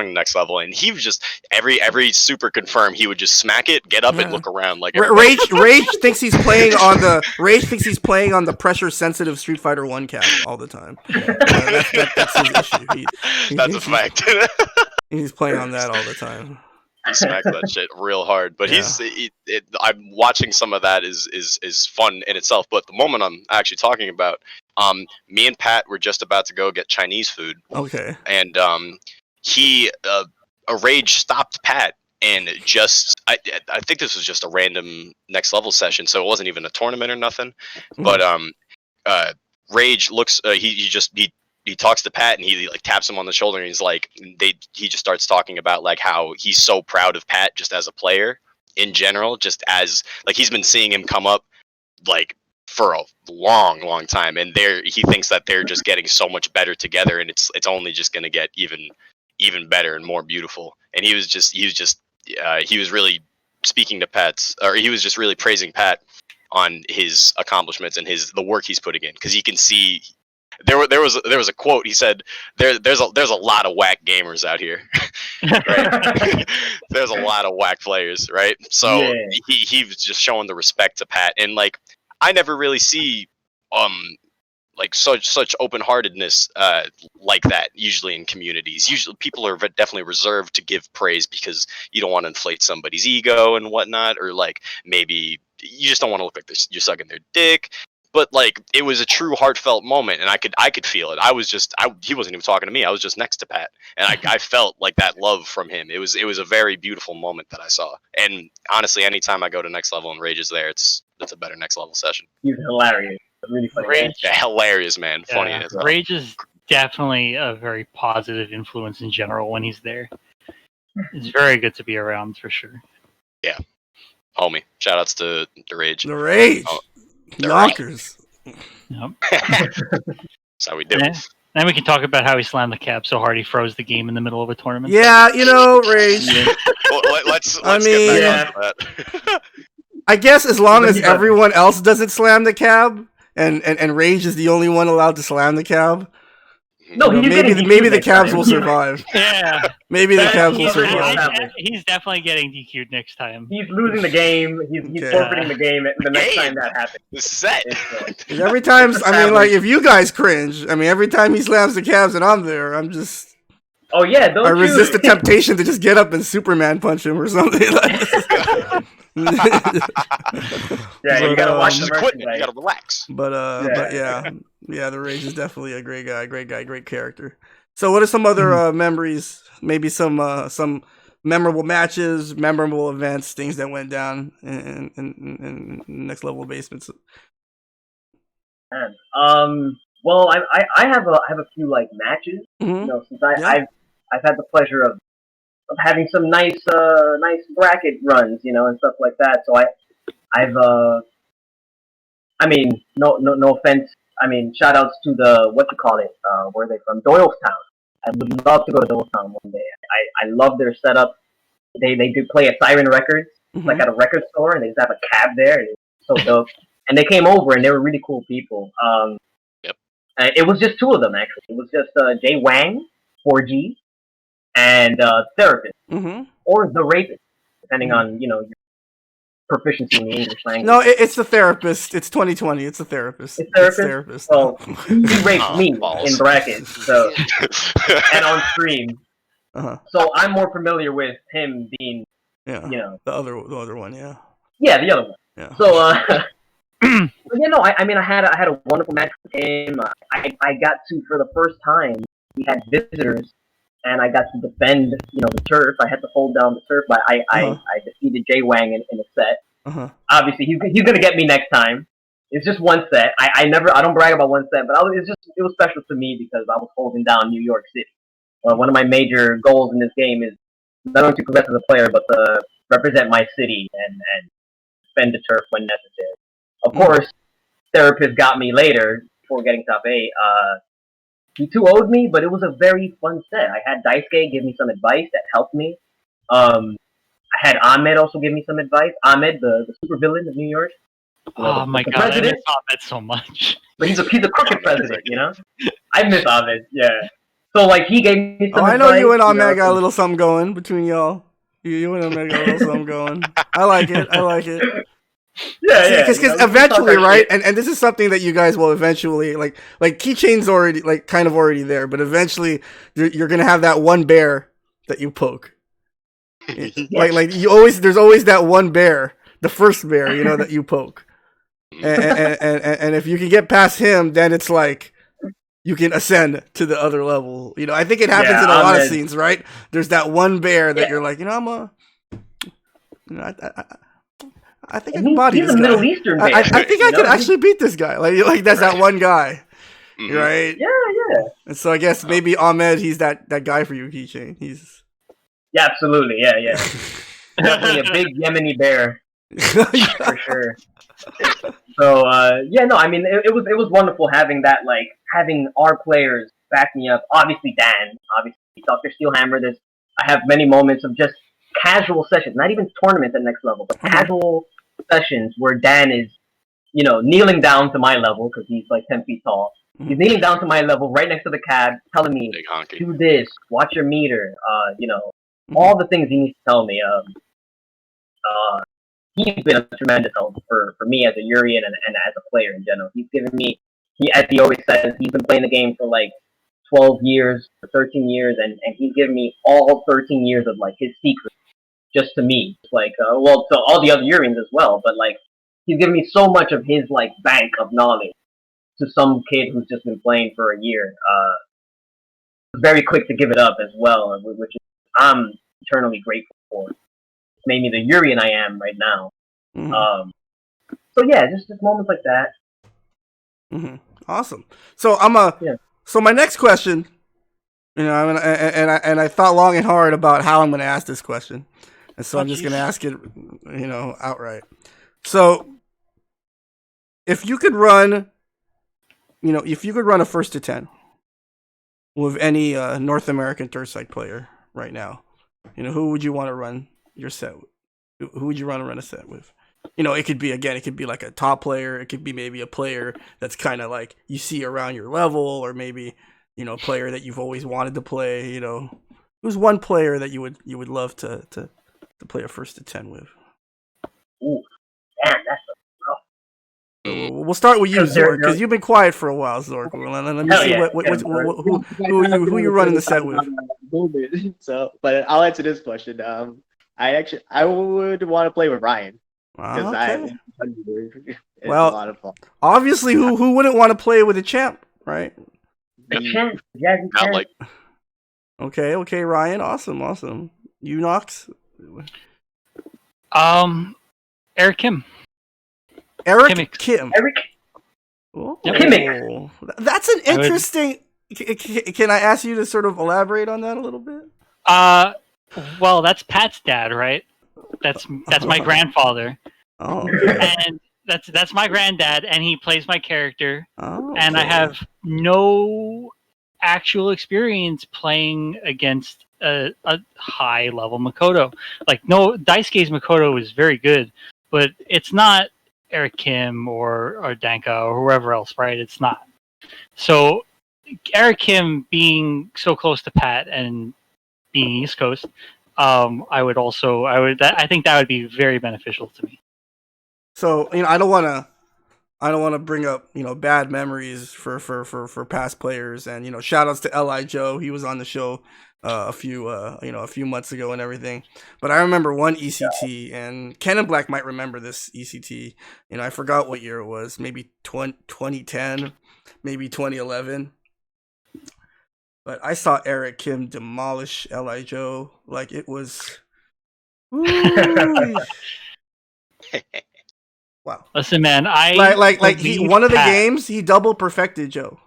D: to Next Level, and he was just every super confirm, he would just smack it, get up, and look around like
B: Rage thinks he's playing on the pressure sensitive Street Fighter 1 cap all the time. That's his issue.
D: That's a fact.
B: He's playing on that all the time.
D: He smacks that shit real hard, but
B: Yeah.
D: I'm watching some of that is fun in itself. But the moment I'm actually talking about, me and Pat were just about to go get Chinese food.
B: Okay.
D: And a Rage stopped Pat, and I think this was just a random Next Level session, so it wasn't even a tournament or nothing. But Rage looks, he talks to Pat, and he like taps him on the shoulder, and he's like, he just starts talking about like how he's so proud of Pat just as a player in general, just as like he's been seeing him come up like for a long time, and he thinks that they're just getting so much better together, and it's only just going to get even better and more beautiful. And he was really speaking to Pat's, or he was just really praising Pat on his accomplishments and the work he's putting in, because he can see there was a quote. He said there's a lot of whack gamers out here. Right? There's a lot of whack players, right? So he was just showing the respect to Pat, and like I never really see like such open-heartedness like that usually in communities. Usually people are definitely reserved to give praise because you don't want to inflate somebody's ego and whatnot, or like maybe you just don't want to look like you're sucking their dick. But like it was a true heartfelt moment, and I could feel it. He wasn't even talking to me. I was just next to Pat, and I felt like that love from him. It was a very beautiful moment that I saw. And honestly, anytime I go to Next Level and Rage is there, it's a better Next Level session.
A: He's hilarious. Really funny.
C: Rage,
D: hilarious, man. Funny as hell.
C: Rage is definitely a very positive influence in general when he's there. It's very good to be around for sure.
D: Yeah, homie. Shoutouts to the Rage.
B: The Rage. Yonkers.
C: Yep.
D: That's how we do it.
C: Then we can talk about how he slammed the cap so hard he froze the game in the middle of a tournament.
B: Yeah, Rage.
D: Let's get back onto that.
B: I guess as long as everyone else doesn't slam the cab, and Rage is the only one allowed to slam the cab.
A: No,
B: maybe the cabs will survive.
C: Yeah,
B: maybe the cabs will survive.
C: He's definitely getting DQ'd next time.
A: He's losing the game. He's forfeiting the game the next time that happens.
D: The set.
B: Every time, like if you guys cringe, every time he slams the cabs and I'm there, I'm just.
A: Oh yeah,
B: I resist the temptation to just get up and Superman punch him or something.
A: Yeah, you gotta watch the
D: equipment. You gotta relax.
B: But the Rage is definitely a great guy, great character. So, what are some other memories? Maybe some memorable matches, memorable events, things that went down in Next Level basements.
A: Well, I have a few like matches.
B: Mm-hmm.
A: Since I've had the pleasure of having some nice bracket runs, and stuff like that. So no offense I mean, shout outs to the where are they from? Doylestown. I would love to go to Doylestown one day. I love their setup. They do play at Siren Records, like at a record store, and they just have a cab there. And it's so dope. And they came over, and they were really cool people.
D: Yep.
A: It was just two of them actually. It was just Jay Wang, 4G, and Therapist, or the Rapist, depending on your proficiency in the English language.
B: No, it's the Therapist. It's 2020. It's the Therapist.
A: It's Therapist.
B: It's Therapist.
A: Well, he raped me
D: balls.
A: in brackets, so and on stream. So I'm more familiar with him being,
B: the other one,
A: yeah, the other one.
B: Yeah.
A: So, I had a wonderful match with him. I got to, for the first time, we had visitors, and I got to defend, the turf. I had to hold down the turf, but I defeated Jay Wang in a set. Obviously, he's gonna get me next time. It's just one set. I don't brag about one set, but it was special to me because I was holding down New York City. One of my major goals in this game is not only to progress as a player, but to represent my city and defend the turf when necessary. Of course, Therapist got me later before getting top 8. He too owed me, but it was a very fun set. I had Daisuke give me some advice that helped me. I had Ahmed also give me some advice. Ahmed, the supervillain of New York.
C: Oh my god, president. I miss Ahmed so much.
A: But he's a crooked president, I miss Ahmed, yeah. So, he gave me some advice.
B: I know you and Ahmed got a little something going between y'all. You and Ahmed got a little something going. I like it. Yeah. Because eventually, right? And this is something that you guys will eventually, like Keychain's already, kind of already there, but eventually you're going to have that one bear that you poke. There's always that one bear, the first bear, that you poke. And if you can get past him, then it's like, you can ascend to the other level. I think it happens in a lot of scenes, right? There's that one bear that you're like, I think I can body this guy. He's a Middle Eastern bear. I think I could actually beat this guy. Like that's that one guy, right?
A: Yeah.
B: And so I guess maybe Ahmed, he's that guy for you, Keychain.
A: Yeah, absolutely. Yeah. Definitely a big Yemeni bear. For sure. So it was wonderful having that, having our players back me up. Obviously Dan, Dr. Steelhammer. I have many moments of just casual sessions, not even tournaments at next level, but casual sessions where Dan is, kneeling down to my level because he's 10 feet tall. He's kneeling down to my level right next to the cab, telling me, do this, watch your meter, all the things he needs to tell me. He's been a tremendous help for me as a Urian and as a player in general. He's given me, as he always says, he's been playing the game for 12 years, or 13 years, and he's given me all 13 years of his secrets just to me. To all the other Urians as well, but he's given me so much of his bank of knowledge to some kid who's just been playing for a year. Very quick to give it up as well, which I'm eternally grateful for. It's made me the Urian I am right now. So yeah, just moments like that.
B: Awesome. So So my next question, and I thought long and hard about how I'm going to ask this question, and so I'm just going to ask it, outright. So, if you could run, a 1st to 10 with any North American third side player right now, who would you want to run your set with? Who would you want to run a set with? It could be like a top player. It could be maybe a player that's kind of you see around your level, or maybe, a player that you've always wanted to play. Who's one player that you would love to play a 1st to 10 with?
A: Ooh, damn, that's a
B: We'll start with you, Zork, because you've been quiet for a while, Zork. Let me see who you running the set with.
E: So, but I'll answer this question. I would want to play with Ryan.
B: Okay.
E: It's a lot of fun.
B: Obviously, who wouldn't want to play with a champ, right?
A: The champ, Jazzy.
B: Okay, Ryan, awesome. You, Nox?
C: Eric Kim.
B: Eric Kim.
A: Oh,
B: Kimmick. That's an interesting. Can I ask you to sort of elaborate on that a little bit?
C: Well, that's Pat's dad, right? That's my grandfather.
B: Oh. Okay.
C: And That's my granddad, and he plays my character.
B: Oh,
C: And I
B: okay.
C: have no actual experience playing against a high level Makoto. Like, no, Daisuke's Makoto is very good, but it's not Eric Kim or Danka or whoever else, right? It's not. So Eric Kim being so close to Pat and being East Coast, I think that would be very beneficial to me.
B: So I don't want to bring up bad memories for past players, and shout outs to Li Joe. He was on the show a few months ago and everything. But I remember one ECT, and Ken and Black might remember this ECT. I forgot what year it was, maybe 2010, maybe 2011. But I saw Eric Kim demolish Li Joe like it was. Wow.
C: Listen, man,
B: one of the games he double perfected Joe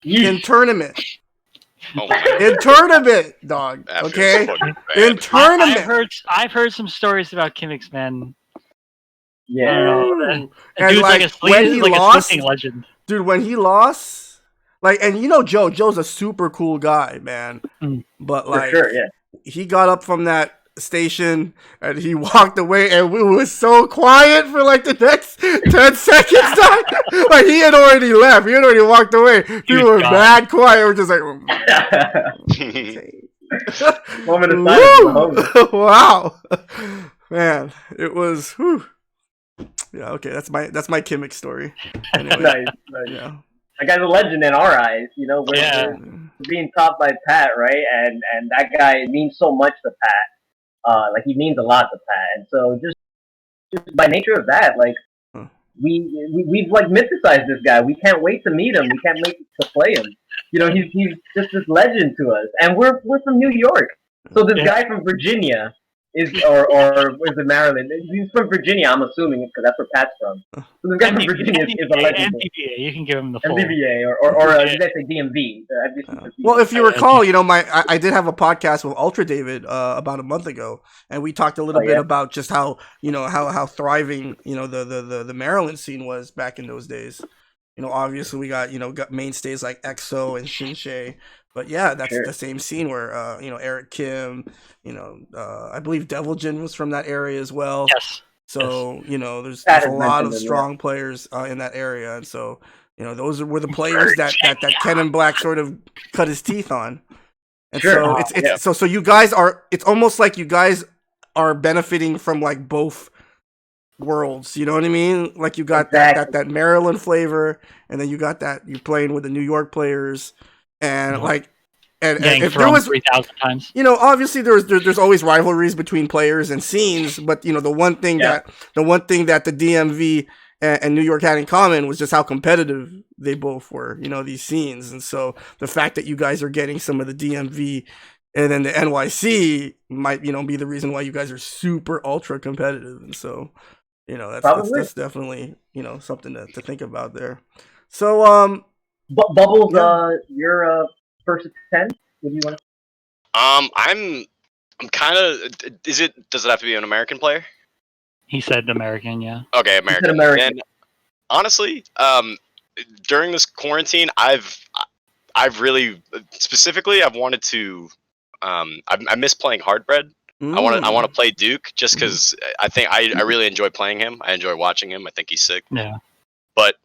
B: in tournament.
D: Oh
B: in tournament, dog. Okay, in tournament.
C: I've heard some stories about Kimmix, man.
A: Yeah,
B: and
C: dude's like a sleeping legend.
B: Dude, when he lost, and Joe's a super cool guy, man. But
A: for sure, yeah.
B: He got up from that station and he walked away, and we was so quiet for like the next 10 seconds. Like he had already left, he had already walked away. We were mad quiet. We're just like
A: moment of silence.
B: Wow, man, it was whew. Yeah, okay, that's my Kimmix story. Anyway,
A: nice.
B: Yeah.
A: That guy's a legend in our eyes, we're being taught by Pat, right? And that guy means so much to Pat. He means a lot to Pat, and so just by nature of that, we've mythicized this guy. We can't wait to meet him. We can't wait to play him. He's just this legend to us, and we're from New York. So this guy from Virginia is is it Maryland? He's from Virginia, I'm assuming, because that's where Pat's from. So this guy from Virginia is a legend.
C: MBBA, you can give him the full.
A: MBBA or you guys say DMV.
B: Well, if you recall, I did have a podcast with Ultra David about a month ago, and we talked a little bit about just how how thriving the Maryland scene was back in those days. Obviously we got mainstays like EXO and Shinsei. But yeah, that's the same scene where Eric Kim, I believe Deviljin was from that area as well.
C: Yes.
B: So there's a lot of strong players in that area, and so those were the players that Ken and Black sort of cut his teeth on. And so you guys are. It's almost like you guys are benefiting from both worlds. You know what I mean? Like you got that Maryland flavor, and then you got that you're playing with the New York players. And and if there was
C: 3,000 times,
B: obviously there's always rivalries between players and scenes, but the one thing that the DMV and New York had in common was just how competitive they both were, these scenes. And so the fact that you guys are getting some of the DMV and then the NYC might be the reason why you guys are super ultra competitive. And so that's definitely something to think about there. So
A: Bubbles, you're first at 10. What do you want?
D: I'm kind of. Does it have to be an American player?
C: He said American, yeah.
D: Okay, American.
A: American.
D: And honestly, during this quarantine, I've really specifically I've wanted to. I miss playing Hardbread. I want to play Duke just because I think I really enjoy playing him. I enjoy watching him. I think he's sick.
C: Yeah.
D: But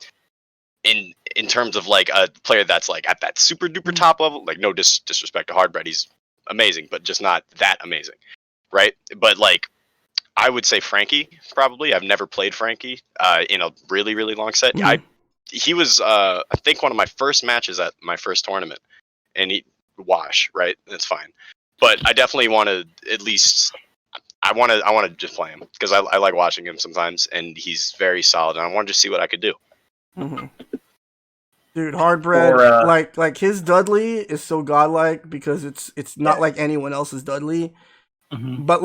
D: in terms of a player that's at that super duper top level, no disrespect to Hardbread, he's amazing, but just not that amazing, right? But I would say Frankie probably. I've never played Frankie in a really really long set. He was I think one of my first matches at my first tournament, and he wash, right? That's fine, but I definitely want to at least. I want to just play him because I like watching him sometimes, and he's very solid, and I want to just see what I could do.
B: Mm-hmm. Dude, Hardbread, like his Dudley is so godlike because it's not like anyone else's Dudley, but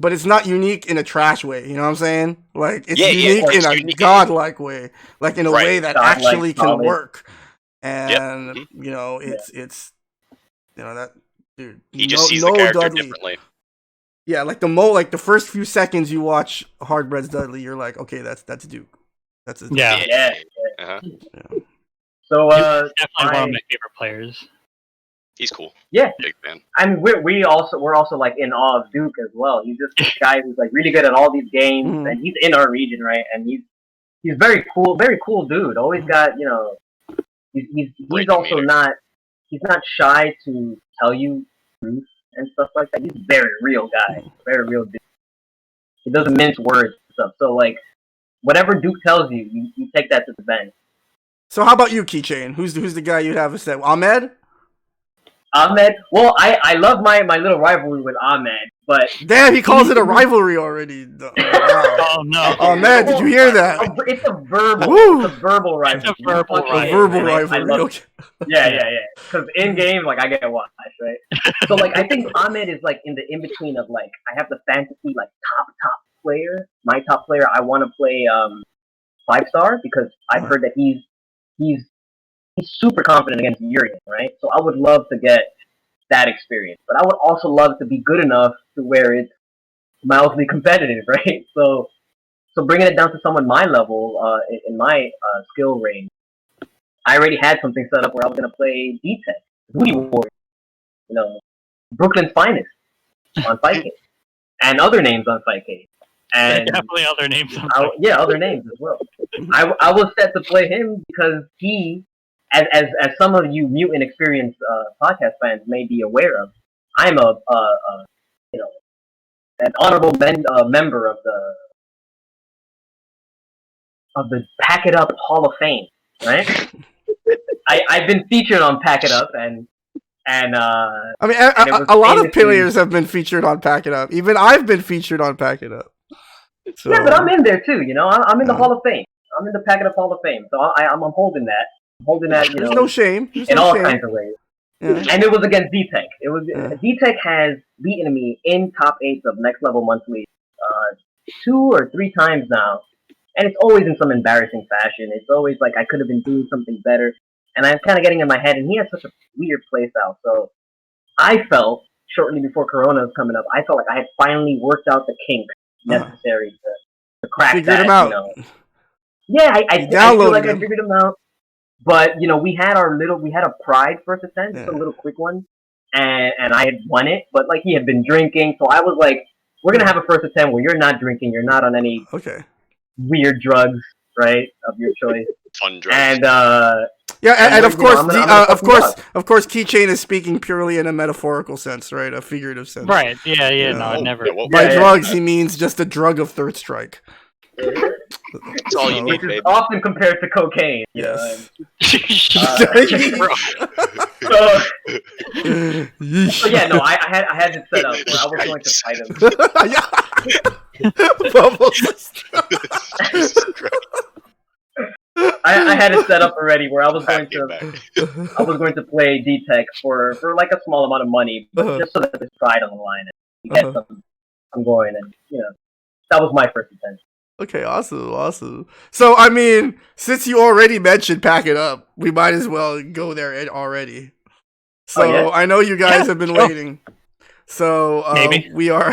B: but it's not unique in a trash way. You know what I'm saying? It's unique in a godlike way, in a way that actually can work. And it's that dude.
D: He just sees the character differently.
B: Yeah, like the first few seconds you watch Hardbread's Dudley, you're like, okay, that's Duke. That's his
C: Yeah.
A: Yeah.
D: Uh-huh.
B: Yeah.
A: So
C: Duke's definitely one of my favorite players.
D: He's cool.
A: yeah,
D: Big fan.
A: I mean we're also like in awe of Duke as well. He's just this guy who's like really good at all these games,
B: Mhm.
A: and he's in our region, right? And he's very cool dude. Always got he's
D: Great
A: also
D: demeanor.
A: he's not shy to tell you truth and stuff like that. He's a very real guy, very real dude. He doesn't mince words and stuff. So like whatever Duke tells you, you take that to the bank.
B: So how about you, Keychain? Who's the guy you'd have a set? Ahmed?
A: Ahmed, well, I love my little rivalry with Ahmed, but
B: Damn, he calls it a rivalry already. Wow.
C: Oh no!
B: Ahmed, did you hear that?
A: It's a verbal,
B: Woo.
A: it's a verbal rivalry.
C: It's a verbal
B: A
C: rivalry.
B: verbal
A: I
B: rivalry.
A: love it.
B: Okay.
A: Yeah. Because in game, like I get watched, right? So like I think Ahmed is like in the in between of like I have the fantasy like top player. My top player, I want to play 5-star because I've heard that he's super confident against Urian, right? So I would love to get that experience, but I would also love to be good enough to where it's mildly competitive, right? So bringing it down to someone my level, in my skill range, I already had something set up where I was going to play D-Tech, Booty Warrior, Brooklyn's finest on Fightcade, and other names on Fightcade. And
C: Definitely other names.
A: other names as well. I was set to play him because he, as some of you Mutant XPerience podcast fans may be aware of, I'm an honorable member of the Pack It Up Hall of Fame, right? I've been featured on Pack It Up and
B: I mean, a lot of players have been featured on Pack It Up. Even I've been featured on Pack It Up. So,
A: yeah, but I'm in there too. I'm in the Hall of Fame. I'm in the Pack It Up Hall of Fame. So I'm holding that. I'm holding that.
B: There's no shame.
A: In all kinds of ways.
B: Yeah.
A: And it was against D-Tech. D-Tech has beaten me in top 8s of Next Level Monthly 2 or 3 times now. And it's always in some embarrassing fashion. It's always like I could have been doing something better. And I'm kind of getting in my head, and he has such a weird playstyle. So I felt, shortly before Corona was coming up, I felt like I had finally worked out the kinks necessary to crack
B: Figured
A: that.
B: Him out.
A: Yeah, I feel like
B: him.
A: I figured him out. But we had a pride first attempt, just a little quick one, and I had won it. But like he had been drinking, so I was like, "We're gonna have a first attempt where you're not drinking, you're not on any weird drugs, right, of your choice."
D: Fun drugs.
A: And
B: and of course,
A: of
B: course, Keychain is speaking purely in a metaphorical sense, right? A figurative sense,
C: right? Yeah. No, I never.
B: By drugs, he means just a drug of third strike.
D: That's all you need, baby.
A: Often compared to cocaine.
B: Yes.
A: So yeah, no, I had it set up where I was going to fight him. I had it set up already where I was going to play D-Tech for like a small amount of money, but just so that there's pride on the line and we get something I'm going, and that was my first attempt.
B: Okay, awesome. So, I mean, since you already mentioned Pack It Up, we might as well go there already. So, I know you guys have been waiting. So, we are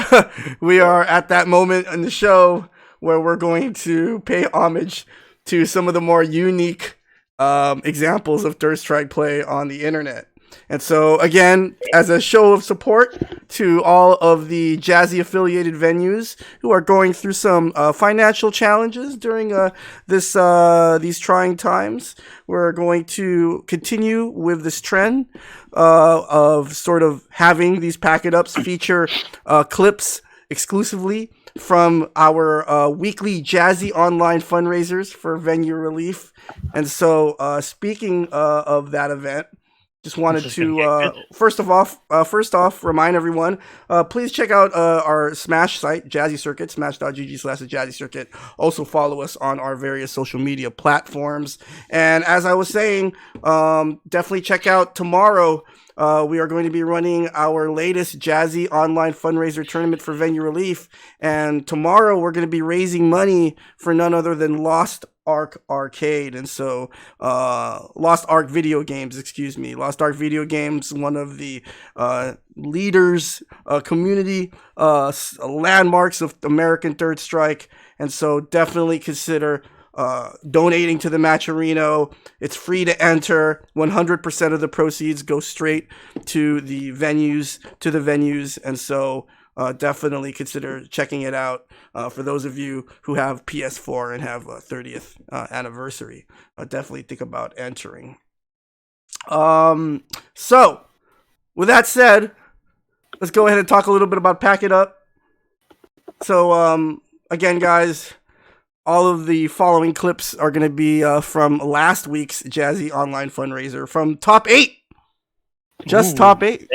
B: at that moment in the show where we're going to pay homage to some of the more unique examples of third strike play on the internet. And so, again, as a show of support to all of the Jazzy affiliated venues who are going through some financial challenges during these trying times, we're going to continue with this trend of sort of having these Pack It Ups feature clips exclusively from our weekly Jazzy online fundraisers for venue relief. And so, speaking of that event, just wanted to first off remind everyone, please check out our Smash site, Jazzy Circuit, smash.gg/Jazzy Circuit. Also follow us on our various social media platforms. And as I was saying, definitely check out tomorrow. We are going to be running our latest Jazzy online fundraiser tournament for venue relief. And tomorrow we're going to be raising money for none other than lost Ark Arcade, and so Lost Ark Video Games, Lost Ark Video Games, one of the leaders, community landmarks of American Third Strike, and so definitely consider donating to the Matcherino. It's free to enter. 100% of the proceeds go straight to the venues, and so definitely consider checking it out. For those of you who have PS4 and have a 30th anniversary, definitely think about entering. So, with that said, let's go ahead and talk a little bit about Pack It Up. So, again, guys, all of the following clips are going to be from last week's Jazzy online fundraiser from Top 8. Just Top 8.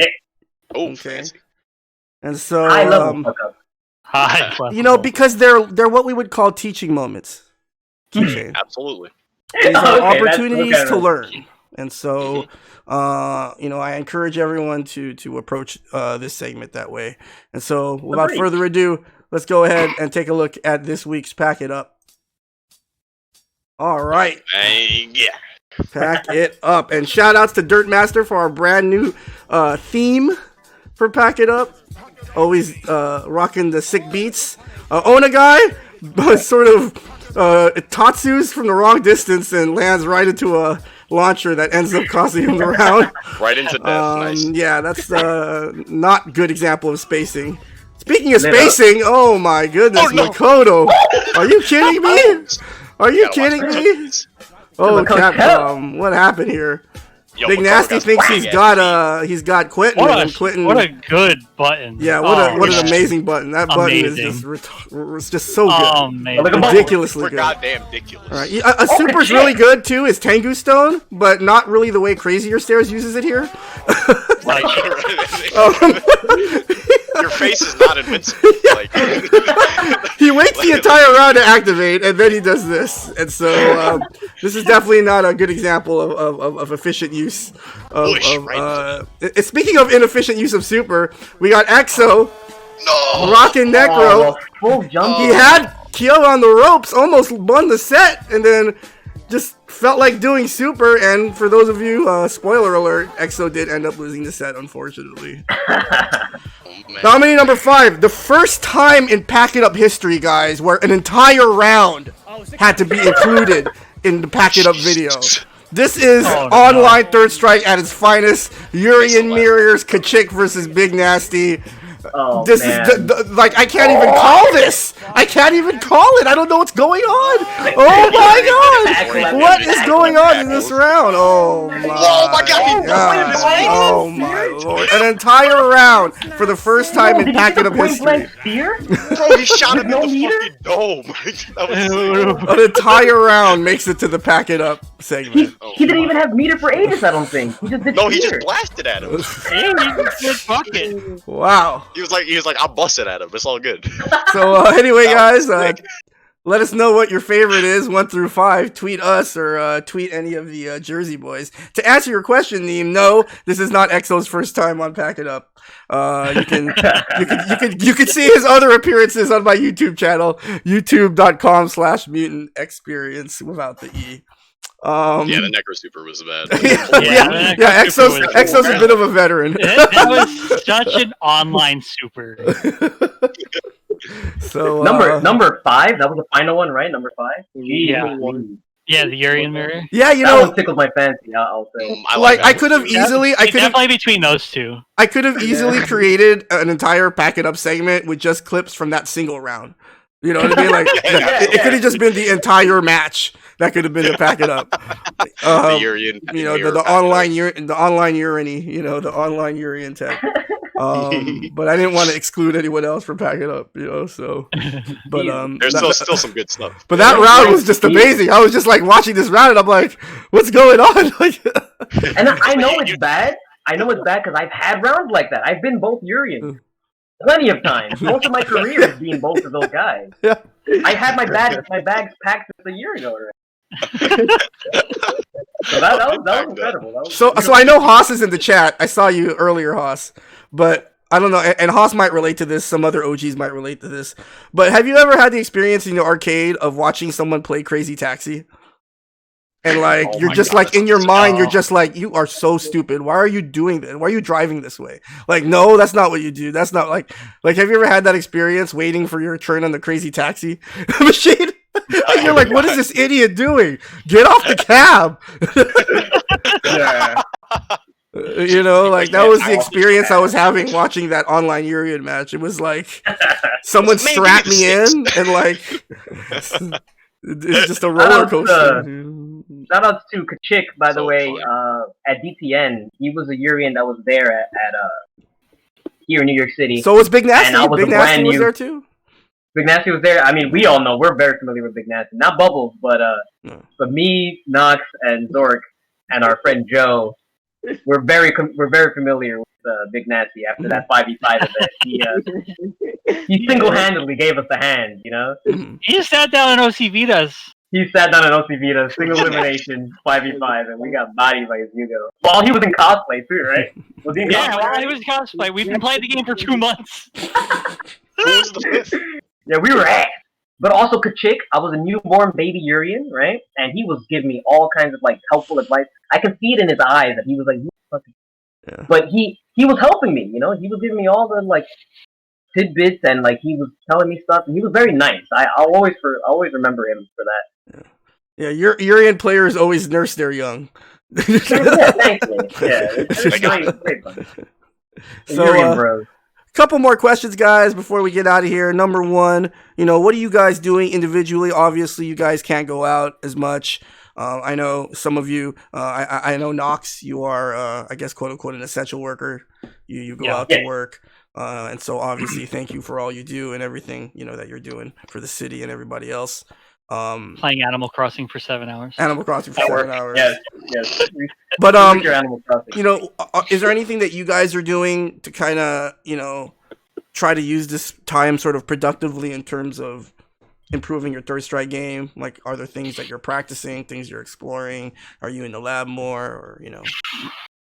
D: Oh,
B: okay.
D: Fancy.
B: And so,
A: high level hookup.
B: because they're what we would call teaching moments. Keychain.
D: Absolutely.
B: These are
A: Okay,
B: opportunities to learn. And so, I encourage everyone to approach this segment that way. And so, without further ado, let's go ahead and take a look at this week's Pack It Up. All right.
D: Yeah.
B: Pack it up. And shout outs to Dirtmaster for our brand new theme for Pack It Up. Always rocking the sick beats. Ona guy sort of Tatsu's from the wrong distance and lands right into a launcher that ends up costing him the round.
D: Right into death. Nice.
B: Yeah, that's not good example of spacing. Speaking of spacing, oh my goodness, Makoto. Are you kidding me? Are you kidding me? Oh, Capcom, what happened here?
D: Yo,
B: Big Nasty thinks he's got Quentin.
C: What a good button.
B: Yeah, what an amazing button. That button is just so good. Ridiculously good.
D: Goddamn ridiculous.
B: All right. A super's really good too is Tengu Stone, but not really the way Crazier Stairs uses it here.
D: Your face is not invincible. Like.
B: He waits the entire round to activate, and then he does this. And so this is definitely not a good example of efficient use. Speaking of inefficient use of super, we got Exo, rocking Necro.
A: Full jump.
B: He had Kyo on the ropes, almost won the set, and then just felt like doing super. And for those of you, spoiler alert, Exo did end up losing the set, unfortunately. Nominee number 5, the first time in Pack It Up history, guys, where an entire round had to be included in the Pack It Up video. This is online Third Strike at its finest. Yuri and Mirrors, Kachik versus Big Nasty. This is like, I can't even call this. I can't even call it. I don't know what's going on. Oh my god! What is going on in this round? Oh my god! Oh my lord! An entire round for the first time in Pack It Up history.
D: Bro, he shot him in the fucking dome.
B: An entire round makes it to the Pack It Up segment.
A: He didn't even have meter for Aegis, I don't think. He just
D: blasted at him.
B: Wow.
D: He was like, I'll bust it at him. It's all good.
B: So anyway, guys, let us know what your favorite is, 1 through 5. Tweet us or tweet any of the Jersey boys. To answer your question, Neem, no, this is not Exo's first time on Pack It Up. You can see his other appearances on my YouTube channel, youtube.com/Mutant XPerience without the E.
D: The Necro Super was bad.
B: Exo's a bit of a veteran.
C: That was such an online super.
A: So number 5, that was the final one, right? Number 5.
C: Yeah, the Yuri and Mirror.
B: Yeah,
A: that one tickled my fancy. I'll say.
B: I could have easily.
C: Definitely between those two.
B: I could have easily created an entire Pack It Up segment with just clips from that single round. You know what I mean? Like it could have just been the entire match. That could have been the Pack It Up.
D: The Urian,
B: the online Urian, the online Urian tech. But I didn't want to exclude anyone else from Pack It Up, so. But
D: there's still some good stuff.
B: But that round was just amazing. I was just like watching this round, and I'm like, what's going on?
A: And I know it's bad. I know it's bad because I've had rounds like that. I've been both Urian. Plenty of times. Most of my career is being both of those guys.
B: Yeah.
A: I had my bags packed a year ago already. So that was incredible. So
B: I know Haas is in the chat. I saw you earlier, Haas. But I don't know, and Haas might relate to this. Some other OGs might relate to this. But have you ever had the experience in the arcade of watching someone play Crazy Taxi? And like you're just like in your mind, you're just like, you are so stupid. Why are you doing this? Why are you driving this way? Like, no, that's not what you do. That's not like have you ever had that experience waiting for your turn on the Crazy Taxi machine? And you're like, what is this idiot doing? Get off the cab.
A: Yeah.
B: You know, like that was the experience I was having watching that online Urian match. It was like someone strapped me in and like it's just a roller coaster.
A: Shout out to Kachik, by the way, at DTN. He was a Urian that was there at here in New York City.
B: So was Big Nasty.
A: And
B: Big Nasty was there too?
A: Big Nasty was there. I mean, we all know, we're very familiar with Big Nasty. Not Bubbles, but me, Nox, and Zork, and our friend Joe, we're very familiar with Big Nasty after that 5v5 event. He single-handedly gave us the hand, you know?
C: He just sat down in OC Vitas.
A: He sat down in OC Vita, single elimination, 5v5, and we got bodied by his Yugo. While he was in cosplay, too, right? Was he in cosplay?
C: While he was in cosplay. We've been playing the game for 2 months.
D: Who's the fifth?
A: Yeah, we were ass. But also Kachik, I was a newborn baby Urian, right? And he was giving me all kinds of, like, helpful advice. I could see it in his eyes that he was like, yeah. But he was helping me, you know? He was giving me all the, like, tidbits, and, like, he was telling me stuff, and he was very nice. I'll always remember him for that.
B: Yeah, Urian players always nurse their young.
A: Yeah, thanks, man. Yeah, it's great fun.
B: So,
A: Urian bros.
B: Couple more questions, guys, before we get out of here. Number one, you know, what are you guys doing individually? Obviously, you guys can't go out as much. I know some of you, I know Nox, you are, I guess, quote unquote, an essential worker. You go out to work. And so obviously, thank you for all you do and everything, you know, that you're doing for the city and everybody else.
C: Playing Animal Crossing for 7 hours.
B: Animal Crossing for 7 hours.
A: Yes.
B: But
A: Animal Crossing.
B: you know, is there anything that you guys are doing to kind of, you know, try to use this time sort of productively in terms of improving your third strike game? Like, are there things that you're practicing, things you're exploring? Are you in the lab more, or, you know?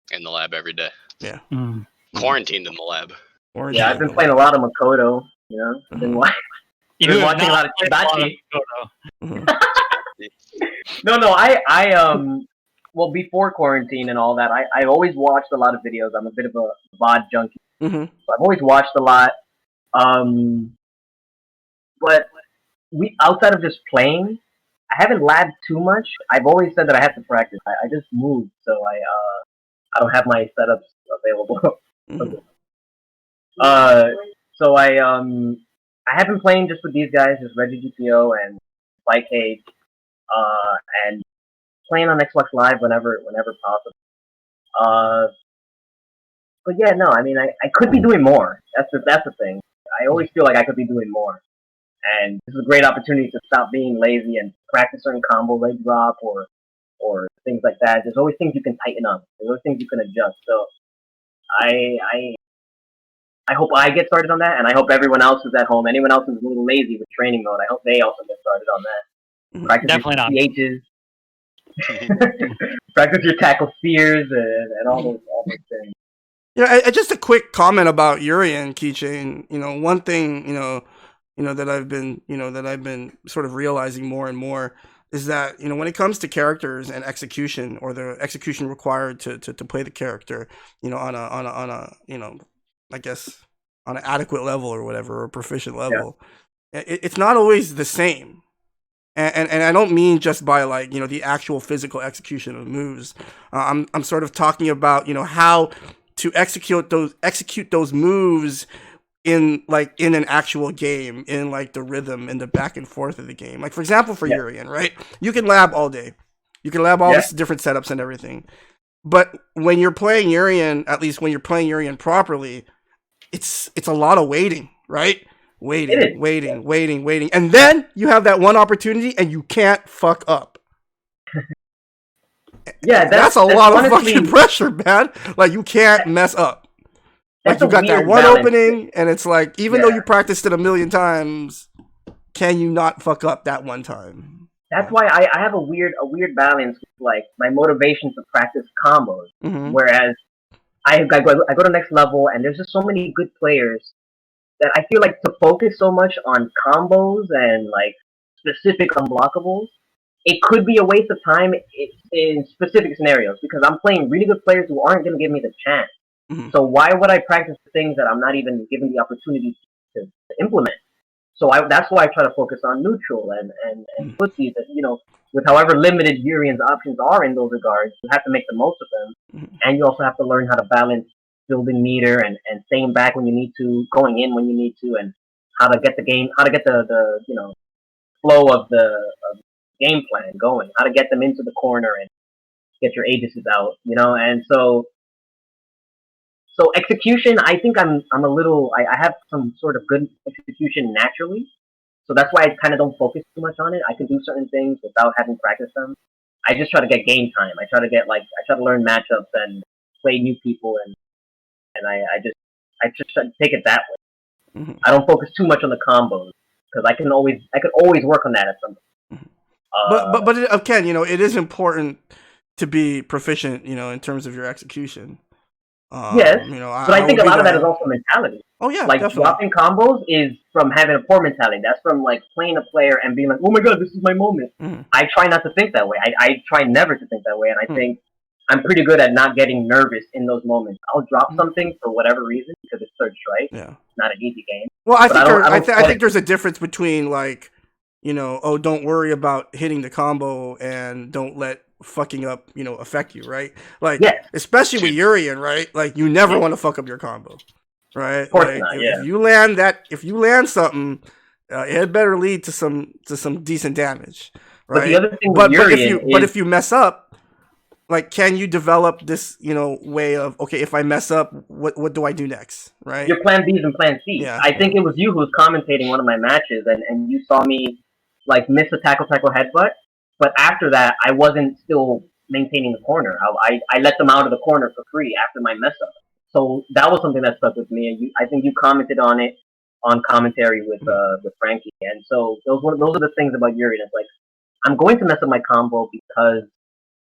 D: In the lab every day.
B: Yeah.
D: Quarantined in the lab.
A: I've been playing a lot of Makoto, you know? I've been watching a lot of Chibachi. Well, before quarantine and all that, I always watched a lot of videos. I'm a bit of a VOD junkie. So I've always watched a lot. But outside of just playing, I haven't labbed too much. I've always said that I have to practice. I just moved, so I don't have my setups available. So I have been playing just with these guys, just Reggie GPO and Spike Cage, and playing on Xbox Live whenever possible. But yeah, no, I mean, I could be doing more. That's the thing. I always feel like I could be doing more, and this is a great opportunity to stop being lazy and practice certain combo leg drop or things like that. There's always things you can tighten up. There's always things you can adjust. So I hope I get started on that, and I hope everyone else who's at home, anyone else who's a little lazy with training mode, I hope they also get started on that. Practice
C: Definitely
A: your CHs. Practice your tackle spears and all those things.
B: Yeah, just a quick comment about Urian Keychain. You know, one thing, you know that I've been sort of realizing more and more is that, you know, when it comes to characters and execution, or the execution required to play the character, you know, on a you know, I guess on an adequate level or whatever, or proficient level, it's not always the same. And I don't mean just by, like, you know, the actual physical execution of moves. I'm sort of talking about, you know, how to execute those moves in an actual game, in like the rhythm and the back and forth of the game. Like, for example, for Urian, right? You can lab all day. You can lab all these different setups and everything. But when you're playing Urian, at least when you're playing Urian properly, it's a lot of waiting, right? Waiting. And then you have that one opportunity and you can't fuck up.
A: Yeah,
B: that's a lot of fucking pressure, man. Like, you can't mess up. Like, you got that one opening, and it's like, even though you practiced it a million times, can you not fuck up that one time?
A: That's why I have a weird balance with, like, my motivation to practice combos. Whereas I go to next level, and there's just so many good players that I feel like to focus so much on combos and like specific unblockables, it could be a waste of time in specific scenarios because I'm playing really good players who aren't going to give me the chance.
B: Mm-hmm.
A: So why would I practice things that I'm not even given the opportunity to implement? So that's why I try to focus on neutral and footsies. With however limited Urian's options are in those regards, you have to make the most of them, and you also have to learn how to balance building meter and staying back when you need to, going in when you need to, and how to get the flow of the game plan going, how to get them into the corner and get your agencies out, and so execution, I think I'm a little I have some sort of good execution naturally. So that's why I kind of don't focus too much on it. I can do certain things without having practiced them. I just try to get game time. I try to learn matchups and play new people and I just try to take it that way.
B: Mm-hmm.
A: I don't focus too much on the combos because I could always work on that at some point.
B: But Ken, it is important to be proficient, in terms of your execution.
A: Yes, but I think a lot of that is also mentality.
B: Oh yeah,
A: like
B: definitely.
A: Dropping combos is from having a poor mentality. That's from like playing a player and being like, "Oh my god, this is my moment."
B: Mm-hmm.
A: I try not to think that way. I try never to think that way, and I think I'm pretty good at not getting nervous in those moments. I'll drop something for whatever reason because it's third strike.
B: Yeah,
A: it's not an easy game.
B: Well, I think there's a difference between like, don't worry about hitting the combo and don't let fucking up, affect you, right? Like, especially with Urian, right? Like, you never want to fuck up your combo, right?
A: Of course
B: like,
A: not,
B: if you land something, it better lead to some decent damage, right?
A: But the other thing with Urian
B: but if you mess up, like, can you develop this, way of, okay, if I mess up, what do I do next, right?
A: Your plan B is in plan C.
B: Yeah,
A: I think it was you who was commentating one of my matches, and you saw me like miss a tackle headbutt. But after that, I wasn't still maintaining the corner. I let them out of the corner for free after my mess up. So that was something that stuck with me. And I think you commented on it on commentary with Frankie. And so those are the things about Yuri. It's like, I'm going to mess up my combo because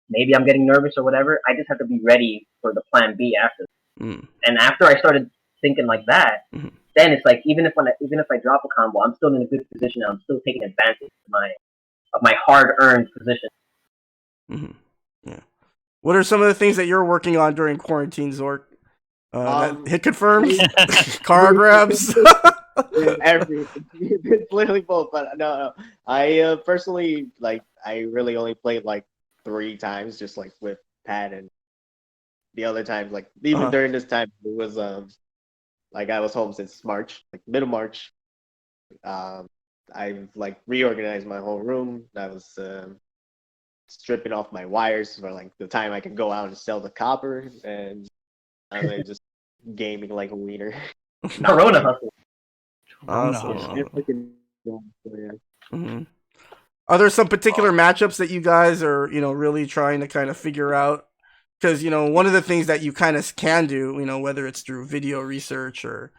A: maybe I'm getting nervous or whatever. I just have to be ready for the plan B after. And after I started thinking like that, then it's like even if I drop a combo, I'm still in a good position. I'm still taking advantage of my hard-earned position.
B: Yeah. What are some of the things that you're working on during quarantine, Zork? Hit confirms, car grabs.
E: Everything. It's literally both. But no. I personally I really only played like 3 times, just like with Pat, and the other times even during this time it was I was home since March, like mid of March. I've reorganized my whole room. I was stripping off my wires for the time I can go out and sell the copper, and I'm just gaming like a wiener.
A: Corona hustle.
B: Awesome. Are there some particular matchups that you guys are really trying to kind of figure out? Because one of the things that you kind of can do, whether it's through video research or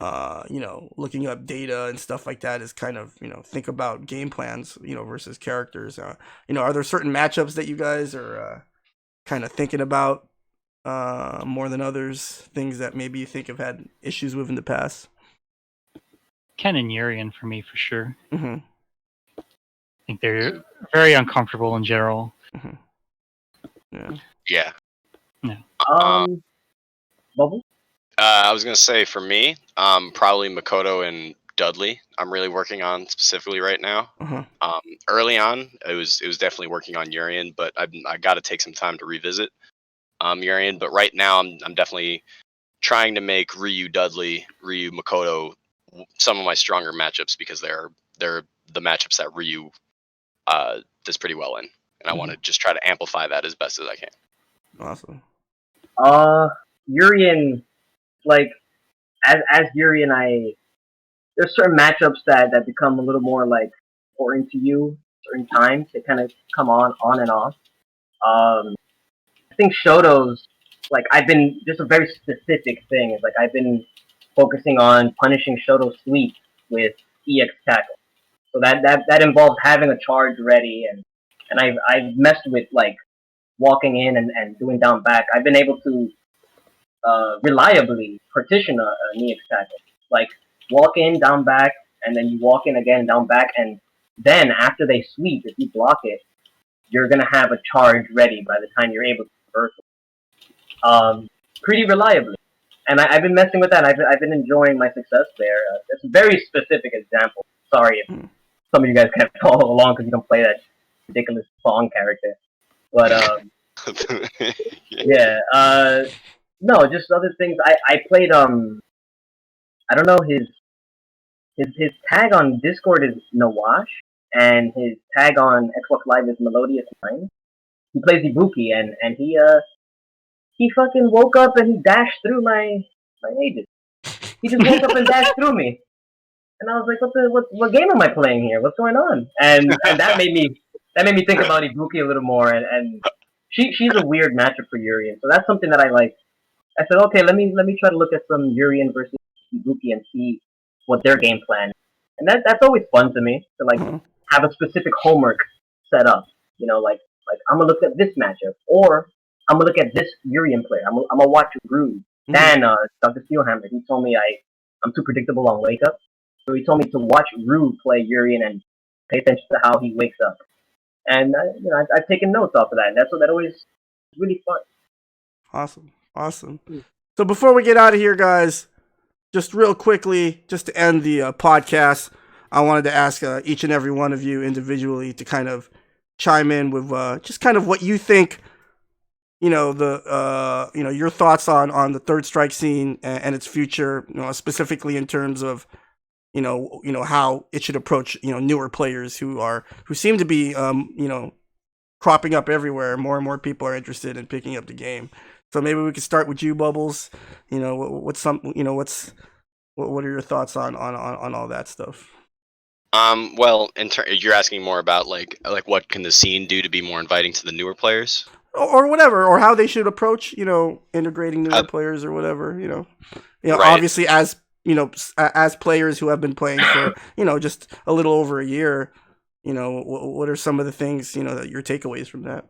B: looking up data and stuff like that, is kind of think about game plans versus characters. Are there certain matchups that you guys are kind of thinking about more than others? Things that maybe you think have had issues with in the past?
C: Ken and Urian for me, for sure.
B: Mm-hmm.
C: I think they're very uncomfortable in general.
B: Mm-hmm.
D: Yeah.
A: Bubble?
D: I was gonna say for me, probably Makoto and Dudley. I'm really working on specifically right now. Early on, it was definitely working on Urian, but I got to take some time to revisit Urian. But right now, I'm definitely trying to make Ryu Dudley, Ryu Makoto some of my stronger matchups because they're the matchups that Ryu does pretty well in, and I want to just try to amplify that as best as I can.
B: Awesome.
A: Urian, as Urian, there's certain matchups that become a little more important to you certain times. They kind of come on and off. I think Shoto's I've been just a very specific thing. It's I've been focusing on punishing Shoto's sweep with EX tackle. So that involves having a charge ready, and I've messed with walking in and doing down back. I've been able to reliably partition a Neox tackle. Like walk in, down back, and then you walk in again, down back, and then after they sweep, if you block it, you're gonna have a charge ready by the time you're able to reverse it. Pretty reliably. And I've been messing with that. I've been enjoying my success there. It's a very specific example. Sorry if some of you guys can't follow along because you don't play that ridiculous song character. But yeah, no, just other things. I played I don't know his tag on Discord is Nawash, and his tag on Xbox Live is Melodious Mind. He plays Ibuki, and he fucking woke up and he dashed through my ages. He just woke up and dashed through me, and I was like, what game am I playing here? What's going on? And that made me think about Ibuki a little more, and she's a weird matchup for Urian, so that's something that I like. I said, okay, let me try to look at some Urian versus Ibuki and see what their game plan is. And that's always fun to me to like have a specific homework set up. You know, like I'm gonna look at this matchup, or I'm gonna look at this Urian player. I'm gonna watch Rude. Dan, Dr. Steelhammer, he told me I'm too predictable on wake up, so he told me to watch Rude play Urian and pay attention to how he wakes up. And you know, I've taken notes off of that, and that's what that always is really fun.
B: Awesome. So before we get out of here, guys, just real quickly, just to end the podcast, I wanted to ask each and every one of you individually to kind of chime in with just kind of what you think, you know, your thoughts on the Third Strike scene and its future, you know, specifically in terms of, you know how it should approach, you know, newer players who seem to be, you know, cropping up everywhere. More and more people are interested in picking up the game. So maybe we could start with you, Bubbles. You know, what are your thoughts on all that stuff?
D: Well, you're asking more about like what can the scene do to be more inviting to the newer players,
B: or whatever, or how they should approach, you know, integrating newer players or whatever. You know, right. Obviously, as you know, as players who have been playing for, you know, just a little over a year, you know, what are some of the things, you know, that your takeaways from that?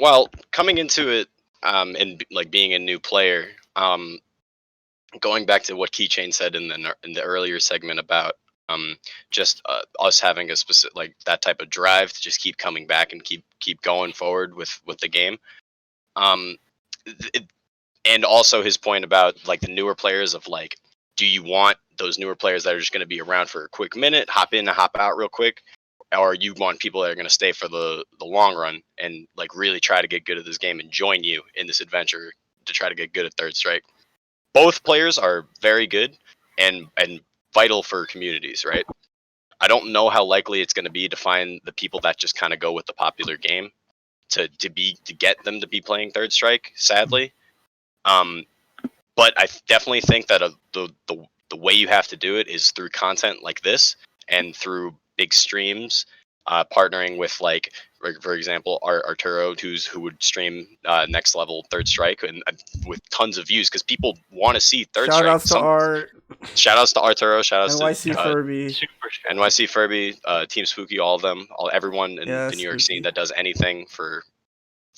D: Well, coming into it, and like being a new player, going back to what Keychain said in the earlier segment about just us having a specific like that type of drive to just keep coming back and keep going forward with the game. And also his point about like the newer players of like, do you want those newer players that are just going to be around for a quick minute, hop in and hop out real quick, or you want people that are going to stay for the long run and like really try to get good at this game and join you in this adventure to try to get good at Third Strike. Both players are very good and vital for communities, right? I don't know how likely it's going to be to find the people that just kind of go with the popular game to get them to be playing Third Strike, sadly. But I definitely think that the way you have to do it is through content like this and through big streams, partnering with like, for example, Arturo, who would stream Next Level Third Strike and with tons of views because people want to see Third Strike. Shout outs to Arturo. Shout outs
B: NYC
D: to
B: Furby.
D: NYC Furby, Team Spooky, all of them, everyone in the New York scene that does anything for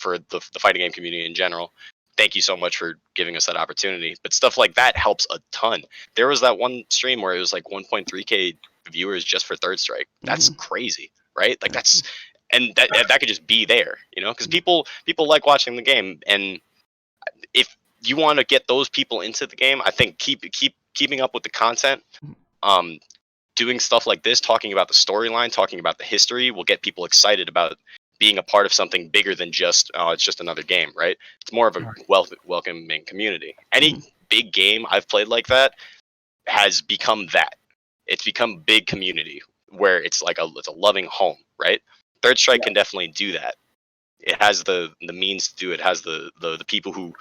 D: the fighting game community in general. Thank you so much for giving us that opportunity. But stuff like that helps a ton. There was that one stream where it was like 1.3K viewers just for Third Strike. That's crazy, right? Like that's, and that could just be there, you know, because people like watching the game. And if you want to get those people into the game, I think keeping up with the content, doing stuff like this, talking about the storyline, talking about the history will get people excited about being a part of something bigger than just it's just another game, right? It's more of a welcoming community. Any big game I've played like that has become that. It's become big community where it's like it's a loving home, right? Third Strike can definitely do that. It has the means to do it. It has the people who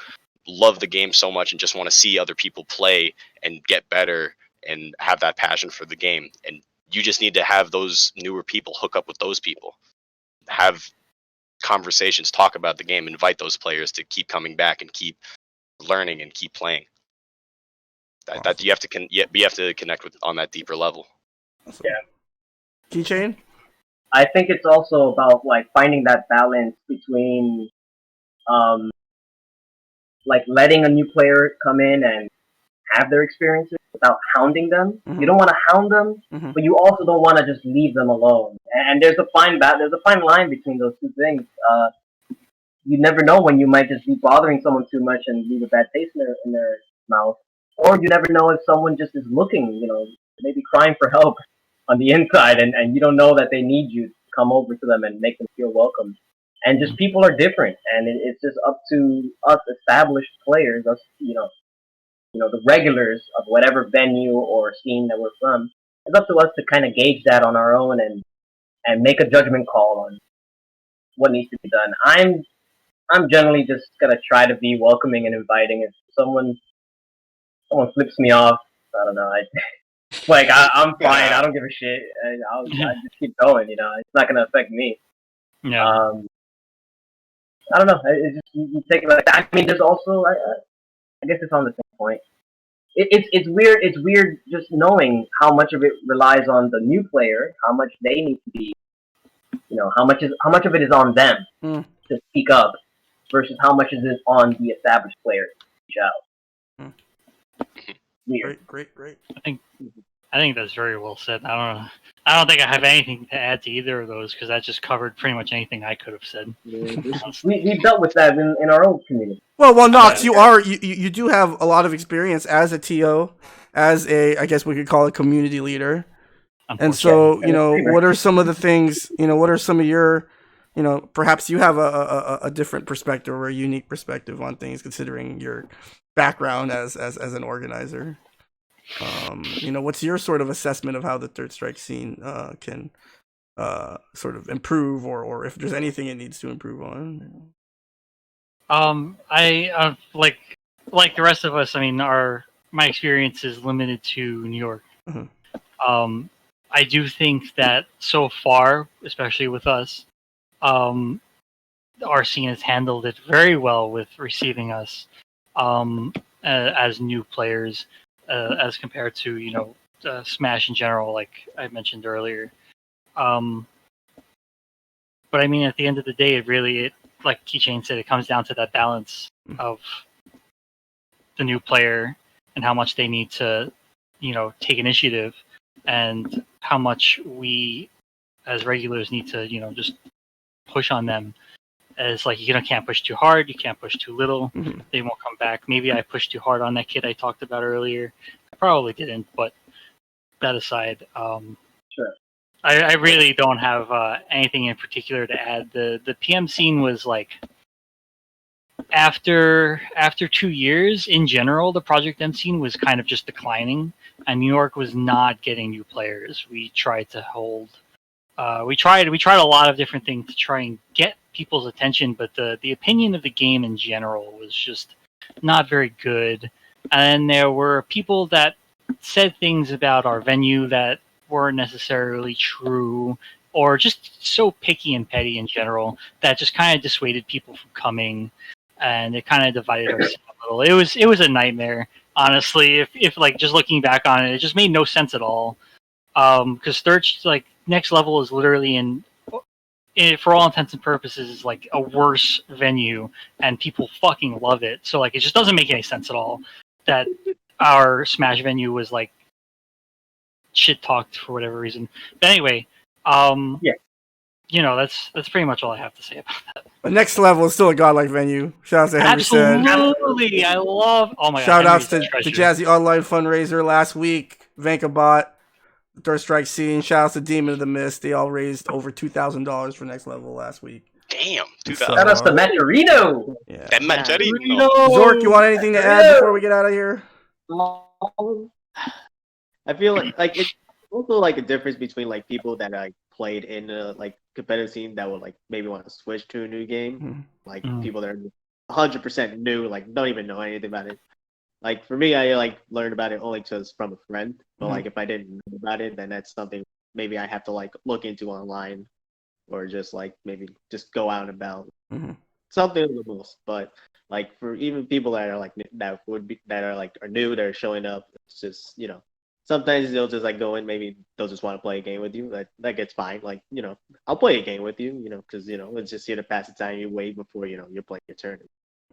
D: love the game so much and just want to see other people play and get better and have that passion for the game. And you just need to have those newer people hook up with those people. Have conversations, talk about the game, invite those players to keep coming back and keep learning and keep playing. That you have to connect with on that deeper level.
B: Awesome. Yeah. Keychain?
A: I think it's also about like finding that balance between like letting a new player come in and have their experiences without hounding them.
B: Mhm.
A: You don't want to hound them,
B: Mhm.
A: but you also don't want to just leave them alone. And there's a fine line between those two things. You never know when you might just be bothering someone too much and leave a bad taste in their mouth, or you never know if someone just is looking, maybe crying for help on the inside, and you don't know that they need you to come over to them and make them feel welcome. And just people are different, and it's just up to us established players, us the regulars of whatever venue or scene that we're from. It's up to us to kind of gauge that on our own and make a judgment call on what needs to be done. I'm generally just gonna try to be welcoming and inviting. If someone flips me off, I don't know. I'm fine. I don't give a shit. I just keep going. It's not gonna affect me.
C: Yeah.
A: I don't know. It's just you take it like that. I mean, there's also I guess it's on the same point. It's weird. It's weird just knowing how much of it relies on the new player, how much they need to be, how much of it is on them
B: Mm.
A: to speak up, versus how much is it on the established player to reach out.
B: Mm.
A: Weird.
B: Great.
C: I think that's very well said. I don't think I have anything to add to either of those because that just covered pretty much anything I could have said.
A: We've dealt with that in our own community.
B: Well, Knox, you do have a lot of experience as a TO, as I guess we could call it community leader. And so, what are some of the things, what are some of your, perhaps you have a different perspective or a unique perspective on things considering your background as an organizer. What's your sort of assessment of how the Third Strike scene can sort of improve or if there's anything it needs to improve on?
C: I like the rest of us. I mean, my experience is limited to New York.
B: Mm-hmm.
C: I do think that so far, especially with us, our scene has handled it very well with receiving us as new players, as compared to Smash in general, like I mentioned earlier. But I mean, at the end of the day, it like Keychain said, it comes down to that balance of the new player and how much they need to, take initiative, and how much we as regulars need to, just push on them. As like you can't push too hard, you can't push too little.
B: Mm-hmm.
C: They won't come back. Maybe I pushed too hard on that kid I talked about earlier. I probably didn't, but that aside,
A: Sure.
C: I really don't have anything in particular to add. The PM scene was like after 2 years in general, the Project M scene was kind of just declining, and New York was not getting new players. We tried to hold. We tried a lot of different things to try and get people's attention, but the opinion of the game in general was just not very good. And there were people that said things about our venue that weren't necessarily true, or just so picky and petty in general that just kind of dissuaded people from coming, and it kind of divided our scene a little. It was a nightmare, honestly. If like just looking back on it, it just made no sense at all. Because Third like Next Level is literally for all intents and purposes is like a worse venue, and people fucking love it. So like it just doesn't make any sense at all that our Smash venue was like shit talked for whatever reason. But anyway,
A: Yeah.
C: That's pretty much all I have to say about that.
B: But Next Level is still a godlike venue. Shout out to Henry Said.
C: Absolutely, I love. Oh my god!
B: Shout outs to
C: Henry's a
B: the
C: treasure.
B: Jazzy Online fundraiser last week. Vankabot, Third Strike Scene. Shout outs to Demon of the Mist. They all raised over $2,000 for Next Level last week.
D: Damn,
B: So,
D: 2000.
A: Shout out to Maturino.
B: Yeah.
D: That Machete?
B: Zork, you want anything to add before we get out of here?
E: I feel like it's also like a difference between like people that like played in the like competitive scene that would like maybe want to switch to a new game,
B: Mhm.
E: like people that are 100% new, like don't even know anything about it. Like for me, I like learned about it only because from a friend. But like if I didn't know about it, then that's something maybe I have to like look into online, or just like maybe just go out and about.
B: Mhm.
E: Something of the most. But like for even people that are like are new, that are showing up, it's just sometimes they'll just like go in, maybe they'll just want to play a game with you. That gets fine. Like I'll play a game with you, because it's just here to pass the time. You wait before you're playing your turn.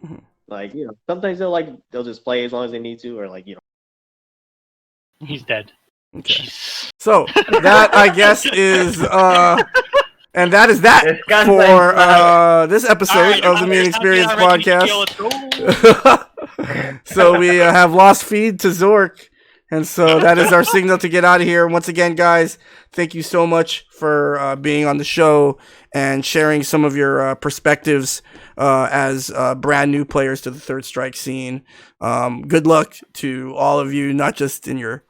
B: Mhm.
E: Like, sometimes they'll just play as long as they need to, or
C: He's dead.
B: Okay.
C: Jeez.
B: So that I guess is and that is that
A: This gun's
B: for
A: like,
B: this episode of the Mutant XPerience podcast. So we have lost feed to Zork, and so that is our signal to get out of here. Once again, guys, thank you so much for being on the show and sharing some of your perspectives as brand new players to the Third Strike scene. Good luck to all of you, not just in your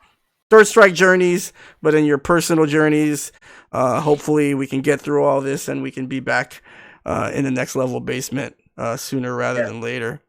B: Third Strike journeys, but in your personal journeys. Hopefully we can get through all this and we can be back in the next level basement sooner rather than later.